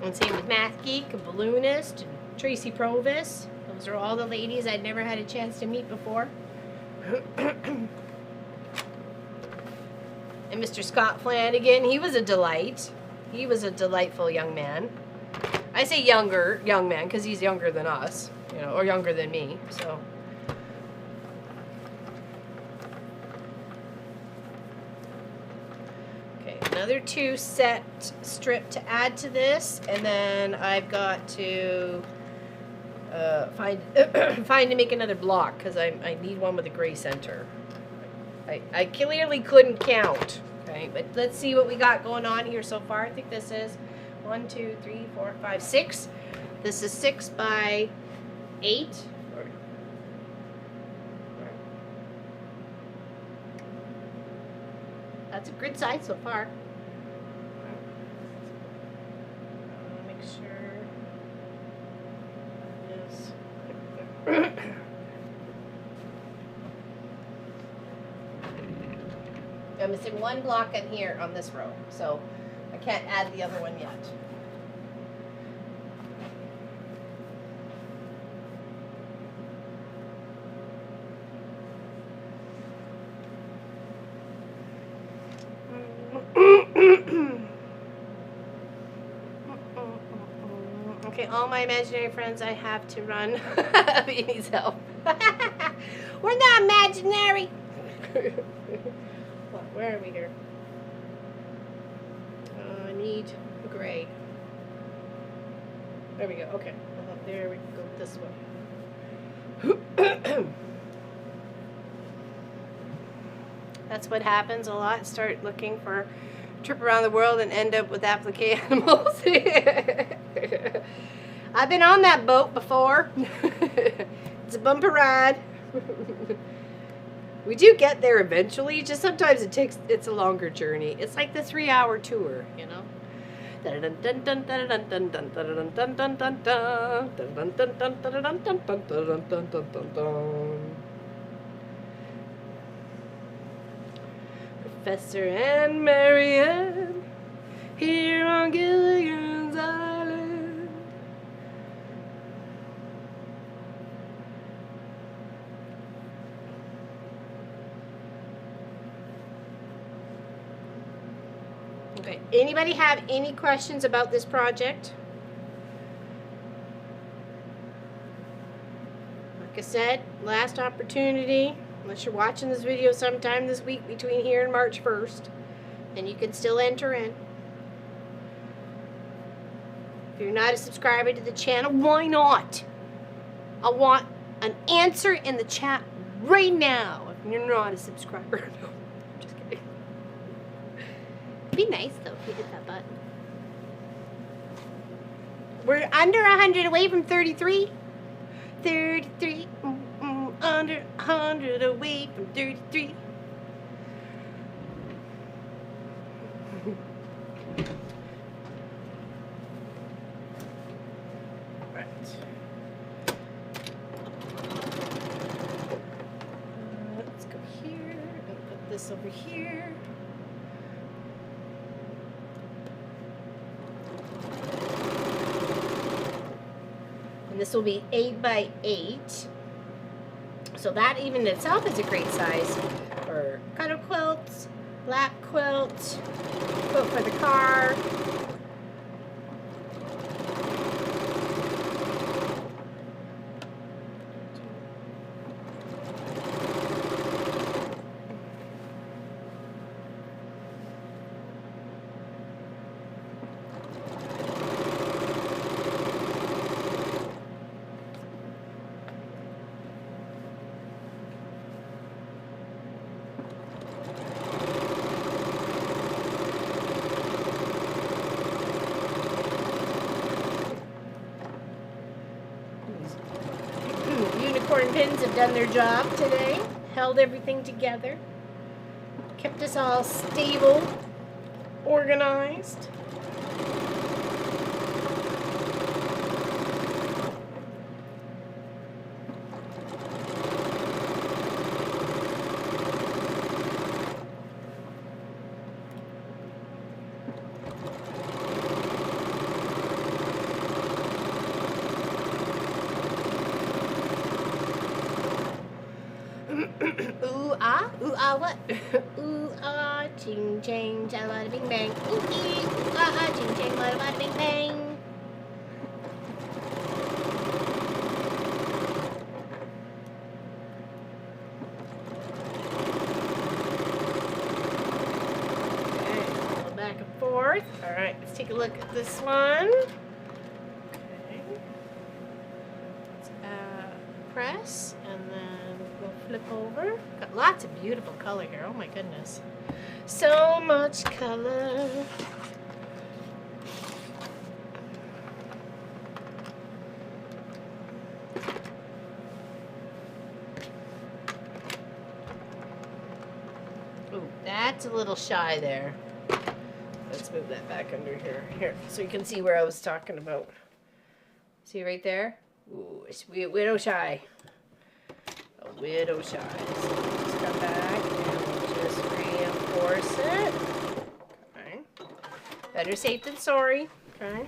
And same with Math Geek and Balloonist and Tracy Provis. Those are all the ladies I'd never had a chance to meet before. And Mr. Scott Flanagan, he was a delight. He was a delightful young man. I say young man because he's younger than us, you know, or younger than me, so. Another 2 set strip to add to this, and then I've got to find to make another block because I need one with a gray center. I clearly couldn't count, okay, but let's see what we got going on here so far. I think this is 1, 2, 3, 4, 5, 6. This is 6 by 8. That's a good size so far. Make sure. Yes. I'm missing 1 block in here on this row, so I can't add the other one yet. Okay, all my imaginary friends, I have to run. He needs help. We're not imaginary. Where are we here? I need gray. There we go. Okay. There we go. This way. That's what happens a lot. Start looking for a trip around the world and end up with applique animals. I've been on that boat before. It's a bumper ride. We do get there eventually. Just sometimes it's a longer journey. It's like the 3-hour tour, you know. Professor and Marianne here on Gilligan's Island. Okay, anybody have any questions about this project? Like I said, last opportunity. Unless you're watching this video sometime this week between here and March 1st, and you can still enter in. If you're not a subscriber to the channel, why not? I want an answer in the chat right now if you're not a subscriber. No, I'm just kidding. It'd be nice though if you hit that button. We're under 100 away from 33. 33. Under 100 away from 33. Right. Let's go here and put this over here. And this will be 8 by 8. So that even itself is a great size for cuddle quilts, black quilt, quilt for the car. Pins have done their job today, held everything together, kept us all stable, organized. Ooh ah what? Ooh ah ching chang chala bing bang. Ooh ah ching chang bada bing bang. Okay, go back and forth. All right, let's take a look at this one. Okay, let's press and then we'll flip over. Got lots of beautiful color here. Oh my goodness. So much color. Ooh, that's a little shy there. Let's move that back under here. Here, so you can see where I was talking about. See right there? Ooh, it's widow shy. A widow shy. So just come back and just reinforce it. Okay. Better safe than sorry. Okay.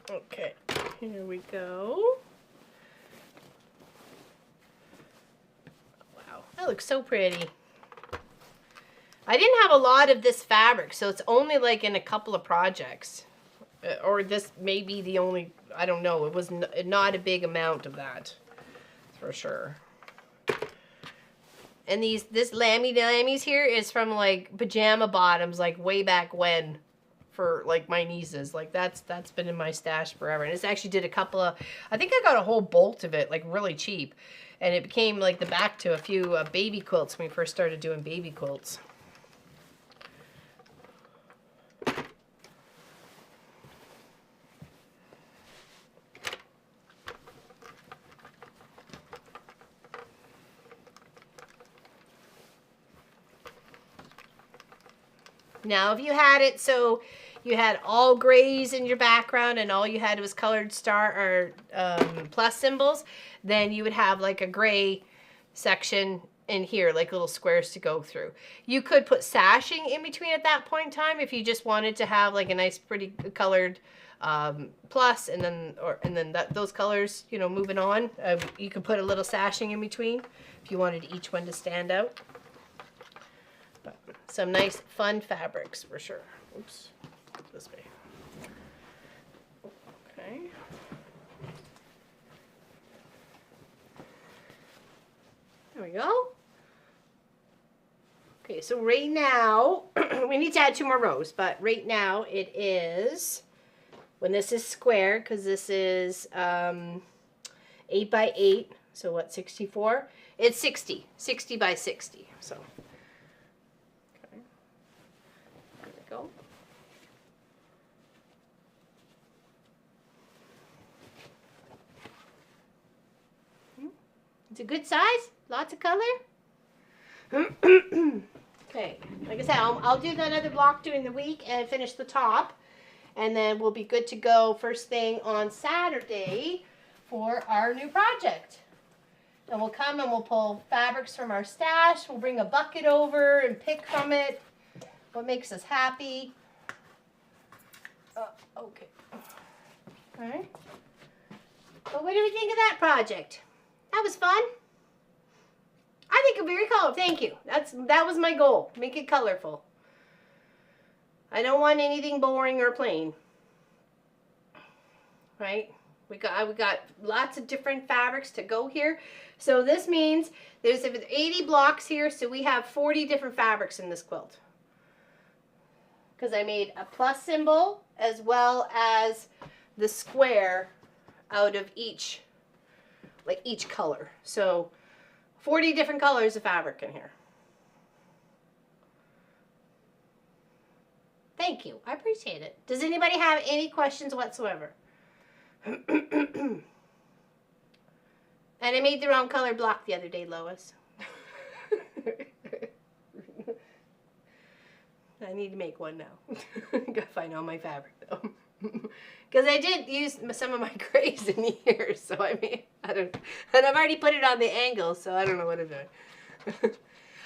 Okay, here we go. Wow, that looks so pretty. I didn't have a lot of this fabric, so it's only like in a couple of projects. or this may be the only, I don't know. It was not a big amount of that, for sure. And this lammies here is from like pajama bottoms, like way back when, for like my nieces. Like that's been in my stash forever. And it's actually did a couple of, I think I got a whole bolt of it, like really cheap. And it became like the back to a few baby quilts when we first started doing baby quilts. Now, if you had it so you had all grays in your background and all you had was colored star or plus symbols, then you would have like a gray section in here, like little squares to go through. You could put sashing in between at that point in time if you just wanted to have like a nice, pretty colored plus, and then those colors, you know, moving on. You could put a little sashing in between if you wanted each one to stand out. Some nice fun fabrics for sure. Oops, this way. Okay. There we go. Okay, so right now, we need to add 2 more rows, but right now it is, when this is square, because this is 8 by 8, so what, 64? It's 60 by 60, so. Go. It's a good size, lots of color. Okay, like I said, I'll do that other block during the week and finish the top, and then we'll be good to go first thing on Saturday for our new project. And we'll come and we'll pull fabrics from our stash. We'll bring a bucket over and pick from it what makes us happy. Okay. All right. But what do we think of that project? That was fun. I think it's very colorful. Thank you. That was my goal. Make it colorful. I don't want anything boring or plain. Right? We got lots of different fabrics to go here. So this means there's 80 blocks here, so we have 40 different fabrics in this quilt. Because I made a plus symbol as well as the square out of each color. So 40 different colors of fabric in here. Thank you. I appreciate it. Does anybody have any questions whatsoever? And I made the wrong color block the other day, Lois. I need to make one now. Gotta find all my fabric though. Because I did use some of my grays in here, so I mean, I don't, and I've already put it on the angle, so I don't know what I'm doing.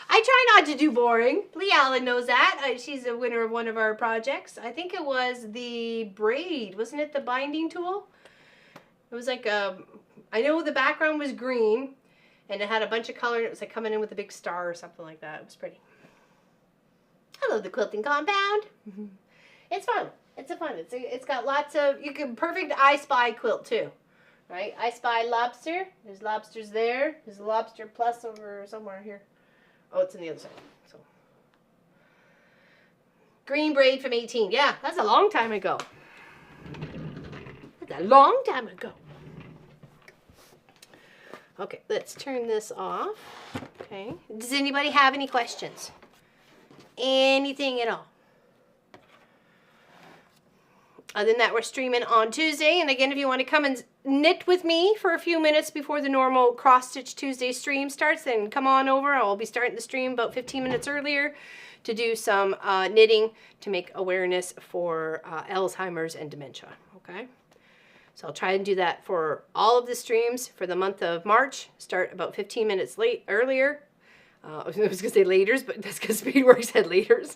I try not to do boring. Lee Allen knows that. She's a winner of one of our projects. I think it was the braid, wasn't it the binding tool? It was like I know the background was green, and it had a bunch of color, and it was like coming in with a big star or something like that. It was pretty. Hello, the quilting compound. It's fun. It's fun. It's got lots of, you can perfect I Spy quilt too, right? I Spy lobster. There's lobsters there. There's a lobster plus over somewhere here. Oh, it's on the other side. So green braid from 18. Yeah, that's a long time ago. That's a long time ago. Okay, let's turn this off. Okay. Does anybody have any questions? Anything at all? Other than that, we're streaming on Tuesday. And again, if you want to come and knit with me for a few minutes before the normal Cross Stitch Tuesday stream starts, then come on over. I'll be starting the stream about 15 minutes earlier to do some knitting to make awareness for Alzheimer's and dementia. Okay? So I'll try and do that for all of the streams for the month of March. Start about 15 minutes earlier. I was going to say laters, but that's because Speedworks had laters.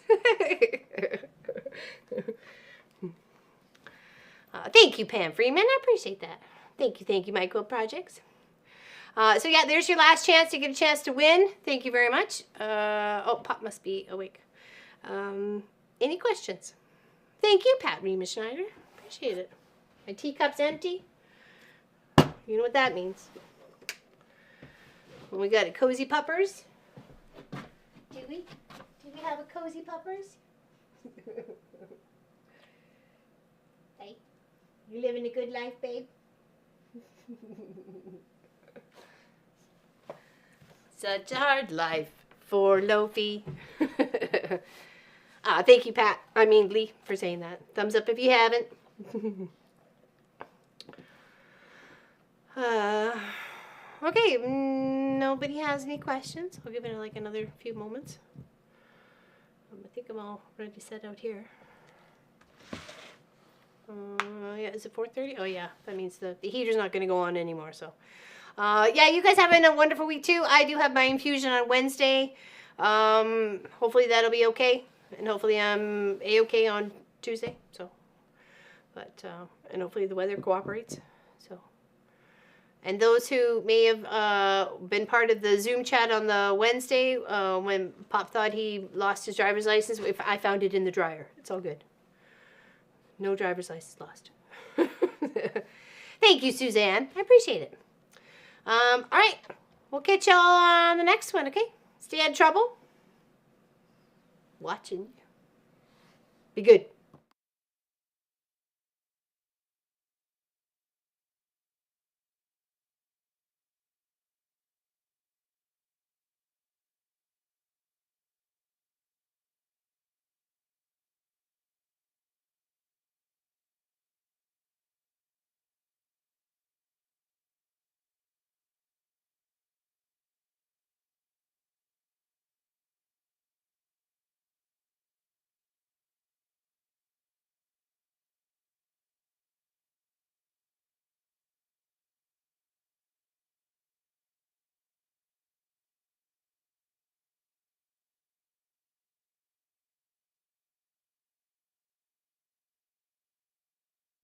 Thank you, Pam Freeman. I appreciate that. Thank you, My Quilt Projects. So yeah, there's your last chance to get a chance to win. Thank you very much. Oh, Pop must be awake. Any questions? Thank you, Pat Rima Schneider. appreciate it. My teacup's empty. You know what that means. And we got a cozy puppers. Do we? Do we have a cozy puppers? Hey, you living a good life, babe? Such a hard life for Lofi. Thank you, Lee, for saying that. Thumbs up if you haven't. Okay, nobody has any questions. I'll give it like another few moments. I think I'm all ready set out here. Yeah, is it 4:30? Oh yeah, that means the heater's not going to go on anymore. So, yeah, you guys having a wonderful week too. I do have my infusion on Wednesday. Hopefully that'll be okay, and hopefully I'm a-okay on Tuesday. So, but and hopefully the weather cooperates. So, and those who may have been part of the Zoom chat on the Wednesday when Pop thought he lost his driver's license, if I found it in the dryer, it's all good. No driver's license lost. Thank you, Suzanne. I appreciate it. All right. We'll catch y'all on the next one, okay? Stay out of trouble. Watching. Be good.